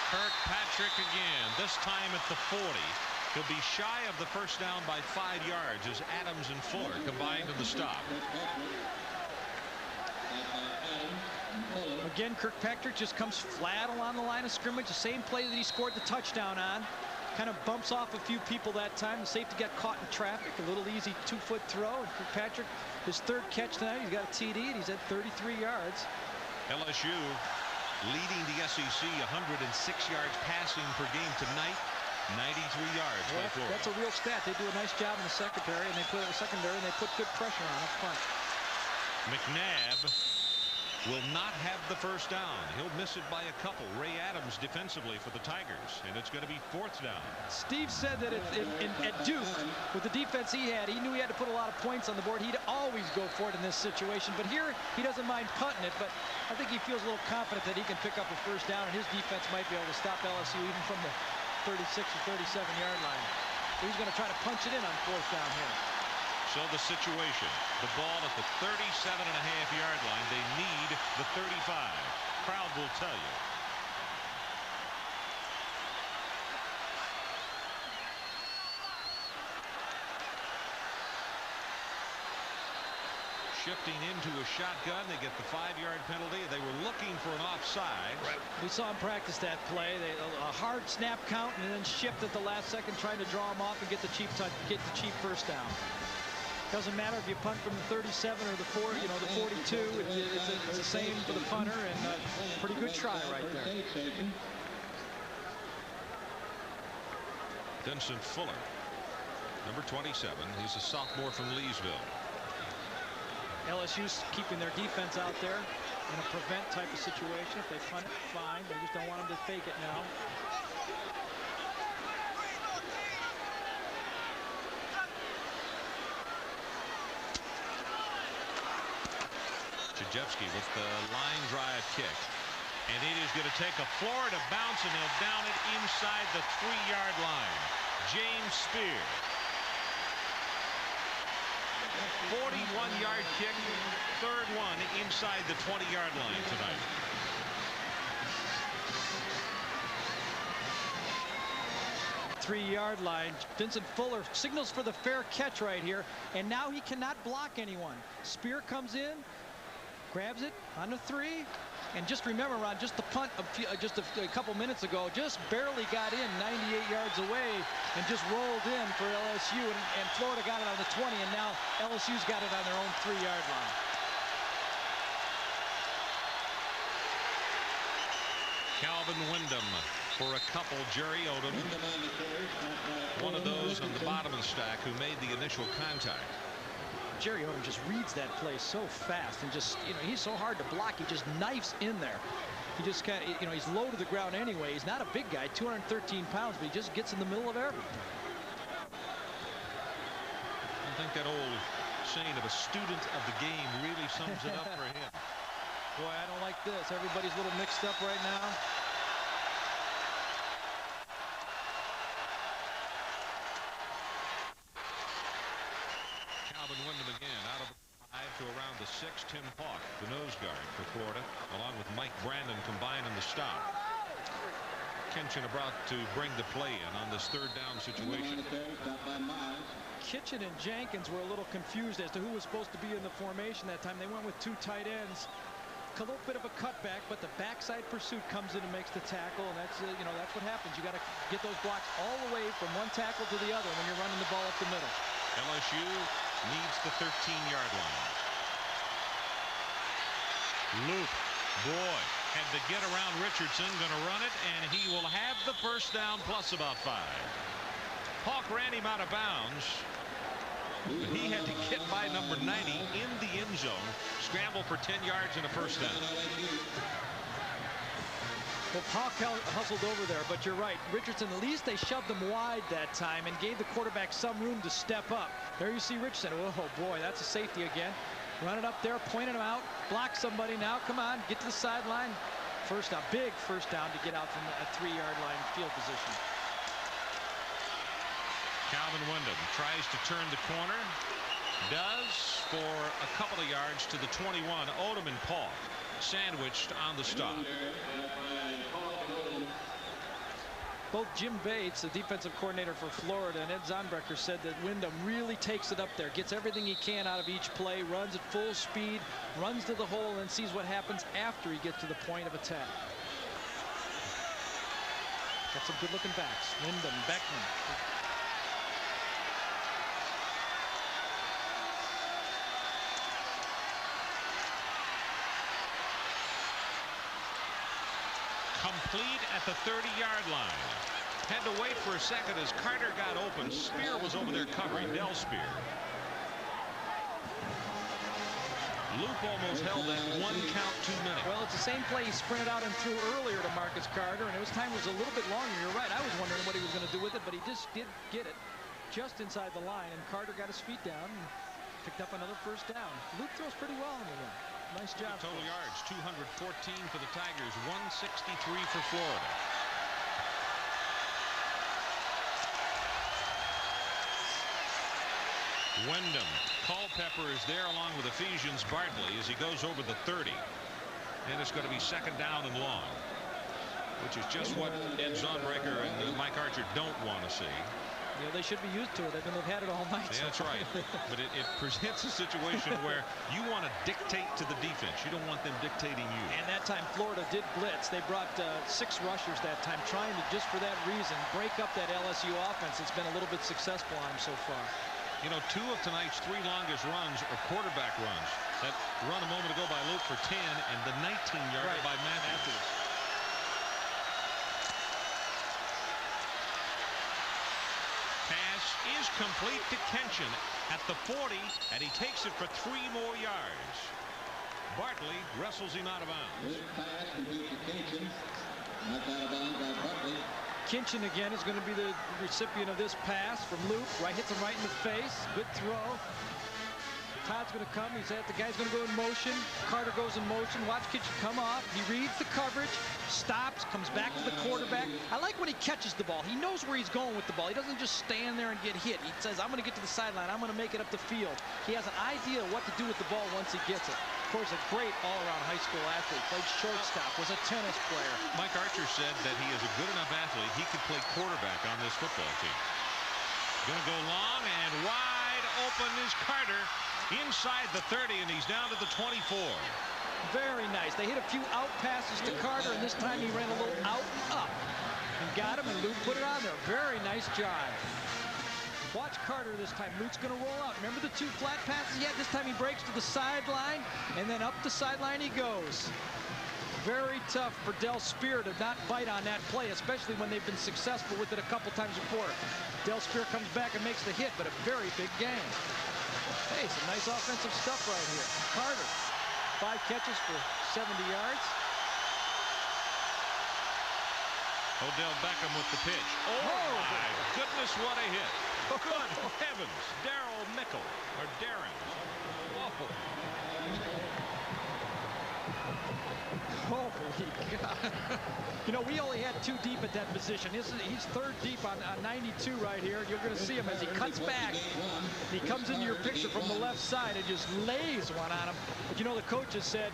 Kirkpatrick again, this time at the 40. He'll be shy of the first down by 5 yards as Adams and Fuller combined in the stop.
Again, Kirkpatrick just comes flat along the line of scrimmage. The same play that he scored the touchdown on. Kind of bumps off a few people that time. The safety got caught in traffic. A little easy 2-foot throw. And Kirkpatrick, his third catch tonight, he's got a TD, and he's at 33 yards.
LSU leading the SEC 106 yards passing per game tonight. 93 yards by Florida.
That's a real stat. They do a nice job in the secondary, and they put good pressure on up front.
McNabb will not have the first down. He'll miss it by a couple. Ray Adams defensively for the Tigers, and it's going to be 4th down.
Steve said that at Duke, with the defense he had, he knew he had to put a lot of points on the board. He'd always go for it in this situation, but here he doesn't mind punting it, but I think he feels a little confident that he can pick up a first down, and his defense might be able to stop LSU even from the 36 or 37-yard line. So he's going to try to punch it in on 4th down here.
So the situation, the ball at the 37.5-yard line. They need the 35. Crowd will tell you. Shifting into a shotgun, they get the 5-yard penalty. They were looking for an offside.
Right. We saw him practice that play. A hard snap count and then shift at the last second, trying to draw him off and get the cheap first down. Doesn't matter if you punt from the 37 or the 42. It's the same for the punter, and pretty good try right there.
Vincent Fuller, number 27. He's a sophomore from Leesville.
LSU's keeping their defense out there in a prevent type of situation. If they punt it, fine. They just don't want them to fake it now.
Krzyzewski with the line drive kick, and it is going to take a Florida bounce, and they'll down it inside the 3-yard line. James Spear, 41-yard kick, 3rd one inside the 20-yard line tonight.
Three-yard line. Vincent Fuller signals for the fair catch right here, and now he cannot block anyone. Spear comes in, grabs it on the 3, and just remember, Ron, just the punt just a couple minutes ago just barely got in 98 yards away and just rolled in for LSU, and Florida got it on the 20, and now LSU's got it on their own 3-yard line.
Calvin Wyndham for a couple. Jerry Odom, one of those on the bottom of the stack who made the initial contact.
Jerry Odom just reads that play so fast, and just, he's so hard to block. He just knifes in there. He just can't, he's low to the ground anyway. He's not a big guy, 213 pounds, but he just gets in the middle of everything.
I think that old saying of a student of the game really sums it up for him.
Boy, I don't like this. Everybody's a little mixed up right now.
Calvin Wyndham again out of the 5 to around the 6. Tim Hawk, the nose guard for Florida, along with Mike Brandon combined in the stop. Kitchen about to bring the play in on this 3rd down situation.
Kitchen and Jenkins were a little confused as to who was supposed to be in the formation that time. They went with 2 tight ends. A little bit of a cutback, but the backside pursuit comes in and makes the tackle, and that's that's what happens. You got to get those blocks all the way from one tackle to the other when you're running the ball up the middle.
LSU needs the 13-yard line. Luke, boy, had to get around Richardson, going to run it, and he will have the first down plus about 5. Hawk ran him out of bounds, but he had to get by number 90 in the end zone, scramble for 10 yards and a first down.
Well, Hawk hustled over there, but you're right. Richardson, at least they shoved him wide that time and gave the quarterback some room to step up. There you see Richardson. Oh, boy, that's a safety again. Run it up there, pointing him out, block somebody now. Come on, get to the sideline. First down, big first down to get out from a 3-yard line field position.
Calvin Wyndham tries to turn the corner. Does for a couple of yards to the 21. Odom and Paul sandwiched on the stop.
Both Jim Bates, the defensive coordinator for Florida, and Ed Zonbrecker said that Wyndham really takes it up there, gets everything he can out of each play, runs at full speed, runs to the hole, and sees what happens after he gets to the point of attack. Got some good-looking backs. Wyndham, Beckman.
Complete at the 30-yard line. Had to wait for a second as Carter got open. Spear was over there covering. Del Spear. Loop almost held that 1 count too many.
Well, it's the same play he sprinted out and threw earlier to Marcus Carter, and his time was a little bit longer. You're right. I was wondering what he was going to do with it, but he just did get it just inside the line, and Carter got his feet down and picked up another first down. Loop throws pretty well in the run. Nice job.
Total yards, 214 for the Tigers, 163 for Florida. Wyndham. Culpepper is there along with Ephesians Bartley as he goes over the 30. And it's going to be second down and long, which is just what Ed Zonbreaker and Mike Archer don't want to see.
Yeah, they should be used to it. They've had it all night.
Yeah, that's right. But it presents a situation where you want to dictate to the defense. You don't want them dictating you.
And that time Florida did blitz. They brought 6 rushers that time, trying to, just for that reason, break up that LSU offense. It's been a little bit successful on them so far.
You know, 2 of tonight's 3 longest runs are quarterback runs. That run a moment ago by Luke for 10 and the 19-yarder by Matthews. Pass is complete to Kenshin at the 40, and he takes it for 3 more yards. Bartley wrestles him out of bounds.
Good pass complete to Kenshin. Knocked out of bounds by Bartley.
Kenshin again is going to be the recipient of this pass from Luke. Hits him right in the face. Good throw. Todd's going to come. The guy's going to go in motion. Carter goes in motion. Watch Kenshin come off. He reads the coverage, stops, comes back to the quarterback. I like when he catches the ball. He knows where he's going with the ball. He doesn't just stand there and get hit. He says, I'm going to get to the sideline. I'm going to make it up the field. He has an idea of what to do with the ball once he gets it. Of course, a great all-around high school athlete. Played shortstop, was a tennis player.
Mike Archer said that he is a good enough athlete. He could play quarterback on this football team. Going to go long, and wide open is Carter inside the 30, and he's down to the 24.
Very nice. They hit a few out passes to Carter, and this time he ran a little out up and got him, and Luke put it on there. Very nice job. Watch Carter this time. Luke's going to roll out. Remember the 2 flat passes he had? This time he breaks to the sideline, and then up the sideline he goes. Very tough for Del Spear to not bite on that play, especially when they've been successful with it a couple times before. Del Spear comes back and makes the hit, but a very big game. Hey, some nice offensive stuff right here. Carter, 5 catches for 70 yards.
Odell Beckham with the pitch. Oh, my goodness, what a hit. Good heavens. Darryl Mickle, or Darren. Whoa.
Holy God. You know, we only had 2 deep at that position. He's 3rd deep on 92 right here. You're going to see him as he cuts back. He comes into your picture from the left side and just lays one on him. But you know, the coaches said,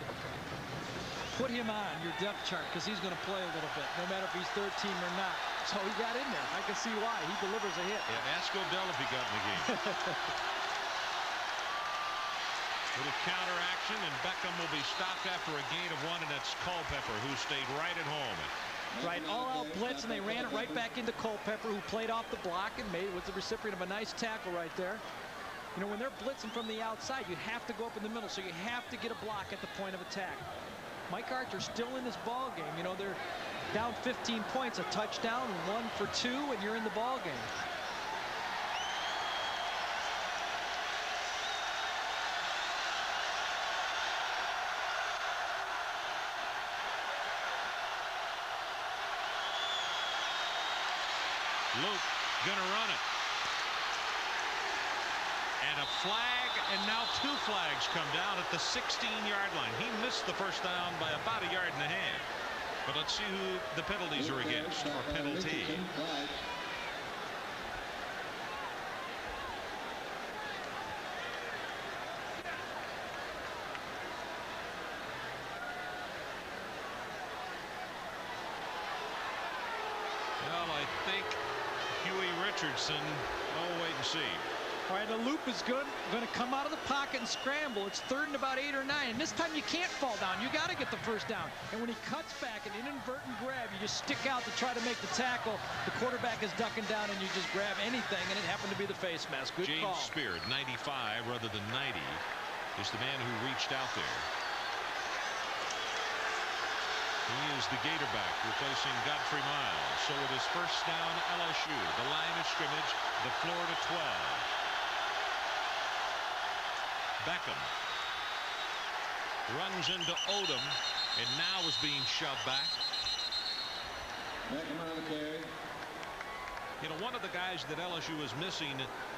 put him on your depth chart because he's going to play a little bit, no matter if he's 3rd team or not. So he got in there. I can see why. He delivers a hit.
Yeah, ask Odell if he got in the game. Little counter action, and Beckham will be stopped after a gain of 1, and that's Culpepper, who stayed right at home.
Right, all-out blitz, and they ran it right back into Culpepper, who played off the block and was the recipient of a nice tackle right there. You know, when they're blitzing from the outside, you have to go up in the middle, so you have to get a block at the point of attack. Mike Archer still in this ball game. You know, they're down 15 points, a touchdown, 1 for 2, and you're in the ball game.
Luke gonna run it. And a flag, and now 2 flags come down at the 16-yard line. He missed the first down by about 1.5 yards. But let's see who the penalties are against, or penalty. Well, I think Huey Richardson, wait and see.
All right, the loop is good. Going to come out of the pocket and scramble. It's 3rd and about 8 or 9. And this time you can't fall down. You got to get the first down. And when he cuts back, an inadvertent grab, you just stick out to try to make the tackle. The quarterback is ducking down, and you just grab anything, and it happened to be the face mask. Good call.
James Spear, 95 rather than 90, is the man who reached out there. He is the Gatorback, replacing Godfrey Miles. So it is first down LSU. The line of scrimmage, the Florida 12. Beckham runs into Odom and now is being shoved back.
Beckham on the carry.
You know, one of the guys that LSU is missing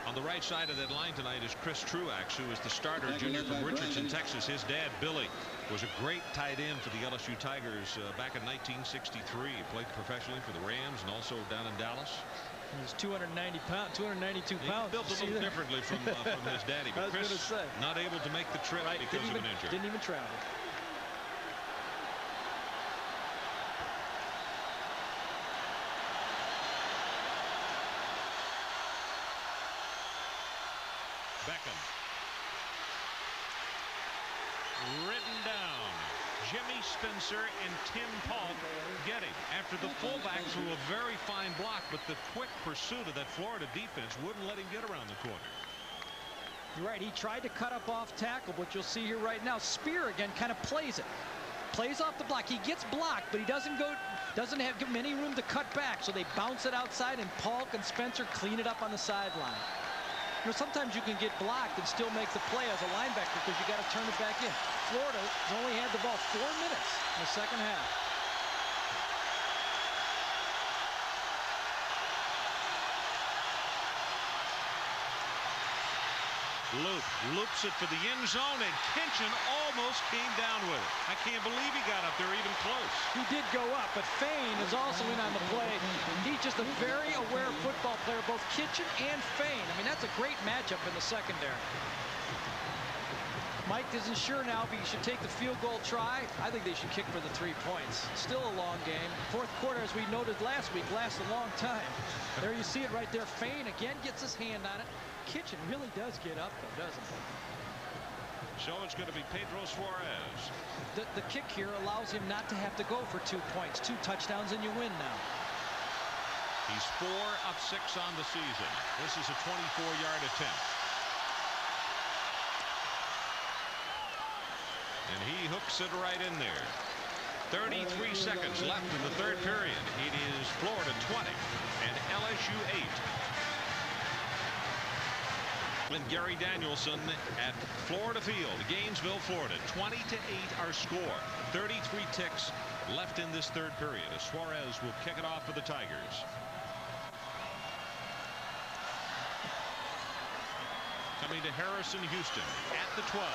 on the right side of that line tonight is Chris Truax, who is the starter, junior from Richardson, Texas. His dad, Billy, was a great tight end for the LSU Tigers back in 1963. He played professionally for the Rams and also down in Dallas.
He's 290 pounds, 292 pounds.
He built a little differently from his daddy. But Chris not able to make the trip because of an injury.
Didn't even travel.
Beckham. Written down. Jimmy Spencer and Tim Paul get him after the fullback threw a very fine block, but the quick pursuit of that Florida defense wouldn't let him get around the corner.
You're right. He tried to cut up off tackle, but you'll see here right now, Spear again kind of plays it. Plays off the block. He gets blocked, but he doesn't have many room to cut back, so they bounce it outside, and Paul and Spencer clean it up on the sideline. You know, sometimes you can get blocked and still make the play as a linebacker because you got to turn it back in. Florida has only had the ball 4 minutes in the second half.
Luke loops it for the end zone, and Kinchin almost came down with it. I can't believe he got up there even close.
He did go up, but Fain is also in on the play. He's just a very aware football player, both Kinchin and Fain. I mean, that's a great matchup in the secondary. Mike isn't sure now if he should take the field goal try. I think they should kick for the 3 points. Still a long game. Fourth quarter, as we noted last week, lasts a long time. There you see it right there. Fain again gets his hand on it. Kitchen really does get up, though, doesn't he?
So it's going to be Pedro Suarez.
The kick here allows him not to have to go for 2 points. 2 touchdowns, and you win now.
He's 4 of 6 on the season. This is a 24-yard attempt. And he hooks it right in there. 33 seconds left in the third period. It is Florida 20 and LSU 8. And Gary Danielson at Florida Field, Gainesville, Florida. 20-8 our score. 33 ticks left in this third period as Suarez will kick it off for the Tigers. Coming to Harrison Houston at the 12.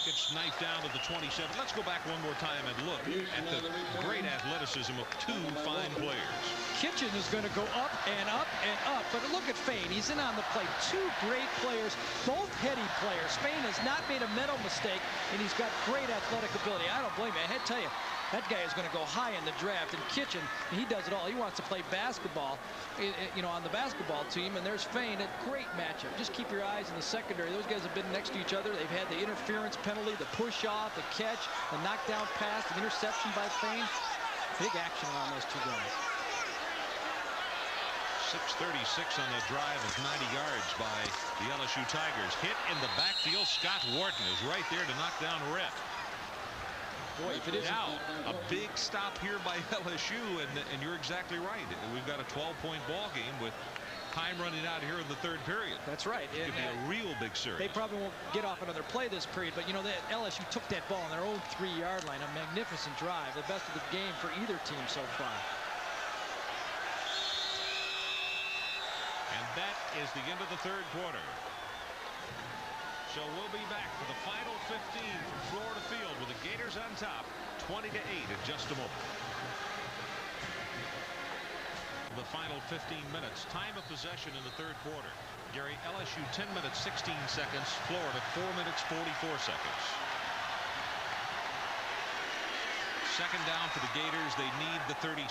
Gets knifed down to the 27. Let's go back one more time and look at the great athleticism of 2 fine players.
Kitchen is going to go up and up and up, but look at Fain. He's in on the play. 2 great players, both heady players. Fain has not made a mental mistake, and he's got great athletic ability. I don't blame you. I had to tell you, that guy is going to go high in the draft. And Kitchen, he does it all. He wants to play basketball, you know, on the basketball team. And there's Fain. A great matchup. Just keep your eyes in the secondary. Those guys have been next to each other. They've had the interference penalty, the push off, the catch, the knockdown pass, the interception by Fain. Big action on those 2 guys.
6:36 on the drive of 90 yards by the LSU Tigers. Hit in the backfield. Scott Wharton is right there to knock down Rhett.
Boy, if it isn't.
Now, a big stop here by LSU, and you're exactly right. We've got a 12-point ball game with time running out here in the third period.
That's right.
It could be a real big series.
They probably won't get off another play this period, but you know, LSU took that ball on their own 3-yard line. A magnificent drive, the best of the game for either team so far.
And that is the end of the third quarter. So we'll be back for the final 15 from Florida Field with the Gators on top, 20-8 in just a moment. The final 15 minutes, time of possession in the third quarter. Gary, LSU 10 minutes 16 seconds, Florida 4 minutes 44 seconds. Second down for the Gators. They need the 37.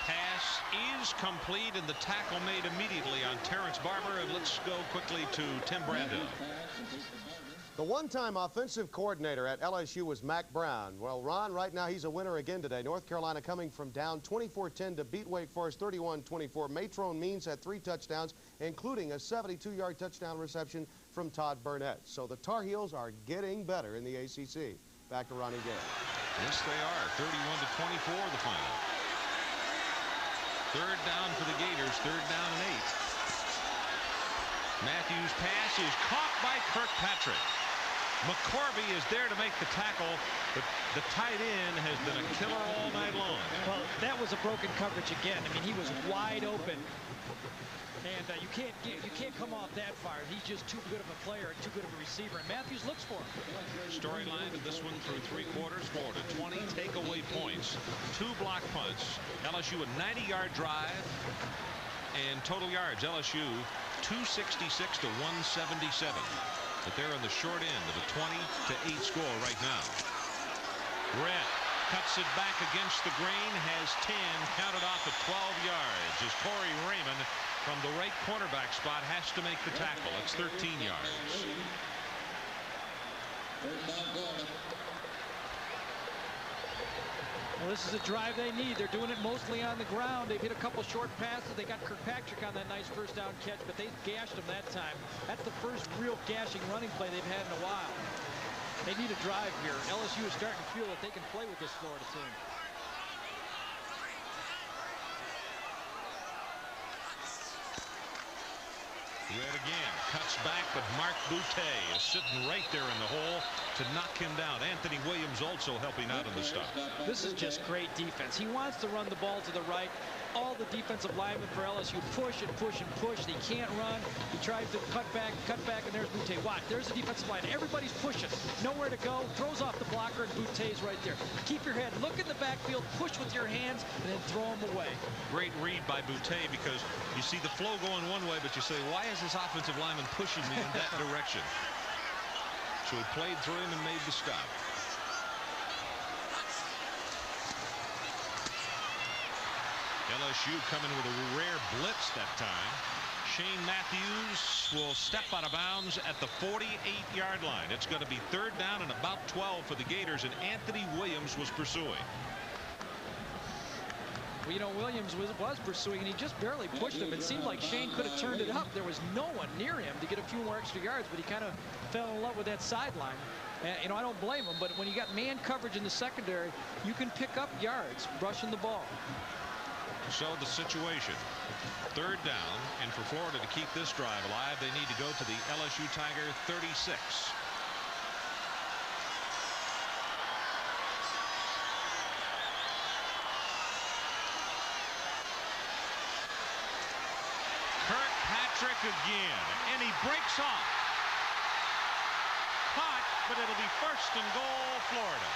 Pass pass is complete, and the tackle made immediately on Terrence Barber. And let's go quickly to Tim Brando.
The one-time offensive coordinator at LSU was Mack Brown. Well, Ron, right now he's a winner again today. North Carolina coming from down 24-10 to beat Wake Forest 31-24. Matrone Means had 3 touchdowns, including a 72-yard touchdown reception from Todd Burnett. So the Tar Heels are getting better in the ACC. Back to Ronnie Gale.
Yes, they are. 31-24 the final. Third down for the Gators. Third down and 8. Matthews' pass is caught by Kirkpatrick. McCorvey is there to make the tackle, but the tight end has been a killer all night long.
Well, that was a broken coverage again. I mean, he was wide open, and you can't come off that far. He's just too good of a player and too good of a receiver, and Matthews looks for him.
Storyline of this one through 3 quarters. Florida 20 takeaway points, 2 block punts. LSU a 90-yard drive, and total yards LSU 266 to 177. But they're on the short end of a 20-8 score right now. Red cuts it back against the grain, has 10, counted off at 12 yards as Corey Raymond from the right cornerback spot has to make the tackle. It's 13 yards.
Well, this is a drive they need. They're doing it mostly on the ground. They've hit a couple short passes. They got Kirkpatrick on that nice first down catch, but they gashed him that time. That's the first real gashing running play they've had in a while. They need a drive here. LSU is starting to feel that they can play with this Florida team.
Red again, cuts back, but Mark Boutte is sitting right there in the hole to knock him down. Anthony Williams also helping out in the stop.
This is just great defense. He wants to run the ball to the right. All the defensive linemen for LSU push and push and push. They can't run. He tries to cut back, and there's Boutte. Watch, there's the defensive line. Everybody's pushing. Nowhere to go. Throws off the blocker, and Boutte's right there. Keep your head. Look in the backfield. Push with your hands, and then throw them away.
Great read by Boutte, because you see the flow going one way, but you say, why is this offensive lineman pushing me in that direction? So he played through him and made the stop. LSU coming with a rare blitz that time. Shane Matthews will step out of bounds at the 48-yard line. It's going to be third down and about 12 for the Gators, and Anthony Williams was pursuing.
Well, you know, Williams was pursuing, and he just barely pushed him. It seemed like Shane could have turned it up. There was no one near him to get a few more extra yards, but he kind of fell in love with that sideline. You know, I don't blame him, but when you got man coverage in the secondary, you can pick up yards rushing the ball.
So the situation, third down, and for Florida to keep this drive alive, they need to go to the LSU Tiger 36. Kirkpatrick again, and he breaks off. Caught, but it'll be first and goal, Florida.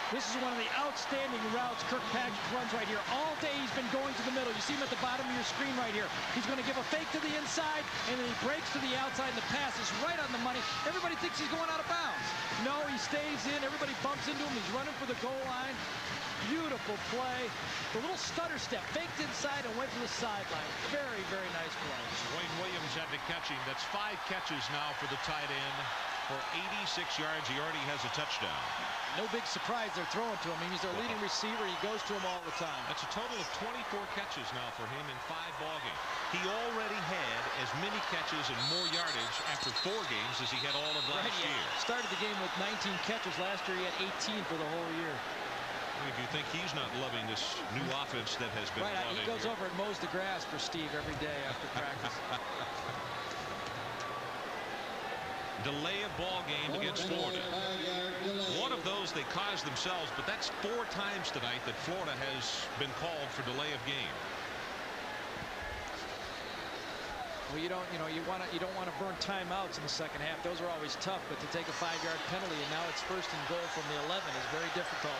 This is one of the outstanding routes Kirkpatrick runs right here. All day he's been going to the middle. You see him at the bottom of your screen right here. He's going to give a fake to the inside, and then he breaks to the outside, and the pass is right on the money. Everybody thinks he's going out of bounds. No, he stays in. Everybody bumps into him. He's running for the goal line. Beautiful play. The little stutter step, faked inside and went to the sideline. Very, very nice play.
Wayne Williams had to catch him. That's 5 catches now for the tight end. For 86 yards, he already has a touchdown.
No big surprise they're throwing to him. He's their leading receiver. He goes to him all the time.
That's a total of 24 catches now for him in 5 ball games. He already had as many catches and more yardage after 4 games as he had all of last year.
Started the game with 19 catches. Last year he had 18 for the whole year.
If you think he's not loving this new offense that has been
brought in here. He goes over and mows the grass for Steve every day after practice.
Delay of ball game against Florida. One of those they caused themselves, but that's 4 times tonight that Florida has been called for delay of game.
Well, you don't want to burn timeouts in the second half. Those are always tough, but to take a 5-yard penalty and now it's first and goal from the 11 is very difficult.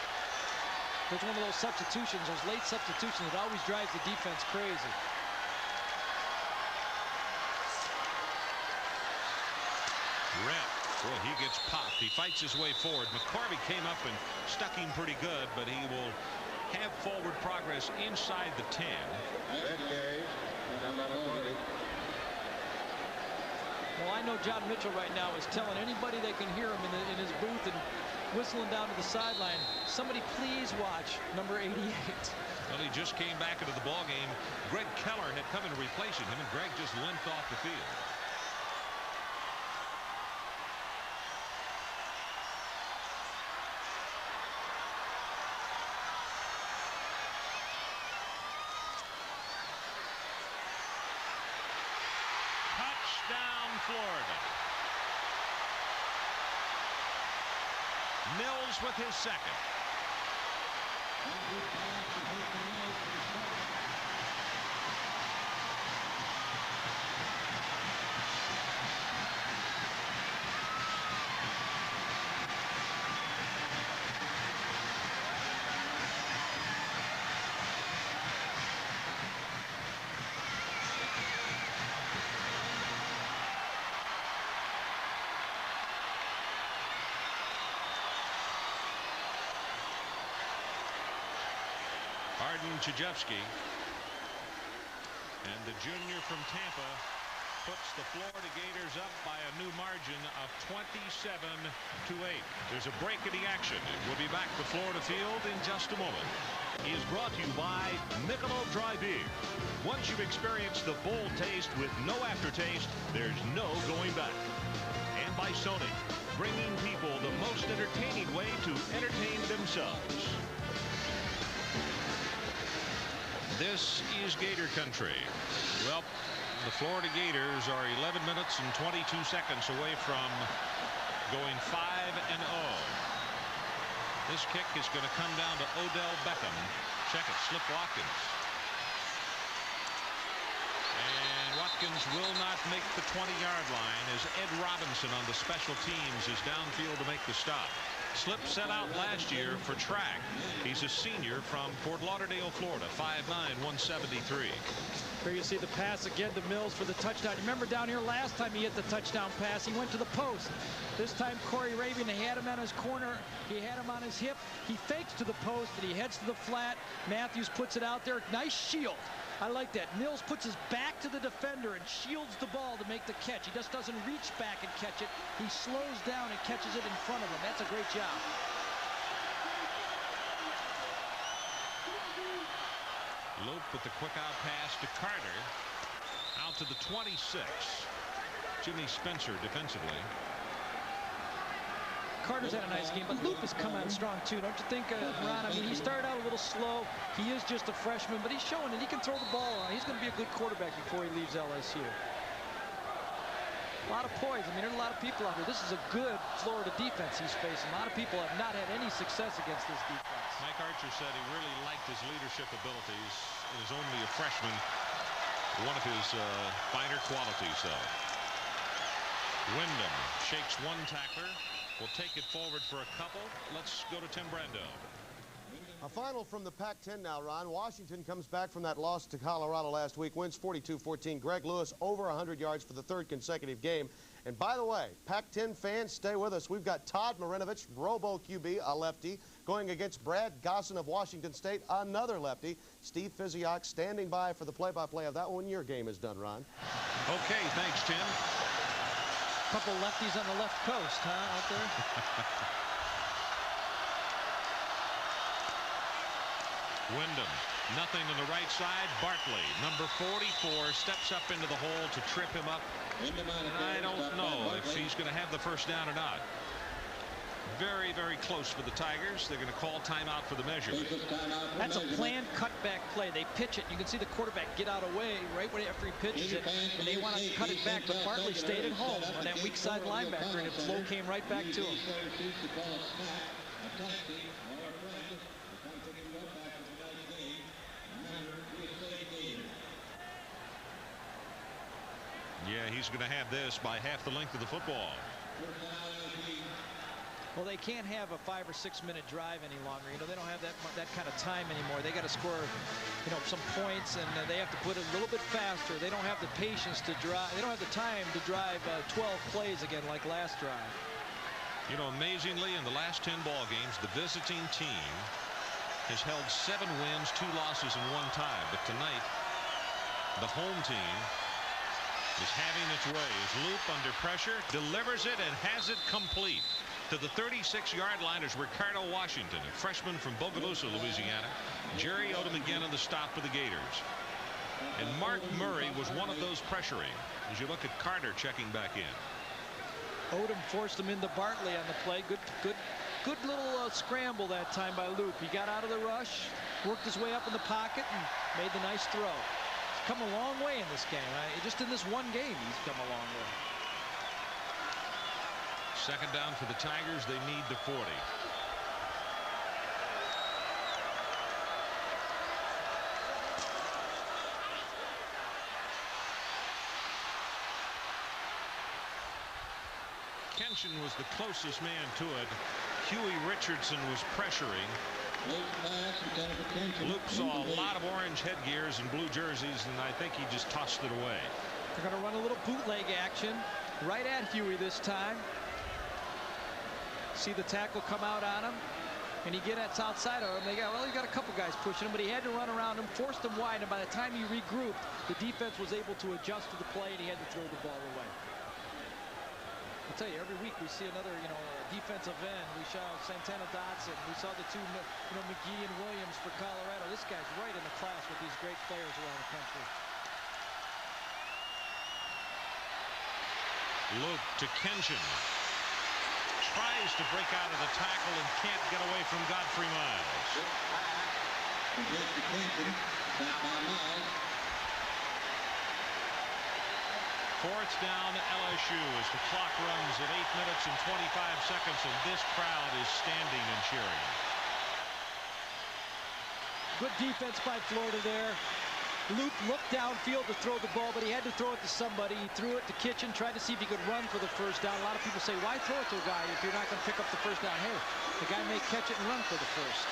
There's one of those substitutions, those late substitutions that always drives the defense crazy.
Rep Boy, he gets popped. He fights his way forward. McCorvey came up and stuck him pretty good, but he will have forward progress inside the 10.
Well, I know John Mitchell right now is telling anybody they can hear him in his booth and whistling down to the sideline, somebody please watch number 88.
Well, he just came back into the ball game. Greg Keller had come in to replace him, and Greg just limped off the field. Touchdown, Florida. Mills with his second. Chajewski, and the junior from Tampa puts the Florida Gators up by a new margin of 27-8. There's a break in the action. We'll be back to Florida Field in just a moment. He is brought to you by Michelob Dry Beer. Once you've experienced the bold taste with no aftertaste, there's no going back. And by Sony, bringing people the most entertaining way to entertain themselves. This is Gator country. Well, the Florida Gators are 11 minutes and 22 seconds away from going 5-0. This kick is going to come down to Odell Beckham. Check it, Slip Watkins. And Watkins will not make the 20-yard line as Ed Robinson on the special teams is downfield to make the stop. Slip set out last year for track. He's a senior from Fort Lauderdale, Florida, 5'9", 173.
Here you see the pass again to Mills for the touchdown. Remember down here last time he hit the touchdown pass, he went to the post. This time Corey Raven, he had him on his corner, he had him on his hip, he fakes to the post and he heads to the flat. Matthews puts it out there, nice shield. I like that. Mills puts his back to the defender and shields the ball to make the catch. He just doesn't reach back and catch it. He slows down and catches it in front of him. That's a great job.
Lope with the quick out pass to Carter. Out to the 26. Jimmy Spencer defensively.
Carter's had a nice game, but Loop has come on strong too, don't you think, Ron? I mean, he started out a little slow. He is just a freshman, but he's showing that he can throw the ball around. He's going to be a good quarterback before he leaves LSU. A lot of poise. I mean, there's a lot of people out there. This is a good Florida defense he's facing. A lot of people have not had any success against this defense.
Mike Archer said he really liked his leadership abilities. He was only a freshman. One of his finer qualities, though. Wyndham shakes one tackler. We'll take it forward for a couple. Let's go to Tim Brando.
A final from the Pac-10 now, Ron. Washington comes back from that loss to Colorado last week, wins 42-14. Greg Lewis over 100 yards for the third consecutive game. And by the way, Pac-10 fans, stay with us. We've got Todd Marinovich, Robo QB, a lefty, going against Brad Gosson of Washington State, another lefty. Steve Physiok standing by for the play-by-play of that when your game is done, Ron.
Okay, thanks, Tim.
Couple lefties on the left coast, huh, out there?
Wyndham, nothing on the right side. Bartley, number 44, steps up into the hole to trip him up. I don't know if he's going to have the first down or not. Very, very close for the Tigers. They're going to call timeout for the measurement.
That's a planned cutback play. They pitch it. You can see the quarterback get out of the way right after he pitches it, and they want to cut it back. But Bartley stayed at home on that weak side linebacker, and the flow came right back to him.
Yeah, he's going to have this by half the length of the football.
Well, they can't have a 5 or 6 minute drive any longer. You know, they don't have that kind of time anymore. They got to score, you know, some points, and they have to put it a little bit faster. They don't have the patience to drive. They don't have the time to drive 12 plays again like last drive.
You know, amazingly, in the last 10 ball games, the visiting team has held 7 wins, 2 losses, and 1 tie. But tonight, the home team is having its way as Loop, under pressure, delivers it and has it complete. To the 36-yard line is Ricardo Washington, a freshman from Bogalusa, Louisiana. Jerry Odom again on the stop for the Gators. And Mark Murray was one of those pressuring. As you look at Carter checking back in.
Odom forced him into Bartley on the play. Good little scramble that time by Loop. He got out of the rush, worked his way up in the pocket, and made the nice throw. He's come a long way in this game. Just in this one game, he's come a long way.
Second down for the Tigers. They need the 40. Kenshin was the closest man to it. Huey Richardson was pressuring. Luke saw a lot of orange headgears and blue jerseys, and I think he just tossed it away.
They're going to run a little bootleg action right at Huey this time. See the tackle come out on him, and he gets outside of him. He got a couple guys pushing him, but he had to run around him, forced him wide, and by the time he regrouped, the defense was able to adjust to the play, and he had to throw the ball away. I'll tell you, every week we see another, defensive end. We saw Santana Dotson. We saw the two, McGee and Williams for Colorado. This guy's right in the class with these great players around the country.
Luke to Kenshin. Tries to break out of the tackle and can't get away from Godfrey Miles. Fourth down LSU as the clock runs at 8 minutes and 25 seconds, and this crowd is standing and cheering.
Good defense by Florida there. Luke looked downfield to throw the ball, but he had to throw it to somebody. He threw it to Kitchen, tried to see if he could run for the first down. A lot of people say, why throw it to a guy if you're not going to pick up the first down? Hey, the guy may catch it and run for the first.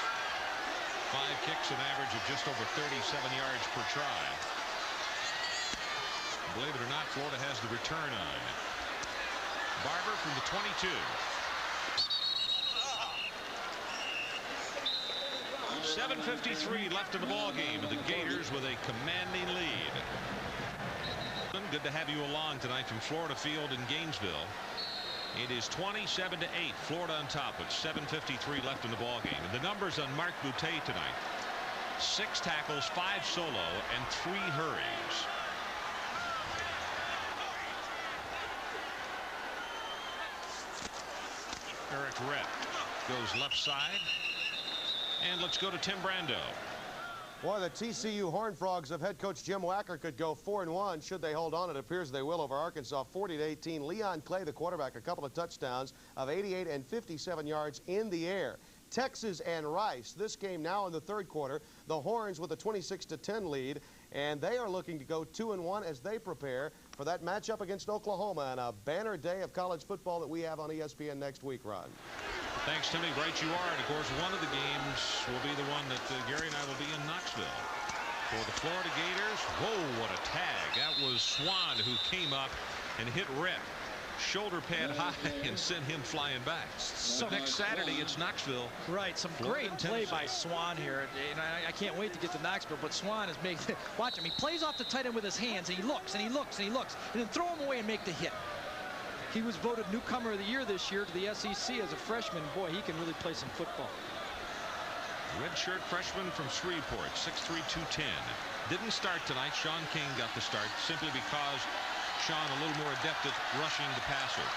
5 kicks, an average of just over 37 yards per try. Believe it or not, Florida has the return on. Barber from the 22. 7:53 left in the ball game, and the Gators with a commanding lead. Good to have you along tonight from Florida Field in Gainesville. It is 27-8, Florida on top with 7:53 left in the ball game. And the numbers on Mark Boutte tonight: 6 tackles, 5 solo, and 3 hurries. Eric Rett goes left side. And let's go to Tim Brando.
Boy, the TCU Horned Frogs of head coach Jim Wacker could go 4-1 should they hold on. It appears they will over Arkansas 40-18. Leon Clay, the quarterback, a couple of touchdowns of 88 and 57 yards in the air. Texas and Rice, this game now in the third quarter. The Horns with a 26-10 lead, and they are looking to go 2-1 as they prepare for that matchup against Oklahoma and a banner day of college football that we have on ESPN next week, Ron.
Thanks, Timmy. Right you are. And, of course, one of the games will be the one that Gary and I will be in Knoxville. For the Florida Gators, whoa, what a tag. That was Swan who came up and hit Rett. Shoulder pad high and sent him flying back. So next Saturday, it's Knoxville.
Right, some
Florida,
great play by Swan here. And I can't wait to get to Knoxville, but Swan is making, watch him, he plays off the tight end with his hands, and he looks, and he looks, and he looks, and then throw him away and make the hit. He was voted newcomer of the year this year to the SEC as a freshman. Boy, he can really play some football.
Redshirt freshman from Shreveport, 6'3", 210. Didn't start tonight. Sean King got the start simply because Sean a little more adept at rushing the passer.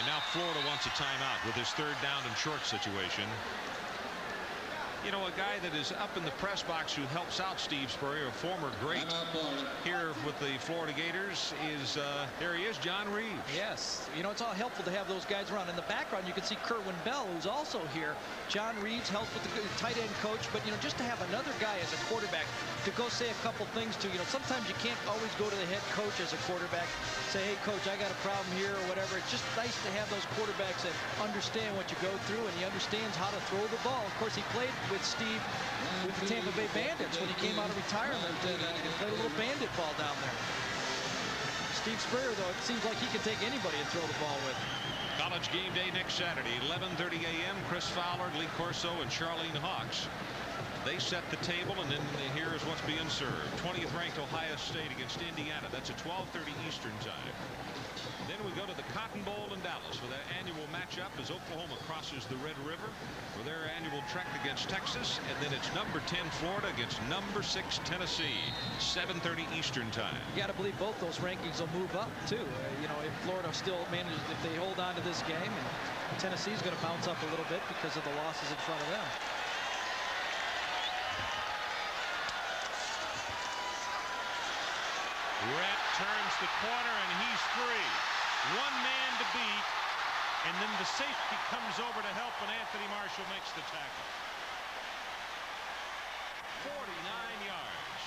And now Florida wants a timeout with his third down and short situation. You know, a guy that is up in the press box who helps out Steve Spurrier, a former great here with the Florida Gators, is there he is, John Reeves.
Yes, you know, it's all helpful to have those guys around. In the background, you can see Kerwin Bell, who's also here. John Reeves helps with the tight end coach, but, you know, just to have another guy as a quarterback to go say a couple things to, you know, sometimes you can't always go to the head coach as a quarterback, say, hey, coach, I got a problem here or whatever. It's just nice to have those quarterbacks that understand what you go through, and he understands how to throw the ball. Of course, he played with Steve with the Tampa Bay Bandits when he came out of retirement and played a little bandit ball down there. Steve Spurrier, though, it seems like he can take anybody and throw the ball with.
College game day next Saturday, 11:30 a.m. Chris Fowler, Lee Corso, and Charlene Hawks. They set the table, and then here is what's being served. 20th ranked Ohio State against Indiana. That's at 12:30 Eastern time. Then we go to the Cotton Bowl in Dallas for their annual matchup as Oklahoma crosses the Red River for their annual trek against Texas. And then it's number 10 Florida against number 6 Tennessee. 7:30 Eastern time.
You got to believe both those rankings will move up too. You know, if Florida still manages, if they hold on to this game, and Tennessee's going to bounce up a little bit because of the losses in front of them.
Rhett turns the corner and he's free. One man to beat, and then the safety comes over to help, and Anthony Marshall makes the tackle. 49 yards.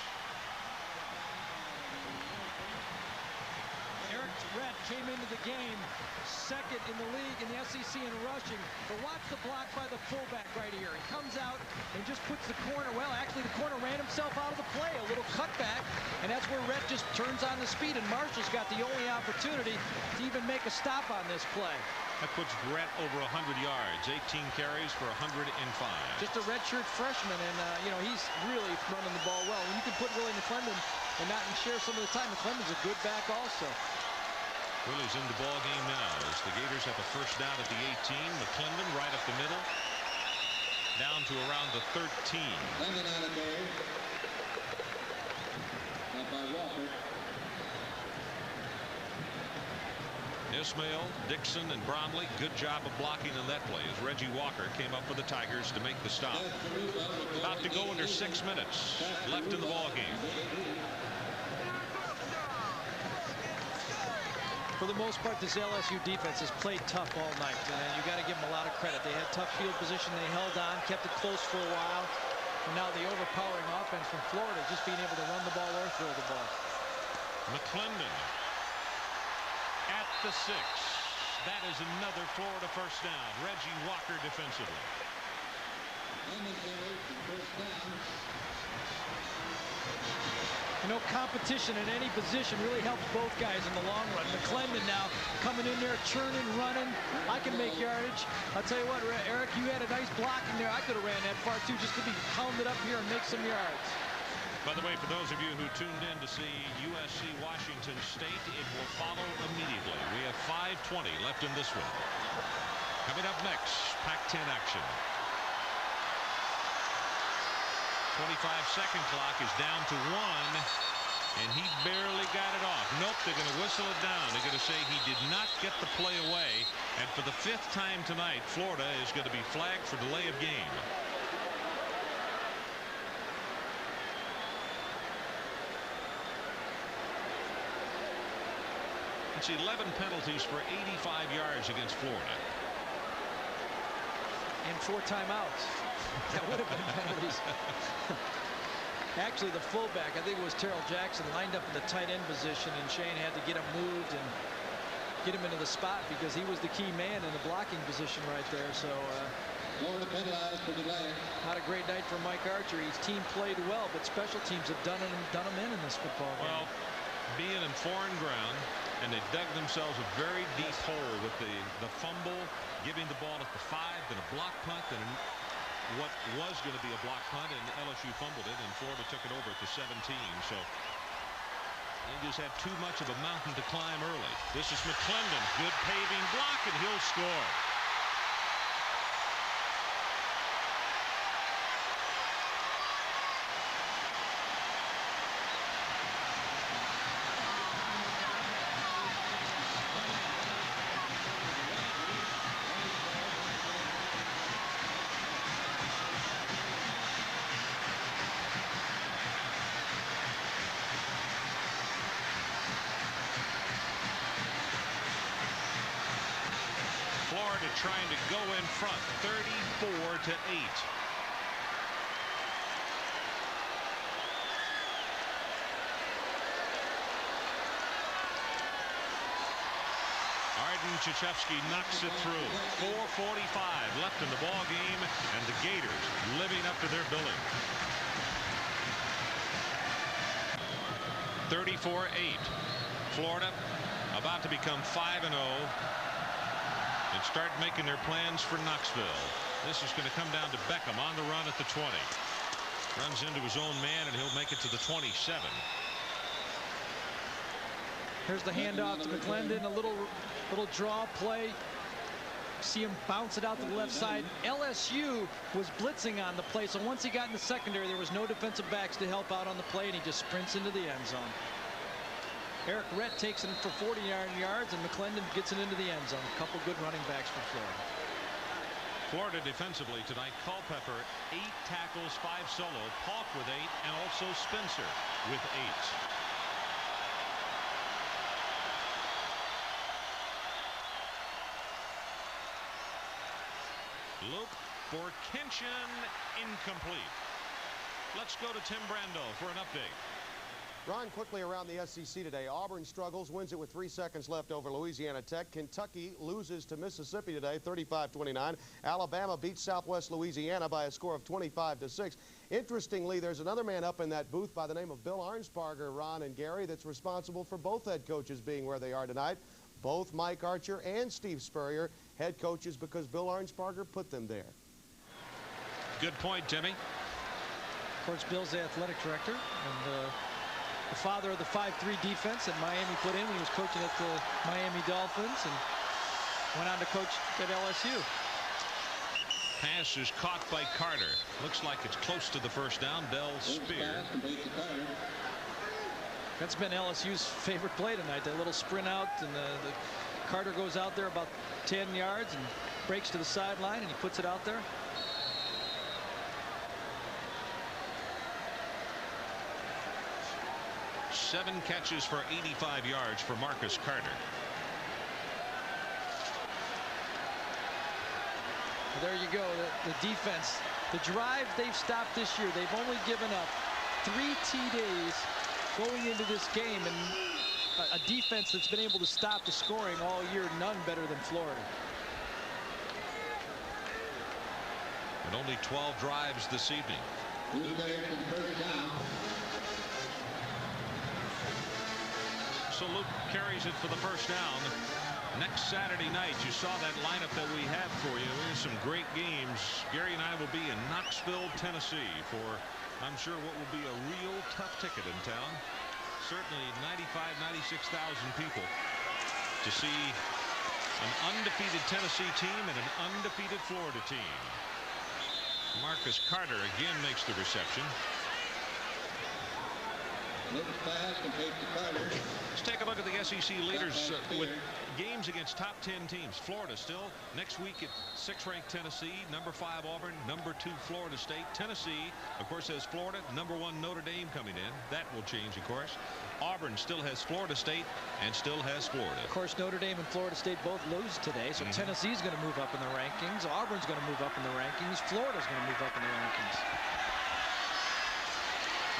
Eric Rhett came into the game second in the league in the SEC in rushing, but watch the block by the fullback right here. He comes out and just puts the corner. Well, actually, the corner ran himself out of the play. A little cutback, and that's where Rhett just turns on the speed, and Marshall's got the only opportunity to even make a stop on this play.
That puts Rhett over 100 yards, 18 carries for 105.
Just a redshirt freshman, and you know, he's really running the ball well. When you can put Willie McClendon and not share some of the time, McClendon's a good back also.
Willie's in the ball game now as the Gators have a first down at the 18. McClendon right up the middle, down to around the 13.
Clemson out of goal. Up by Walker.
Ismail, Dixon, and Bromley, good job of blocking on that play as Reggie Walker came up for the Tigers to make the stop. About to go under 6 minutes left in the ball game.
For the most part, this LSU defense has played tough all night, and you got to give them a lot of credit. They had tough field position. They held on, kept it close for a while. And now the overpowering offense from Florida just being able to run the ball or throw the ball.
McClendon at the 6. That is another Florida first down. Reggie Walker defensively.
You know, competition in any position really helps both guys in the long run. McClendon now coming in there, churning, running. I can make yardage. I'll tell you what, Eric, you had a nice block in there. I could have ran that far too, just to be pounded up here and make some yards.
By the way, for those of you who tuned in to see USC Washington State, it will follow immediately. We have 5:20 left in this one. Coming up next, Pac-10 action. 25-second clock is down to 1, and he barely got it off. Nope, they're going to whistle it down. They're going to say he did not get the play away, and for the 5th time tonight, Florida is going to be flagged for delay of game. It's 11 penalties for 85 yards against Florida.
And 4 timeouts. That would have been penalties. Actually, the fullback, I think it was Terrell Jackson, lined up in the tight end position, and Shane had to get him moved and get him into the spot because he was the key man in the blocking position right there. So
Florida penalized for delay.
Not a great night for Mike Archer. His team played well, but special teams have done him in this football game.
Well, being in foreign ground, and they dug themselves a very deep hole with the fumble, giving the ball at the 5, then a block punt, then what was going to be a block punt, and LSU fumbled it, and Florida took it over at the 17. So they just had too much of a mountain to climb early. This is McClendon, good paving block, and he'll score. Trying to go in front, 34-8. Arden Krzyzewski knocks it through. 4:45 left in the ball game, and the Gators living up to their billing. 34-8. Florida about to become 5-0 and start making their plans for Knoxville. This is going to come down to Beckham on the run at the 20. Runs into his own man, and he'll make it to the 27.
Here's the handoff to McClendon, a little draw play. See him bounce it out to the left side. LSU was blitzing on the play, so once he got in the secondary, there was no defensive backs to help out on the play, and he just sprints into the end zone. Eric Rett takes it for 40 yards, and McClendon gets it into the end zone. A couple good running backs for Florida.
Florida defensively tonight. Culpepper 8 tackles, 5 solo. Paulk with 8, and also Spencer with 8. Luke Borkinchin incomplete. Let's go to Tim Brando for an update.
Ron, quickly around the SEC today. Auburn struggles, wins it with 3 seconds left over Louisiana Tech. Kentucky loses to Mississippi today, 35-29. Alabama beats Southwest Louisiana by a score of 25-6. Interestingly, there's another man up in that booth by the name of Bill Arnsparger, Ron and Gary, that's responsible for both head coaches being where they are tonight. Both Mike Archer and Steve Spurrier, head coaches because Bill Arnsparger put them there.
Good point, Timmy.
Of course, Bill's the athletic director, and the father of the 5-3 defense that Miami put in when he was coaching at the Miami Dolphins, and went on to coach at LSU.
Pass is caught by Carter. Looks like it's close to the first down. Bell spear.
That's been LSU's favorite play tonight, that little sprint out, and the Carter goes out there about 10 yards and breaks to the sideline, and he puts it out there.
Seven catches for 85 yards for Marcus Carter.
Well, there you go, the defense. The drive they've stopped this year, they've only given up 3 TDs going into this game, and a defense that's been able to stop the scoring all year, none better than Florida.
And only 12 drives this evening. So Luke carries it for the first down. Next Saturday night, you saw that lineup that we have for you. There's some great games. Gary and I will be in Knoxville, Tennessee for, I'm sure, what will be a real tough ticket in town. Certainly 96,000 people to see an undefeated Tennessee team and an undefeated Florida team. Marcus Carter again makes the reception. Let's take a look at the SEC leaders with games against top 10 teams. Florida still next week at 6th-ranked Tennessee, number 5 Auburn, number 2 Florida State. Tennessee, of course, has Florida, number 1 Notre Dame coming in. That will change, of course. Auburn still has Florida State and still has Florida.
Of course, Notre Dame and Florida State both lose today, so Tennessee's going to move up in the rankings. Auburn's going to move up in the rankings. Florida's going to move up in the rankings.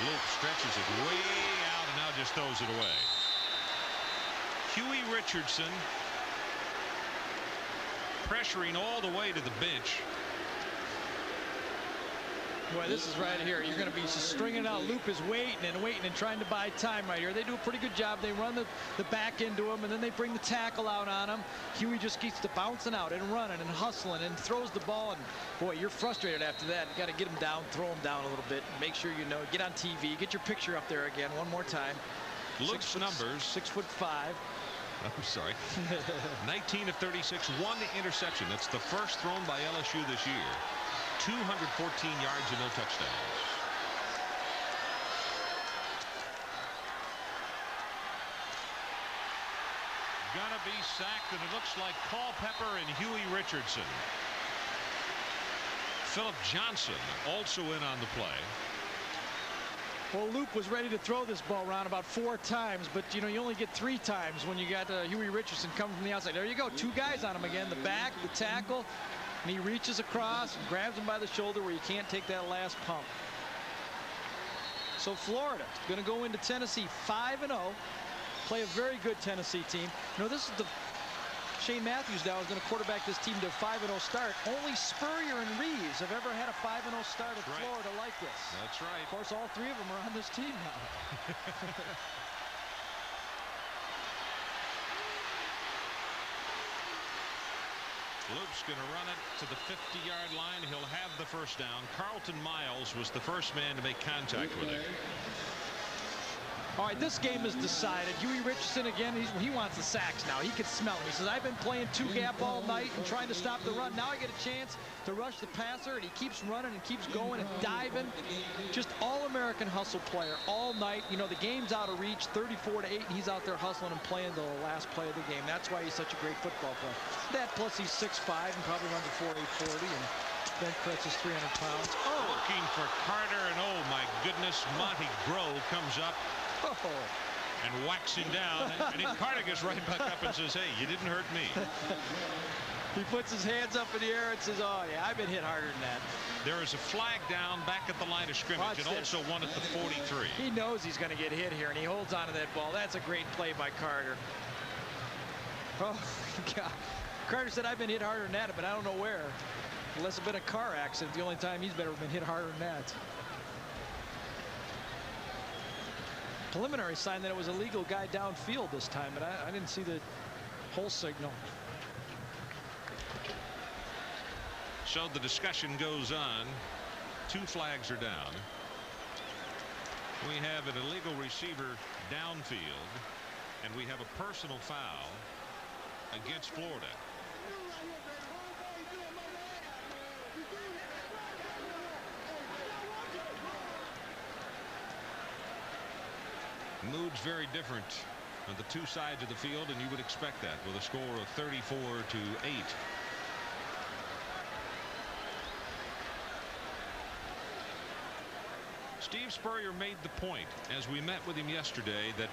Luke stretches it way out and now just throws it away. Huey Richardson pressuring all the way to the bench.
Boy, this is right here. You're going to be stringing out. Loop is waiting and trying to buy time right here. They do a pretty good job. They run the back into him, and then they bring the tackle out on him. Huey just keeps the bouncing out and running and hustling and throws the ball. And boy, you're frustrated after that. You got to get him down, throw him down a little bit. Make sure you know. Get on TV. Get your picture up there again one more time.
Luke's numbers.
6'5".
I'm sorry. 19 of 36, 1 interception. That's the first thrown by LSU this year. 214 yards and no touchdowns. Gonna be sacked, and it looks like Culpepper and Huey Richardson. Philip Johnson also in on the play.
Well, Luke was ready to throw this ball around about 4 times, but you know, you only get 3 times when you got Huey Richardson coming from the outside. There you go, 2 guys on him again, the back, the tackle, and he reaches across and grabs him by the shoulder where you can't take that last pump. So Florida going to go into Tennessee 5-0, play a very good Tennessee team. You know, this is the Shane Matthews now is going to quarterback this team to a 5-0 start. Only Spurrier and Reeves have ever had a 5-0 start at Florida like this.
That's right.
Of course, all 3 of them are on this team now.
Luke's going to run it to the 50-yard line. He'll have the first down. Carlton Miles was the first man to make contact with him.
All right, this game is decided. Huey Richardson, again, he wants the sacks now. He can smell them. He says, I've been playing two-gap all night and trying to stop the run. Now I get a chance to rush the passer, and he keeps running and keeps going and diving. Just all-American hustle player all night. You know, the game's out of reach, 34-8, and he's out there hustling and playing the last play of the game. That's why he's such a great football player. That plus he's 6'5" and probably runs a 4.840, and bench press is 300 pounds.
Oh. Looking for Carter, and oh my goodness, Monty Grove comes up.
Oh.
And whacks him down, and then Carter gets right back up and says, hey, you didn't hurt me.
He puts his hands up in the air and says, oh yeah, I've been hit harder than that.
There is a flag down back at the line of scrimmage, and also one at the 43.
He knows he's going to get hit here, and he holds on to that ball. That's a great play by Carter. Oh God. Carter said, I've been hit harder than that, but I don't know where. Unless it's been a car accident, the only time he's ever been hit harder than that. Preliminary sign that it was a legal guy downfield this time, but I didn't see the whole signal.
So the discussion goes on. 2 flags are down. We have an illegal receiver downfield, and we have a personal foul against Florida. Mood's very different on the 2 sides of the field, and you would expect that with a score of 34-8. Steve Spurrier made the point as we met with him yesterday that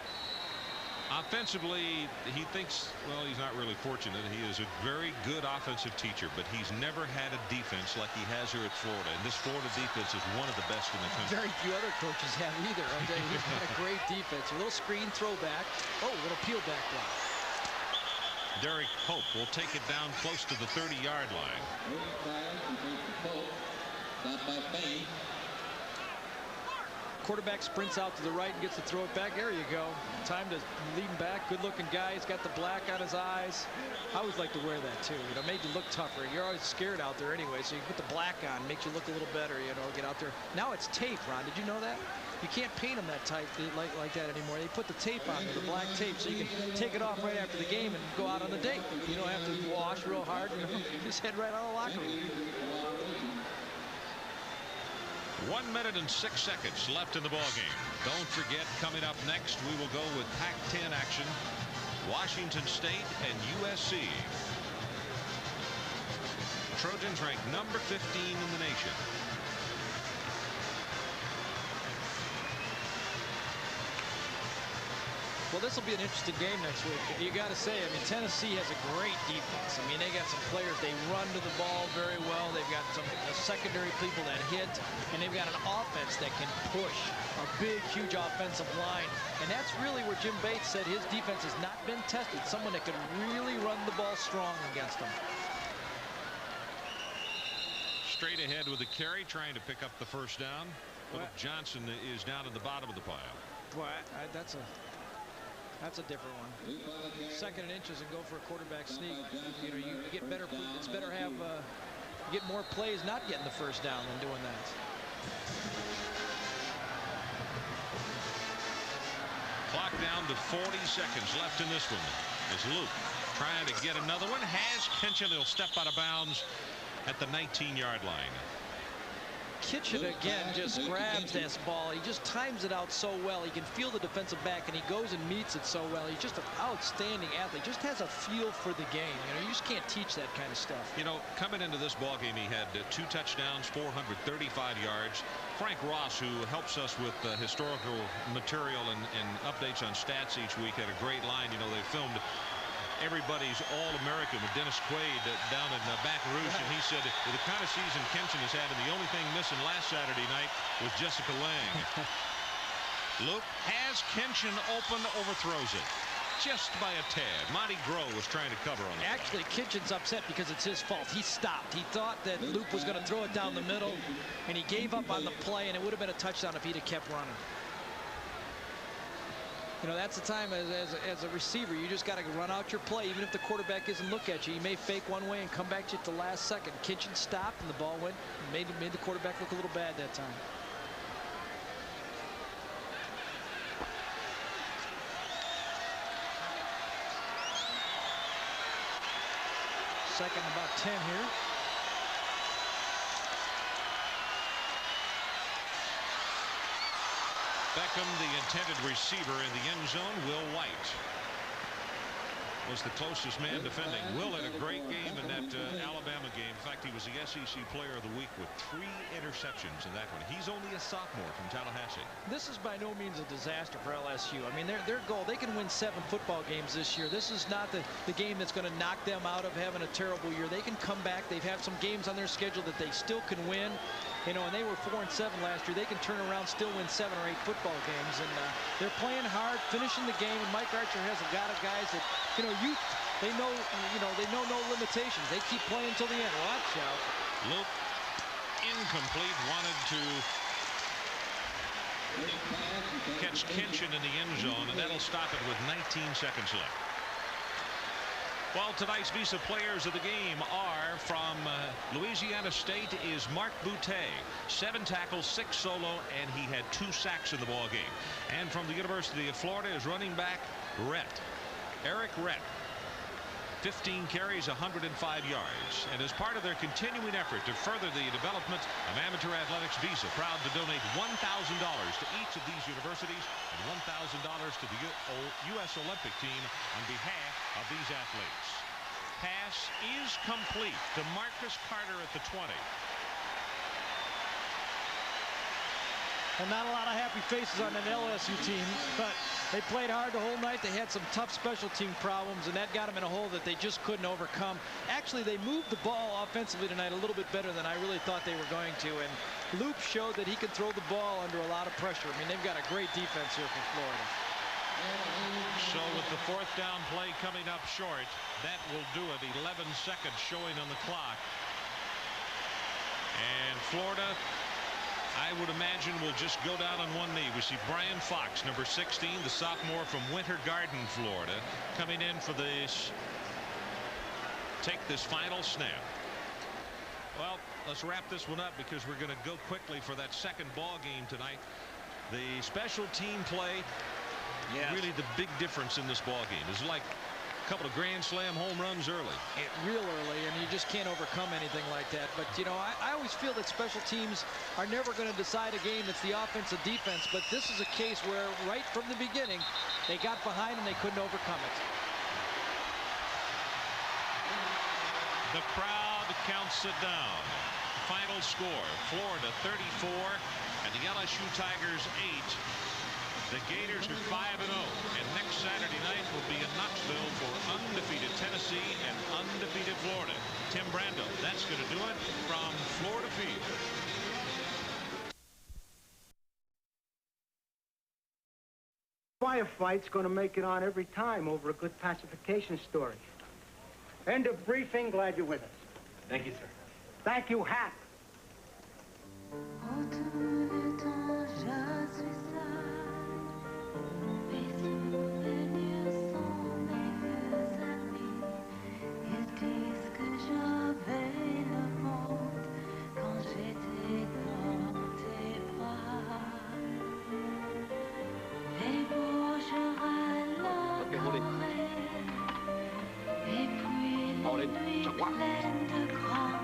offensively he thinks, well, he's not really fortunate. He is a very good offensive teacher, but he's never had a defense like he has here at Florida, and this Florida defense is one of the best in the country.
Very few other coaches have either. He's got a great defense. A little screen throwback. Oh, a little peel back block.
Derek Pope will take it down close to the 30-yard line.
Quarterback sprints out to the right and gets to throw it back. There you go. Time to lead him back. Good looking guy. He's got the black on his eyes. I always like to wear that too. You know, made you look tougher. You're always scared out there anyway, so you put the black on, makes you look a little better, you know, get out there. Now it's tape, Ron. Did you know that? You can't paint them that tight like that anymore. They put the tape on, the black tape, so you can take it off right after the game and go out on the date. You don't have to wash real hard. You know, just head right out of the locker room.
1 minute and 6 seconds left in the ball game. Don't forget, coming up next, we will go with Pac-10 action. Washington State and USC. Trojans ranked number 15 in the nation.
Well, this will be an interesting game next week. You got to say, I mean, Tennessee has a great defense. I mean, they got some players. They run to the ball very well. They've got some secondary people that hit, and they've got an offense that can push a big, huge offensive line. And that's really where Jim Bates said his defense has not been tested. Someone that can really run the ball strong against them.
Straight ahead with the carry, trying to pick up the first down. Philip Johnson is down in the bottom of the pile.
Boy, that's a different one. 2nd and inches and go for a quarterback sneak. You know, you get better. It's better have get more plays not getting the first down than doing that.
Clock down to 40 seconds left in this one. As Luke trying to get another one. Has Kitchen. He'll step out of bounds at the 19-yard line.
Kitchen again just grabs this ball. He just times it out so well. He can feel the defensive back, and he goes and meets it so well. He's just an outstanding athlete. Just has a feel for the game. You know, you just can't teach that kind of stuff.
You know, coming into this ball game, he had 2 touchdowns, 435 yards. Frank Ross, who helps us with historical material and updates on stats each week, had a great line. You know, they filmed everybody's All-American with Dennis Quaid down in Baton Rouge, and he said the kind of season Kempson has had, and the only thing missing last Saturday night was Jessica Lang. Luke has Kempson open, overthrows it just by a tad. Monty Grove was trying to cover on it.
Actually, Kitchen's upset because it's his fault. He stopped. He thought that Luke was going to throw it down the middle, and he gave up on the play, and it would have been a touchdown if he'd have kept running. You know, that's the time as a receiver, you just got to run out your play, even if the quarterback isn't look at you. You may fake one way and come back to you at the last second. Kitchen stopped, and the ball went, made the quarterback look a little bad that time. Second about 10 here.
Beckham, the intended receiver in the end zone. Will White was the closest man defending. Will had a great game in that Alabama game. In fact, he was the SEC Player of the Week with 3 interceptions in that one. He's only a sophomore from Tallahassee.
This is by no means a disaster for LSU. I mean, their goal, they can win 7 football games this year. This is not the game that's going to knock them out of having a terrible year. They can come back. They've had some games on their schedule that they still can win. You know, and they were 4-7 last year. They can turn around, still win 7 or 8 football games, and they're playing hard, finishing the game. And Mike Archer has a lot of guys that, you know, they know no limitations. They keep playing until the end. Watch out.
Luke, incomplete, wanted to catch Kenshin in the end zone, and that'll stop it with 19 seconds left. Well, tonight's Visa players of the game are from Louisiana State is Mark Boutte. 7 tackles, 6 solo, and he had 2 sacks in the ball game. And from the University of Florida is running back Eric Rhett. 15 carries, 105 yards. And as part of their continuing effort to further the development of amateur athletics, Visa proud to donate $1,000 to each of these universities and $1,000 to the U.S. Olympic team on behalf of these athletes. Pass is complete to Marcus Carter at the 20.
Well, not a lot of happy faces on an LSU team, but they played hard the whole night. They had some tough special team problems, and that got them in a hole that they just couldn't overcome. Actually, they moved the ball offensively tonight a little bit better than I really thought they were going to, and Loop showed that he can throw the ball under a lot of pressure. I mean, they've got a great defense here for Florida.
So with the 4th down play coming up short, that will do it. 11 seconds showing on the clock. And Florida, I would imagine, will just go down on one knee. We see Brian Fox, number 16, the sophomore from Winter Garden, Florida, coming in for this, take this final snap. Well, let's wrap this one up because we're going to go quickly for that second ball game tonight. The special team play, really the big difference in this ball game. Is like a couple of grand slam home runs early.
Real early, and you just can't overcome anything like that. But, you know, I always feel that special teams are never going to decide a game. It's the offense and defense. But this is a case where right from the beginning, they got behind and they couldn't overcome it.
The crowd counts it down. Final score, Florida 34 and the LSU Tigers 8. The Gators are 5-0, and next Saturday night will be in Knoxville for undefeated Tennessee and undefeated Florida. Tim Brando, that's going to do it from Florida Field.
Firefight's going to make it on every time over a good pacification story. End of briefing. Glad you're with us.
Thank you, sir.
Thank you, Hap.
Hold it. Hold it.